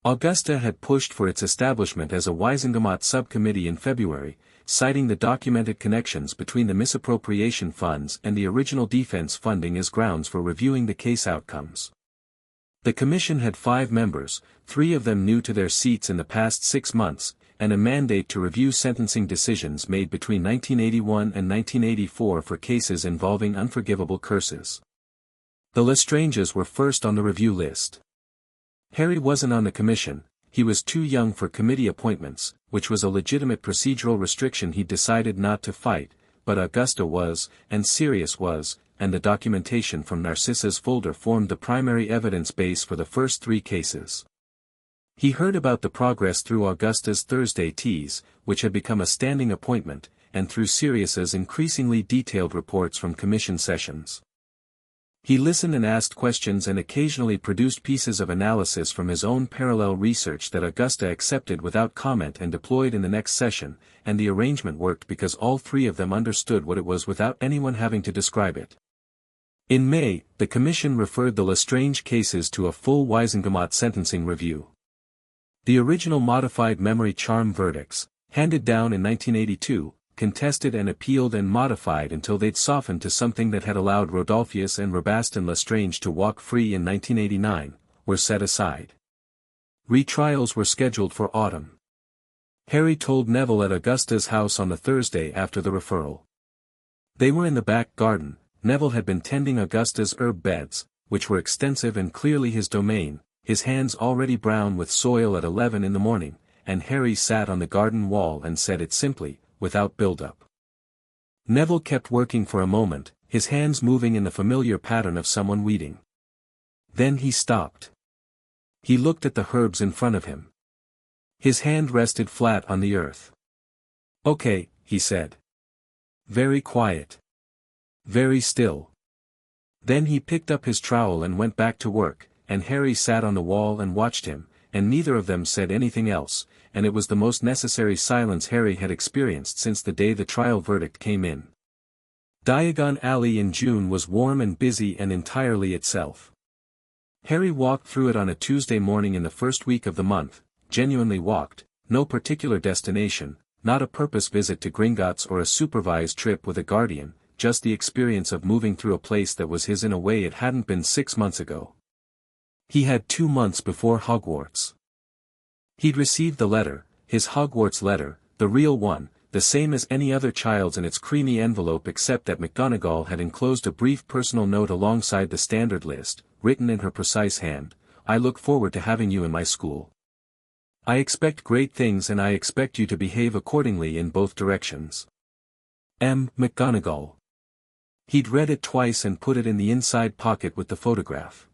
Augusta had pushed for its establishment as a Wisengamot subcommittee in February, citing the documented connections between the misappropriation funds and the original defense funding as grounds for reviewing the case outcomes. The commission had 5 members, 3 of them new to their seats in the past 6 months, and a mandate to review sentencing decisions made between 1981 and 1984 for cases involving unforgivable curses. The Lestranges were first on the review list. Harry wasn't on the commission, he was too young for committee appointments, which was a legitimate procedural restriction he'd decided not to fight, but Augusta was, and Sirius was, and the documentation from Narcissa's folder formed the primary evidence base for the first 3 cases. He heard about the progress through Augusta's Thursday teas, which had become a standing appointment, and through Sirius's increasingly detailed reports from commission sessions. He listened and asked questions and occasionally produced pieces of analysis from his own parallel research that Augusta accepted without comment and deployed in the next session, and the arrangement worked because all 3 of them understood what it was without anyone having to describe it. In May, the commission referred the Lestrange cases to a full Wisengamot sentencing review. The original modified memory charm verdicts, handed down in 1982, contested and appealed and modified until they'd softened to something that had allowed Rodolphius and Rabastan Lestrange to walk free in 1989, were set aside. Retrials were scheduled for autumn. Harry told Neville at Augusta's house on the Thursday after the referral. They were in the back garden. Neville had been tending Augusta's herb beds, which were extensive and clearly his domain, his hands already brown with soil at 11 in the morning, and Harry sat on the garden wall and said it simply, without build-up. Neville kept working for a moment, his hands moving in the familiar pattern of someone weeding. Then he stopped. He looked at the herbs in front of him. His hand rested flat on the earth. "Okay," he said. "Very quiet. Very still." Then he picked up his trowel and went back to work, and Harry sat on the wall and watched him, and neither of them said anything else, and it was the most necessary silence Harry had experienced since the day the trial verdict came in. Diagon Alley in June was warm and busy and entirely itself. Harry walked through it on a Tuesday morning in the first week of the month, genuinely walked, no particular destination, not a purpose visit to Gringotts or a supervised trip with a guardian, just the experience of moving through a place that was his in a way it hadn't been 6 months ago. He had 2 months before Hogwarts. He'd received the letter, his Hogwarts letter, the real one, the same as any other child's in its creamy envelope except that McGonagall had enclosed a brief personal note alongside the standard list, written in her precise hand. "I look forward to having you in my school. I expect great things and I expect you to behave accordingly in both directions. M. McGonagall." He'd read it twice and put it in the inside pocket with the photograph.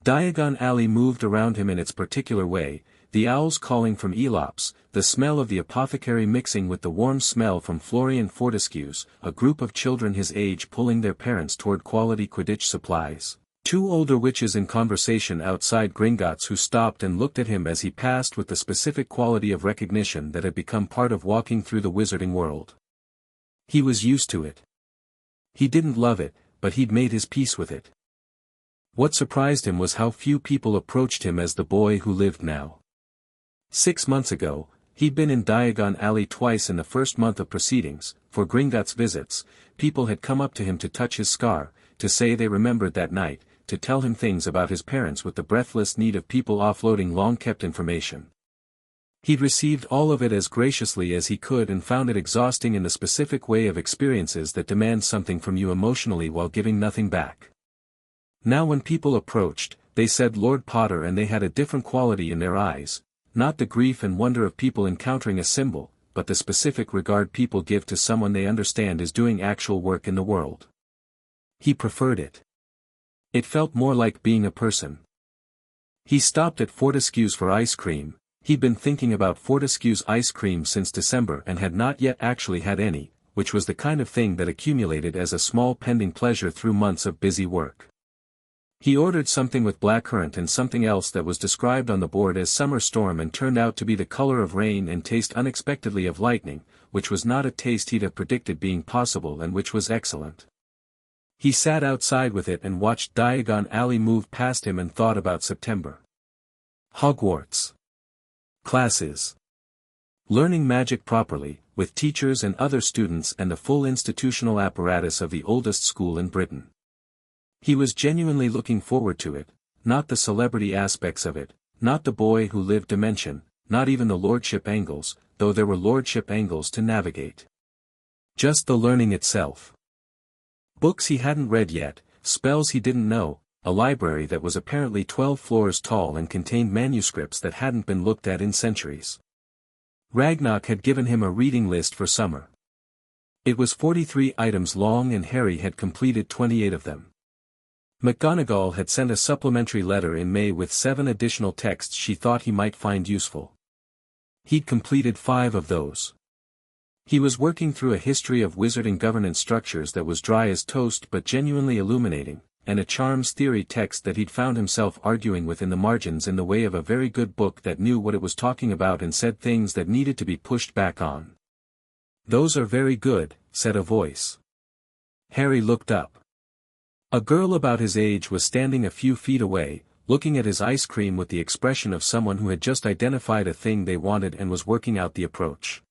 Diagon Alley moved around him in its particular way, the owls calling from Elops, the smell of the apothecary mixing with the warm smell from Florian Fortescue's, a group of children his age pulling their parents toward quality Quidditch supplies, two older witches in conversation outside Gringotts who stopped and looked at him as he passed with the specific quality of recognition that had become part of walking through the wizarding world. He was used to it. He didn't love it, but he'd made his peace with it. What surprised him was how few people approached him as the boy who lived now. 6 months ago, he'd been in Diagon Alley twice in the first month of proceedings. For Gringotts visits, people had come up to him to touch his scar, to say they remembered that night, to tell him things about his parents with the breathless need of people offloading long-kept information. He'd received all of it as graciously as he could and found it exhausting in the specific way of experiences that demand something from you emotionally while giving nothing back. Now when people approached, they said Lord Potter and they had a different quality in their eyes, not the grief and wonder of people encountering a symbol, but the specific regard people give to someone they understand is doing actual work in the world. He preferred it. It felt more like being a person. He stopped at Fortescue's for ice cream. He'd been thinking about Fortescue's ice cream since December and had not yet actually had any, which was the kind of thing that accumulated as a small pending pleasure through months of busy work. He ordered something with blackcurrant and something else that was described on the board as summer storm and turned out to be the color of rain and taste unexpectedly of lightning, which was not a taste he'd have predicted being possible and which was excellent. He sat outside with it and watched Diagon Alley move past him and thought about September. Hogwarts. Classes. Learning magic properly, with teachers and other students and the full institutional apparatus of the oldest school in Britain. He was genuinely looking forward to it, not the celebrity aspects of it, not the boy who lived dimension, not even the lordship angles, though there were lordship angles to navigate. Just the learning itself. Books he hadn't read yet, spells he didn't know, a library that was apparently 12 floors tall and contained manuscripts that hadn't been looked at in centuries. Ragnarok had given him a reading list for summer. It was 43 items long and Harry had completed 28 of them. McGonagall had sent a supplementary letter in May with 7 additional texts she thought he might find useful. He'd completed 5 of those. He was working through a history of wizarding governance structures that was dry as toast but genuinely illuminating, and a charms theory text that he'd found himself arguing with in the margins in the way of a very good book that knew what it was talking about and said things that needed to be pushed back on. "Those are very good," said a voice. Harry looked up. A girl about his age was standing a few feet away, looking at his ice cream with the expression of someone who had just identified a thing they wanted and was working out the approach.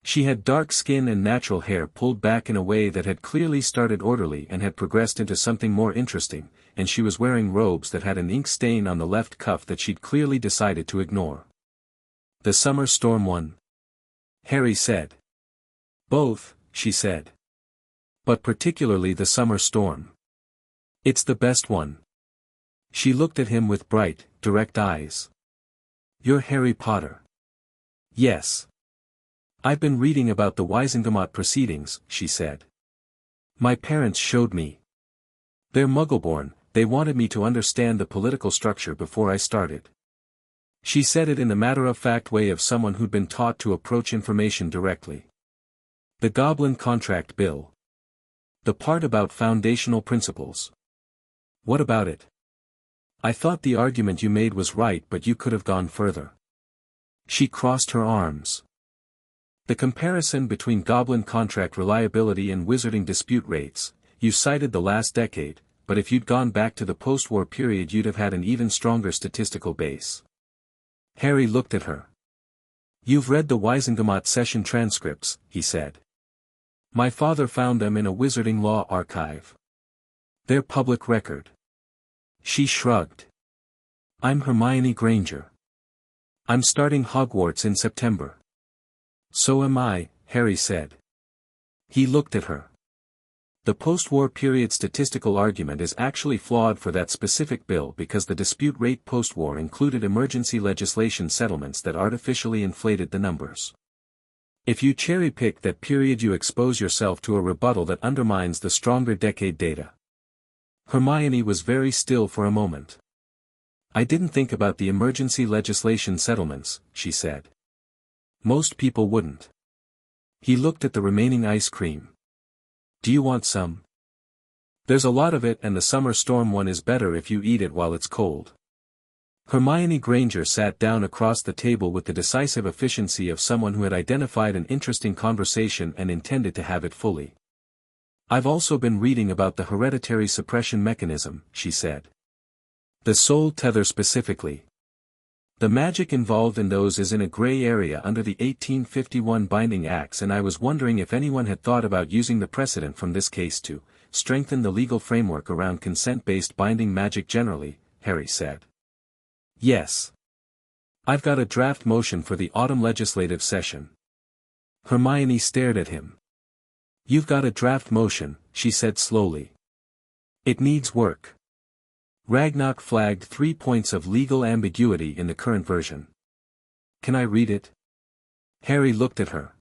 She had dark skin and natural hair pulled back in a way that had clearly started orderly and had progressed into something more interesting, and she was wearing robes that had an ink stain on the left cuff that she'd clearly decided to ignore. "The summer storm one?" Harry said. "Both," she said. "But particularly the summer storm. It's the best one." She looked at him with bright, direct eyes. "You're Harry Potter." "Yes. I've been reading about the Wizengamot proceedings," she said. "My parents showed me. They're Muggleborn, they wanted me to understand the political structure before I started." She said it in the matter-of-fact way of someone who'd been taught to approach information directly. "The Goblin Contract Bill. The part about foundational principles. What about it? I thought the argument you made was right but you could have gone further." She crossed her arms. "The comparison between Goblin contract reliability and wizarding dispute rates, you cited the last decade, but if you'd gone back to the post-war period you'd have had an even stronger statistical base." Harry looked at her. "You've read the Wizengamot session transcripts," he said. "My father found them in a wizarding law archive. They're public record." She shrugged. "I'm Hermione Granger. I'm starting Hogwarts in September." "So am I," Harry said. He looked at her. "The post-war period statistical argument is actually flawed for that specific bill because the dispute rate post-war included emergency legislation settlements that artificially inflated the numbers. If you cherry-pick that period you expose yourself to a rebuttal that undermines the stronger decade data." Hermione was very still for a moment. I didn't think about the emergency legislation settlements, she said. Most people wouldn't. He looked at the remaining ice cream. Do you want some? There's a lot of it and the summer storm one is better if you eat it while it's cold. Hermione Granger sat down across the table with the decisive efficiency of someone who had identified an interesting conversation and intended to have it fully. I've also been reading about the hereditary suppression mechanism, she said. The soul tether specifically. The magic involved in those is in a gray area under the 1851 Binding Acts, and I was wondering if anyone had thought about using the precedent from this case to strengthen the legal framework around consent-based binding magic generally, Harry said. Yes. I've got a draft motion for the autumn legislative session. Hermione stared at him. You've got a draft motion, she said slowly. It needs work. Ragnarok flagged 3 points of legal ambiguity in the current version. Can I read it? Harry looked at her.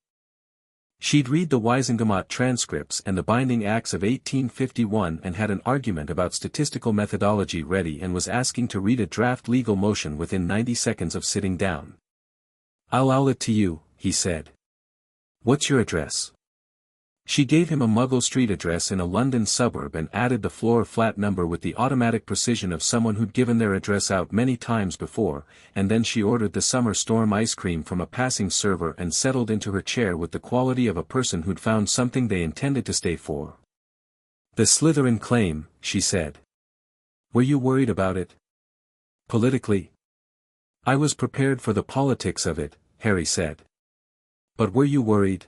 She'd read the Wisengamot transcripts and the Binding Acts of 1851 and had an argument about statistical methodology ready and was asking to read a draft legal motion within 90 seconds of sitting down. I'll it to you, he said. What's your address? She gave him a Muggle Street address in a London suburb and added the floor flat number with the automatic precision of someone who'd given their address out many times before, and then she ordered the summer storm ice cream from a passing server and settled into her chair with the quality of a person who'd found something they intended to stay for. The Slytherin claim, she said. Were you worried about it? Politically? I was prepared for the politics of it, Harry said. But were you worried?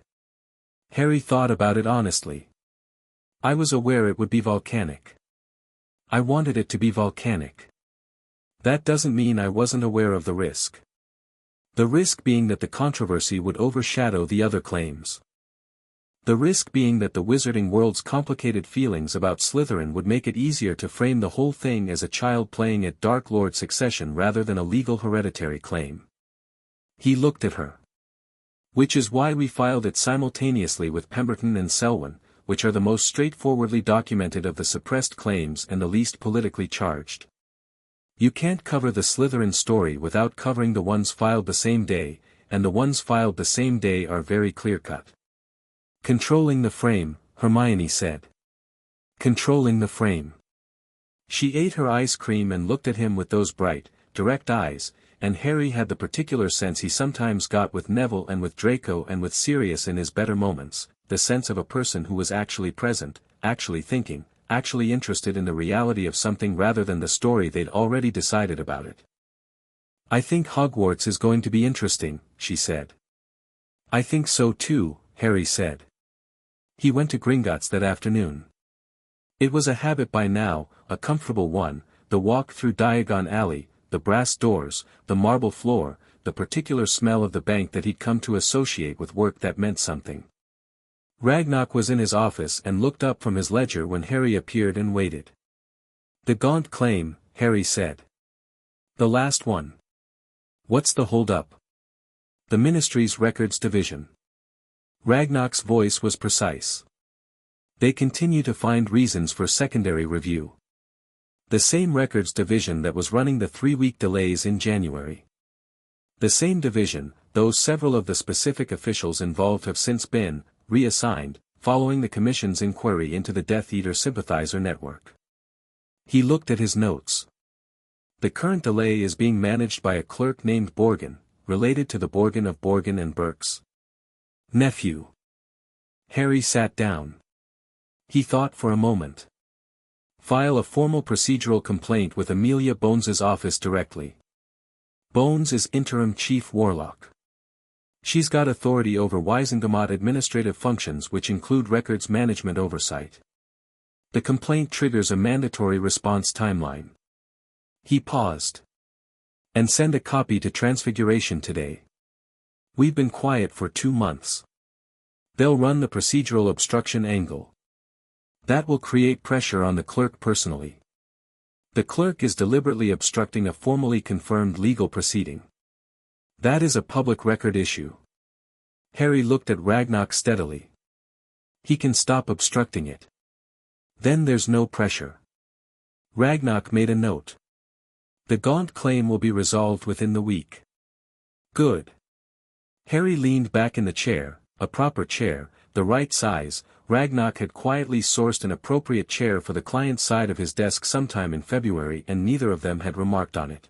Harry thought about it honestly. I was aware it would be volcanic. I wanted it to be volcanic. That doesn't mean I wasn't aware of the risk. The risk being that the controversy would overshadow the other claims. The risk being that the wizarding world's complicated feelings about Slytherin would make it easier to frame the whole thing as a child playing at Dark Lord succession rather than a legal hereditary claim. He looked at her. Which is why we filed it simultaneously with Pemberton and Selwyn, which are the most straightforwardly documented of the suppressed claims and the least politically charged. You can't cover the Slytherin story without covering the ones filed the same day, and the ones filed the same day are very clear-cut. Controlling the frame, Hermione said. Controlling the frame. She ate her ice cream and looked at him with those bright, direct eyes, and Harry had the particular sense he sometimes got with Neville and with Draco and with Sirius in his better moments, the sense of a person who was actually present, actually thinking, actually interested in the reality of something rather than the story they'd already decided about it. I think Hogwarts is going to be interesting, she said. I think so too, Harry said. He went to Gringotts that afternoon. It was a habit by now, a comfortable one, the walk through Diagon Alley, the brass doors, the marble floor, the particular smell of the bank that he'd come to associate with work that meant something. Ragnarok was in his office and looked up from his ledger when Harry appeared and waited. The Gaunt claim, Harry said. The last one. What's the hold-up? The Ministry's Records Division. Ragnarok's voice was precise. They continue to find reasons for secondary review. The same records division that was running the 3-week delays in January. The same division, though several of the specific officials involved have since been reassigned, following the Commission's inquiry into the Death Eater sympathizer network. He looked at his notes. The current delay is being managed by a clerk named Borgin, related to the Borgin of Borgin and Burke's nephew. Harry sat down. He thought for a moment. File a formal procedural complaint with Amelia Bones's office directly. Bones is interim chief warlock. She's got authority over Wisengamot administrative functions which include records management oversight. The complaint triggers a mandatory response timeline. He paused. And send a copy to Transfiguration today. We've been quiet for 2 months. They'll run the procedural obstruction angle. That will create pressure on the clerk personally. The clerk is deliberately obstructing a formally confirmed legal proceeding. That is a public record issue. Harry looked at Ragnarok steadily. He can stop obstructing it. Then there's no pressure. Ragnarok made a note. The Gaunt claim will be resolved within the week. Good. Harry leaned back in the chair, a proper chair, the right size. Ragnarok had quietly sourced an appropriate chair for the client's side of his desk sometime in February and neither of them had remarked on it.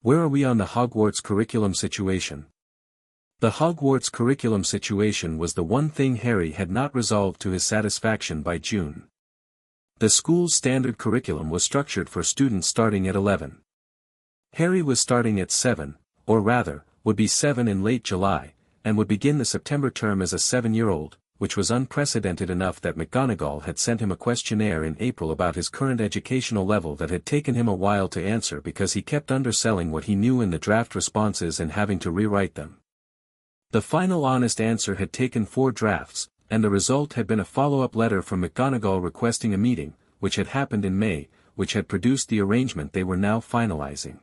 Where are we on the Hogwarts curriculum situation? The Hogwarts curriculum situation was the one thing Harry had not resolved to his satisfaction by June. The school's standard curriculum was structured for students starting at 11. Harry was starting at 7, or rather, would be 7 in late July, and would begin the September term as a 7-year-old, which was unprecedented enough that McGonagall had sent him a questionnaire in April about his current educational level that had taken him a while to answer because he kept underselling what he knew in the draft responses and having to rewrite them. The final honest answer had taken 4 drafts, and the result had been a follow-up letter from McGonagall requesting a meeting, which had happened in May, which had produced the arrangement they were now finalizing.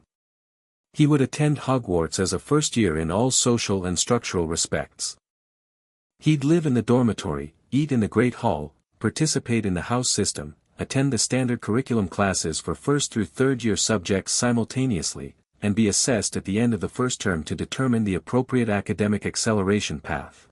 He would attend Hogwarts as a first year in all social and structural respects. He'd live in the dormitory, eat in the Great Hall, participate in the house system, attend the standard curriculum classes for first through third year subjects simultaneously, and be assessed at the end of the first term to determine the appropriate academic acceleration path.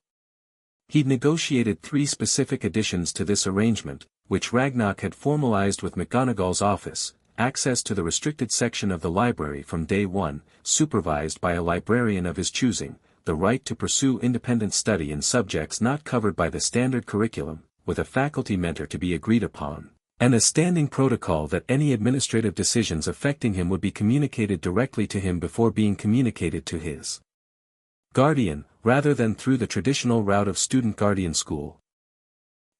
He'd negotiated 3 specific additions to this arrangement, which Ragnarok had formalized with McGonagall's office: access to the restricted section of the library from day 1, supervised by a librarian of his choosing, the right to pursue independent study in subjects not covered by the standard curriculum, with a faculty mentor to be agreed upon, and a standing protocol that any administrative decisions affecting him would be communicated directly to him before being communicated to his guardian, rather than through the traditional route of student guardian school.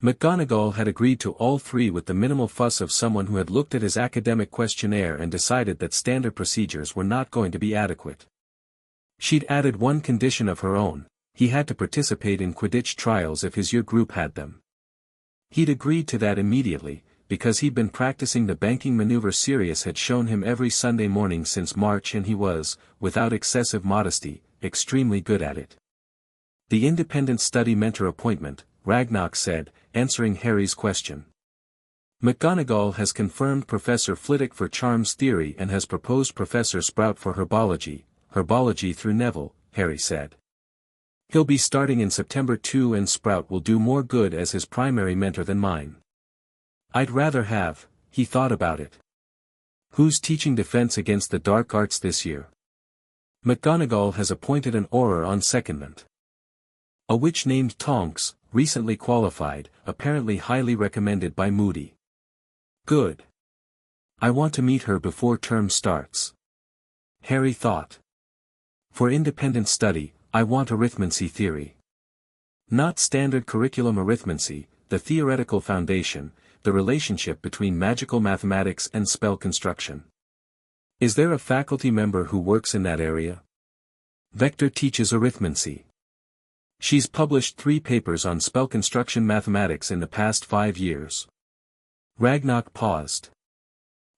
McGonagall had agreed to all 3 with the minimal fuss of someone who had looked at his academic questionnaire and decided that standard procedures were not going to be adequate. She'd added one condition of her own: he had to participate in Quidditch trials if his year group had them. He'd agreed to that immediately, because he'd been practicing the banking maneuver Sirius had shown him every Sunday morning since March, and he was, without excessive modesty, extremely good at it. The independent study mentor appointment, Ragnarok said, answering Harry's question. McGonagall has confirmed Professor Flitwick for Charms Theory and has proposed Professor Sprout for Herbology through Neville, Harry said. He'll be starting in September too, and Sprout will do more good as his primary mentor than mine. I'd rather have, he thought about it. Who's teaching defense against the dark arts this year? McGonagall has appointed an Auror on secondment. A witch named Tonks, recently qualified, apparently highly recommended by Moody. Good. I want to meet her before term starts. Harry thought. For independent study, I want arithmancy theory. Not standard curriculum arithmancy, the theoretical foundation, the relationship between magical mathematics and spell construction. Is there a faculty member who works in that area? Vector teaches arithmancy. She's published 3 papers on spell construction mathematics in the past 5 years. Ragnarok paused.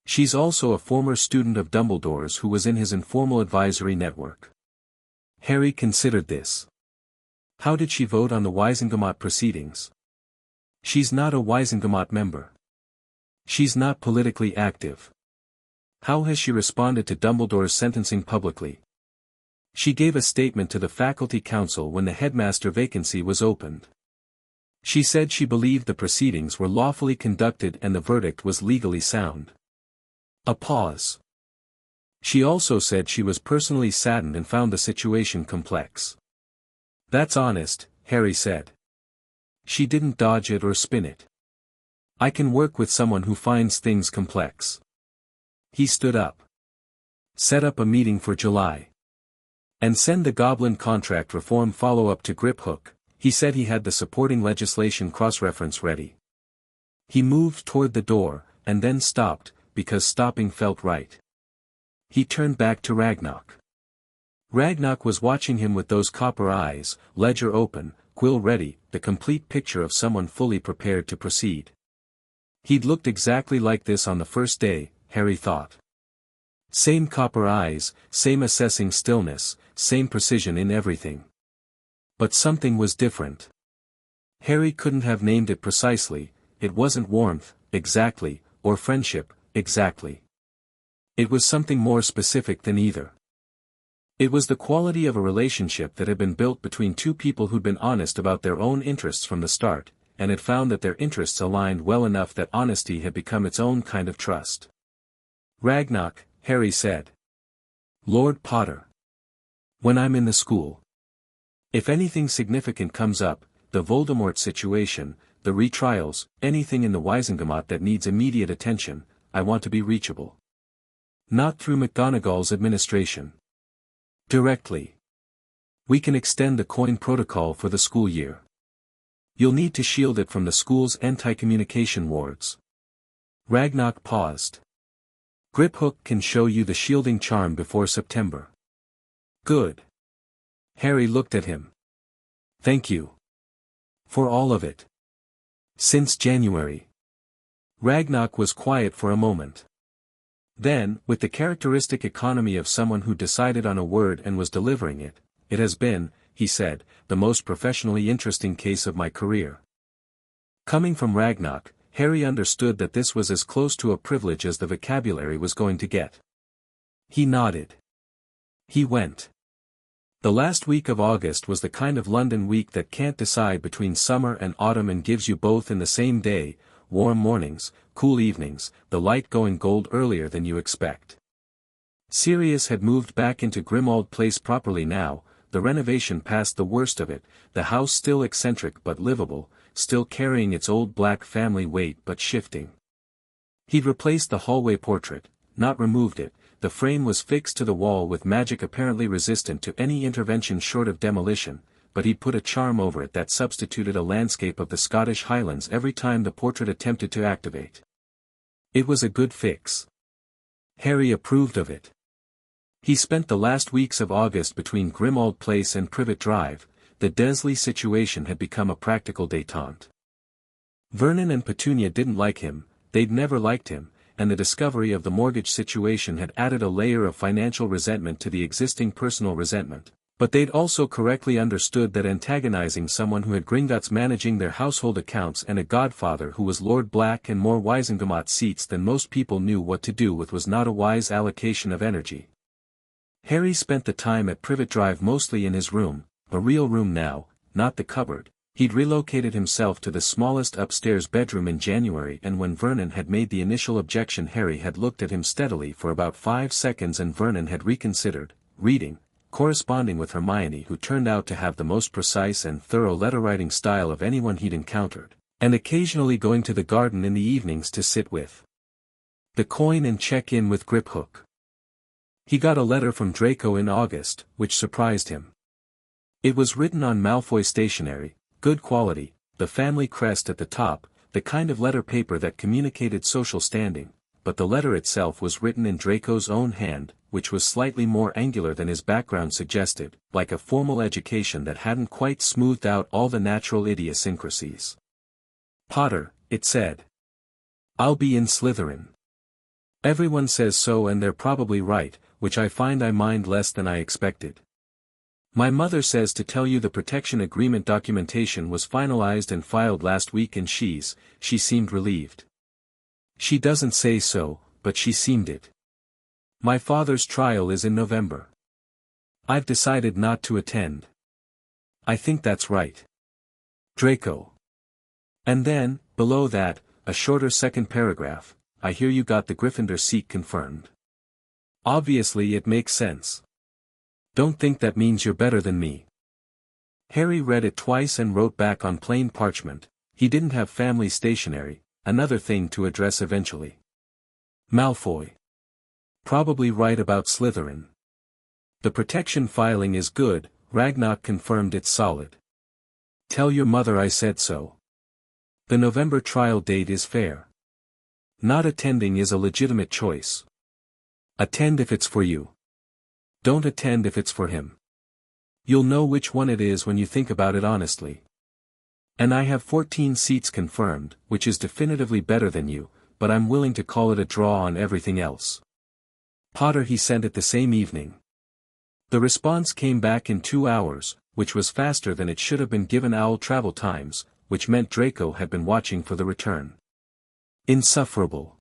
She's also a former student of Dumbledore's who was in his informal advisory network. Harry considered this. How did she vote on the Wisengamot proceedings? She's not a Wisengamot member. She's not politically active. How has she responded to Dumbledore's sentencing publicly? She gave a statement to the faculty council when the headmaster vacancy was opened. She said she believed the proceedings were lawfully conducted and the verdict was legally sound. A pause. She also said she was personally saddened and found the situation complex. That's honest, Harry said. She didn't dodge it or spin it. I can work with someone who finds things complex. He stood up. Set up a meeting for July. And send the Goblin contract reform follow-up to Griphook. He said he had the supporting legislation cross-reference ready. He moved toward the door, and then stopped, because stopping felt right. He turned back to Ragnarok. Ragnarok was watching him with those copper eyes, ledger open, quill ready, the complete picture of someone fully prepared to proceed. He'd looked exactly like this on the first day, Harry thought. Same copper eyes, same assessing stillness, same precision in everything. But something was different. Harry couldn't have named it precisely. It wasn't warmth, exactly, or friendship, exactly. It was something more specific than either. It was the quality of a relationship that had been built between two people who'd been honest about their own interests from the start, and had found that their interests aligned well enough that honesty had become its own kind of trust. Ragnarok, Harry said. Lord Potter. When I'm in the school. If anything significant comes up, the Voldemort situation, the retrials, anything in the Wizengamot that needs immediate attention, I want to be reachable. Not through McGonagall's administration. Directly. We can extend the coin protocol for the school year. You'll need to shield it from the school's anti-communication wards. Ragnarok paused. Griphook can show you the shielding charm before September. Good. Harry looked at him. Thank you. For all of it. Since January. Ragnarok was quiet for a moment. Then, with the characteristic economy of someone who decided on a word and was delivering it, it has been, he said, the most professionally interesting case of my career. Coming from Ragnarok, Harry understood that this was as close to a privilege as the vocabulary was going to get. He nodded. He went. The last week of August was the kind of London week that can't decide between summer and autumn and gives you both in the same day, warm mornings, cool evenings, the light going gold earlier than you expect. Sirius had moved back into Grimmauld Place properly now, the renovation past the worst of it, the house still eccentric but livable, still carrying its old black family weight but shifting. He'd replaced the hallway portrait, not removed it, the frame was fixed to the wall with magic apparently resistant to any intervention short of demolition, but he'd put a charm over it that substituted a landscape of the Scottish Highlands every time the portrait attempted to activate. It was a good fix. Harry approved of it. He spent the last weeks of August between Grimmauld Place and Privet Drive. The Dursley situation had become a practical détente. Vernon and Petunia didn't like him, they'd never liked him, and the discovery of the mortgage situation had added a layer of financial resentment to the existing personal resentment. But they'd also correctly understood that antagonizing someone who had Gringotts managing their household accounts and a godfather who was Lord Black and more Wizengamot seats than most people knew what to do with was not a wise allocation of energy. Harry spent the time at Privet Drive mostly in his room, a real room now, not the cupboard. He'd relocated himself to the smallest upstairs bedroom in January, and when Vernon had made the initial objection Harry had looked at him steadily for about 5 seconds and Vernon had reconsidered, reading, corresponding with Hermione who turned out to have the most precise and thorough letter-writing style of anyone he'd encountered, and occasionally going to the garden in the evenings to sit with the coin and check in with Griphook. He got a letter from Draco in August, which surprised him. It was written on Malfoy stationery, good quality, the family crest at the top, the kind of letter paper that communicated social standing, but the letter itself was written in Draco's own hand, which was slightly more angular than his background suggested, like a formal education that hadn't quite smoothed out all the natural idiosyncrasies. Potter, it said. I'll be in Slytherin. Everyone says so and they're probably right, which I find I mind less than I expected. My mother says to tell you the protection agreement documentation was finalized and filed last week and she seemed relieved. She doesn't say so, but she seemed it. My father's trial is in November. I've decided not to attend. I think that's right. Draco. And then, below that, a shorter second paragraph, I hear you got the Gryffindor seat confirmed. Obviously it makes sense. Don't think that means you're better than me. Harry read it twice and wrote back on plain parchment, he didn't have family stationery, another thing to address eventually. Malfoy. Probably right about Slytherin. The protection filing is good, Ragnarok confirmed it's solid. Tell your mother I said so. The November trial date is fair. Not attending is a legitimate choice. Attend if it's for you. Don't attend if it's for him. You'll know which one it is when you think about it honestly. And I have 14 seats confirmed, which is definitively better than you, but I'm willing to call it a draw on everything else. Potter, he sent it the same evening. The response came back in 2 hours, which was faster than it should have been given owl travel times, which meant Draco had been watching for the return. Insufferable.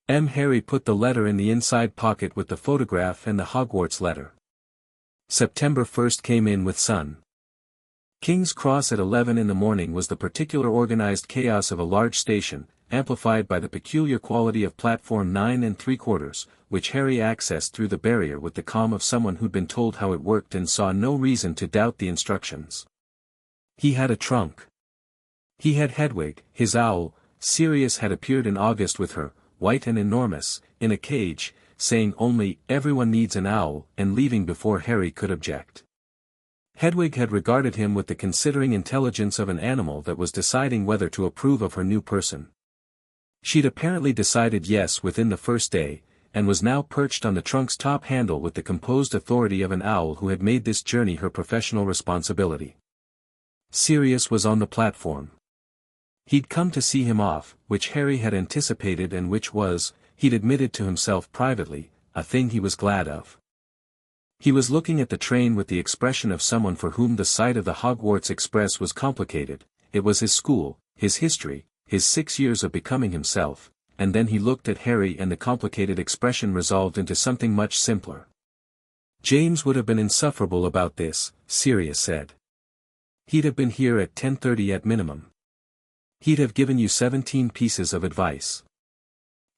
Harry put the letter in the inside pocket with the photograph and the Hogwarts letter. September 1st came in with sun. King's Cross at 11 in the morning was the particular organized chaos of a large station, amplified by the peculiar quality of platform 9 3/4, which Harry accessed through the barrier with the calm of someone who'd been told how it worked and saw no reason to doubt the instructions. He had a trunk. He had Hedwig, his owl. Sirius had appeared in August with her, white and enormous, in a cage, saying only, "Everyone needs an owl," and leaving before Harry could object. Hedwig had regarded him with the considering intelligence of an animal that was deciding whether to approve of her new person. She'd apparently decided yes within the first day, and was now perched on the trunk's top handle with the composed authority of an owl who had made this journey her professional responsibility. Sirius was on the platform. He'd come to see him off, which Harry had anticipated and which was, he'd admitted to himself privately, a thing he was glad of. He was looking at the train with the expression of someone for whom the sight of the Hogwarts Express was complicated. It was his school, his history, his 6 years of becoming himself, and then he looked at Harry and the complicated expression resolved into something much simpler. James would have been insufferable about this, Sirius said. He'd have been here at 10:30 at minimum. He'd have given you 17 pieces of advice.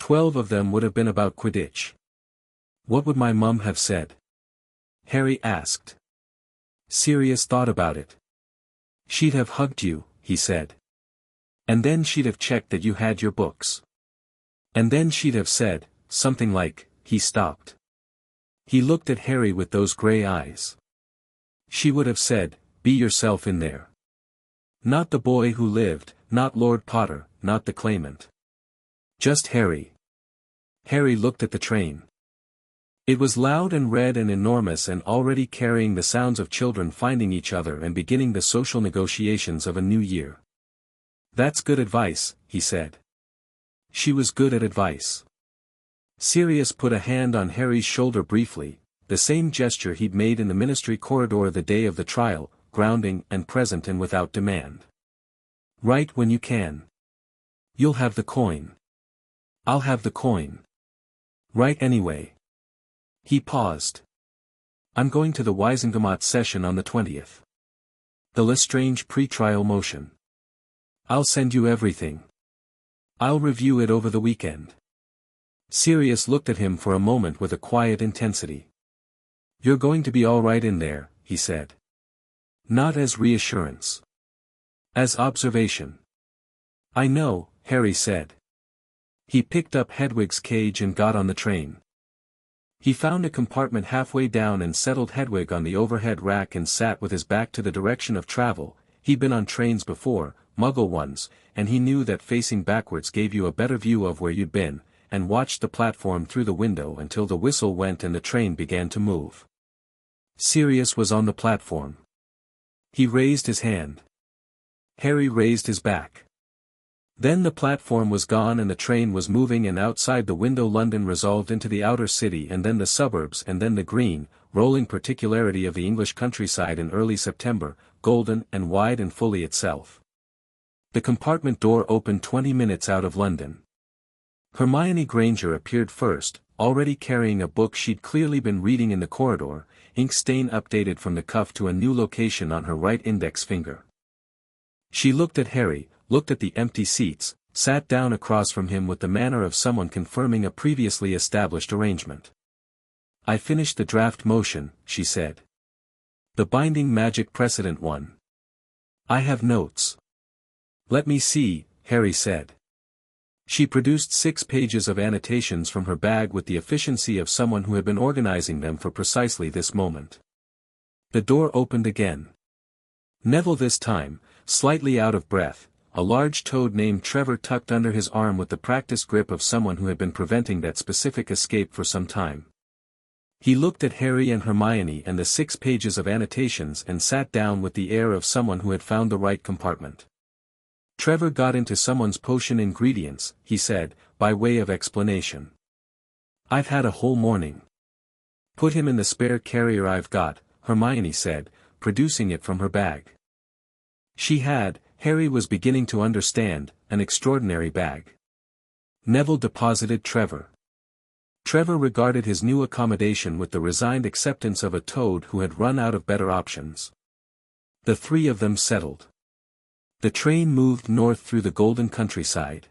12 of them would have been about Quidditch. What would my mum have said? Harry asked. Sirius thought about it. She'd have hugged you, he said. And then she'd have checked that you had your books. And then she'd have said, something like, he stopped. He looked at Harry with those grey eyes. She would have said, be yourself in there. Not the boy who lived, not Lord Potter, not the claimant. Just Harry. Harry looked at the train. It was loud and red and enormous and already carrying the sounds of children finding each other and beginning the social negotiations of a new year. That's good advice, he said. She was good at advice. Sirius put a hand on Harry's shoulder briefly, the same gesture he'd made in the ministry corridor the day of the trial, grounding and present and without demand. Write when you can. You'll have the coin. I'll have the coin. Write anyway. He paused. I'm going to the Wisengamot session on the 20th. The Lestrange pre-trial motion. I'll send you everything. I'll review it over the weekend. Sirius looked at him for a moment with a quiet intensity. You're going to be all right in there, he said. Not as reassurance. As observation. I know, Harry said. He picked up Hedwig's cage and got on the train. He found a compartment halfway down and settled Hedwig on the overhead rack and sat with his back to the direction of travel. He'd been on trains before, Muggle ones, and he knew that facing backwards gave you a better view of where you'd been, and watched the platform through the window until the whistle went and the train began to move. Sirius was on the platform. He raised his hand. Harry raised his back. Then the platform was gone and the train was moving, and outside the window London resolved into the outer city and then the suburbs and then the green, rolling particularity of the English countryside in early September, golden and wide and fully itself. The compartment door opened 20 minutes out of London. Hermione Granger appeared first, already carrying a book she'd clearly been reading in the corridor, ink stain updated from the cuff to a new location on her right index finger. She looked at Harry, looked at the empty seats, sat down across from him with the manner of someone confirming a previously established arrangement. I finished the draft motion, she said. The binding magic precedent one. I have notes. Let me see, Harry said. She produced 6 pages of annotations from her bag with the efficiency of someone who had been organizing them for precisely this moment. The door opened again. Neville this time, slightly out of breath, a large toad named Trevor tucked under his arm with the practiced grip of someone who had been preventing that specific escape for some time. He looked at Harry and Hermione and the 6 pages of annotations and sat down with the air of someone who had found the right compartment. Trevor got into someone's potion ingredients, he said, by way of explanation. I've had a whole morning. Put him in the spare carrier I've got, Hermione said, producing it from her bag. She had, Harry was beginning to understand, an extraordinary bag. Neville deposited Trevor. Trevor regarded his new accommodation with the resigned acceptance of a toad who had run out of better options. The three of them settled. The train moved north through the golden countryside.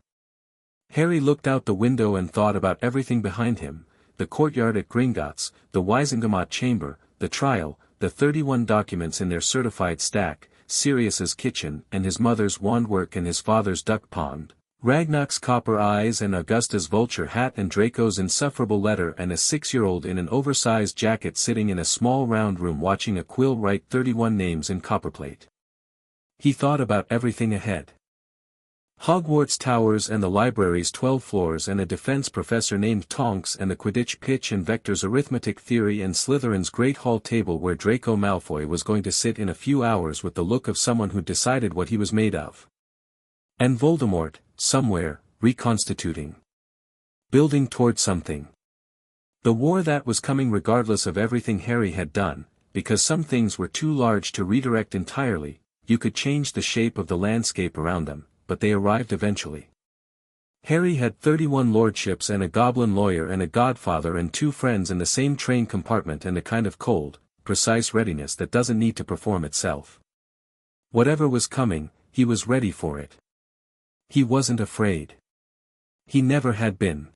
Harry looked out the window and thought about everything behind him: the courtyard at Gringotts, the Wisingamot chamber, the trial, the 31 documents in their certified stack, Sirius's kitchen and his mother's wandwork and his father's duck pond, Ragnar's copper eyes and Augusta's vulture hat and Draco's insufferable letter, and a 6-year-old in an oversized jacket sitting in a small round room watching a quill write 31 names in copperplate. He thought about everything ahead. Hogwarts towers and the library's 12 floors and a defense professor named Tonks and the Quidditch pitch and Vector's arithmetic theory and Slytherin's great hall table where Draco Malfoy was going to sit in a few hours with the look of someone who decided what he was made of. And Voldemort, somewhere, reconstituting. Building toward something. The war that was coming regardless of everything Harry had done, because some things were too large to redirect entirely. You could change the shape of the landscape around them, but they arrived eventually. Harry had 31 lordships and a goblin lawyer and a godfather and 2 friends in the same train compartment and a kind of cold, precise readiness that doesn't need to perform itself. Whatever was coming, he was ready for it. He wasn't afraid. He never had been.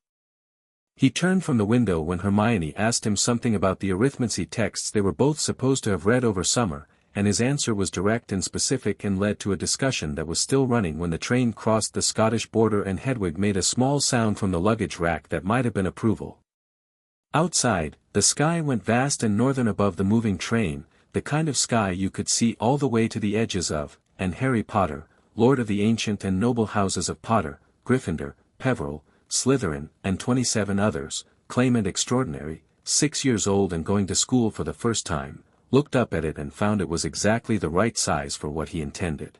He turned from the window when Hermione asked him something about the arithmancy texts they were both supposed to have read over summer, and his answer was direct and specific and led to a discussion that was still running when the train crossed the Scottish border and Hedwig made a small sound from the luggage rack that might have been approval. Outside, the sky went vast and northern above the moving train, the kind of sky you could see all the way to the edges of, and Harry Potter, Lord of the ancient and noble houses of Potter, Gryffindor, Peveril, Slytherin, and 27 others, claimant extraordinary, 6 years old and going to school for the first time, looked up at it and found it was exactly the right size for what he intended.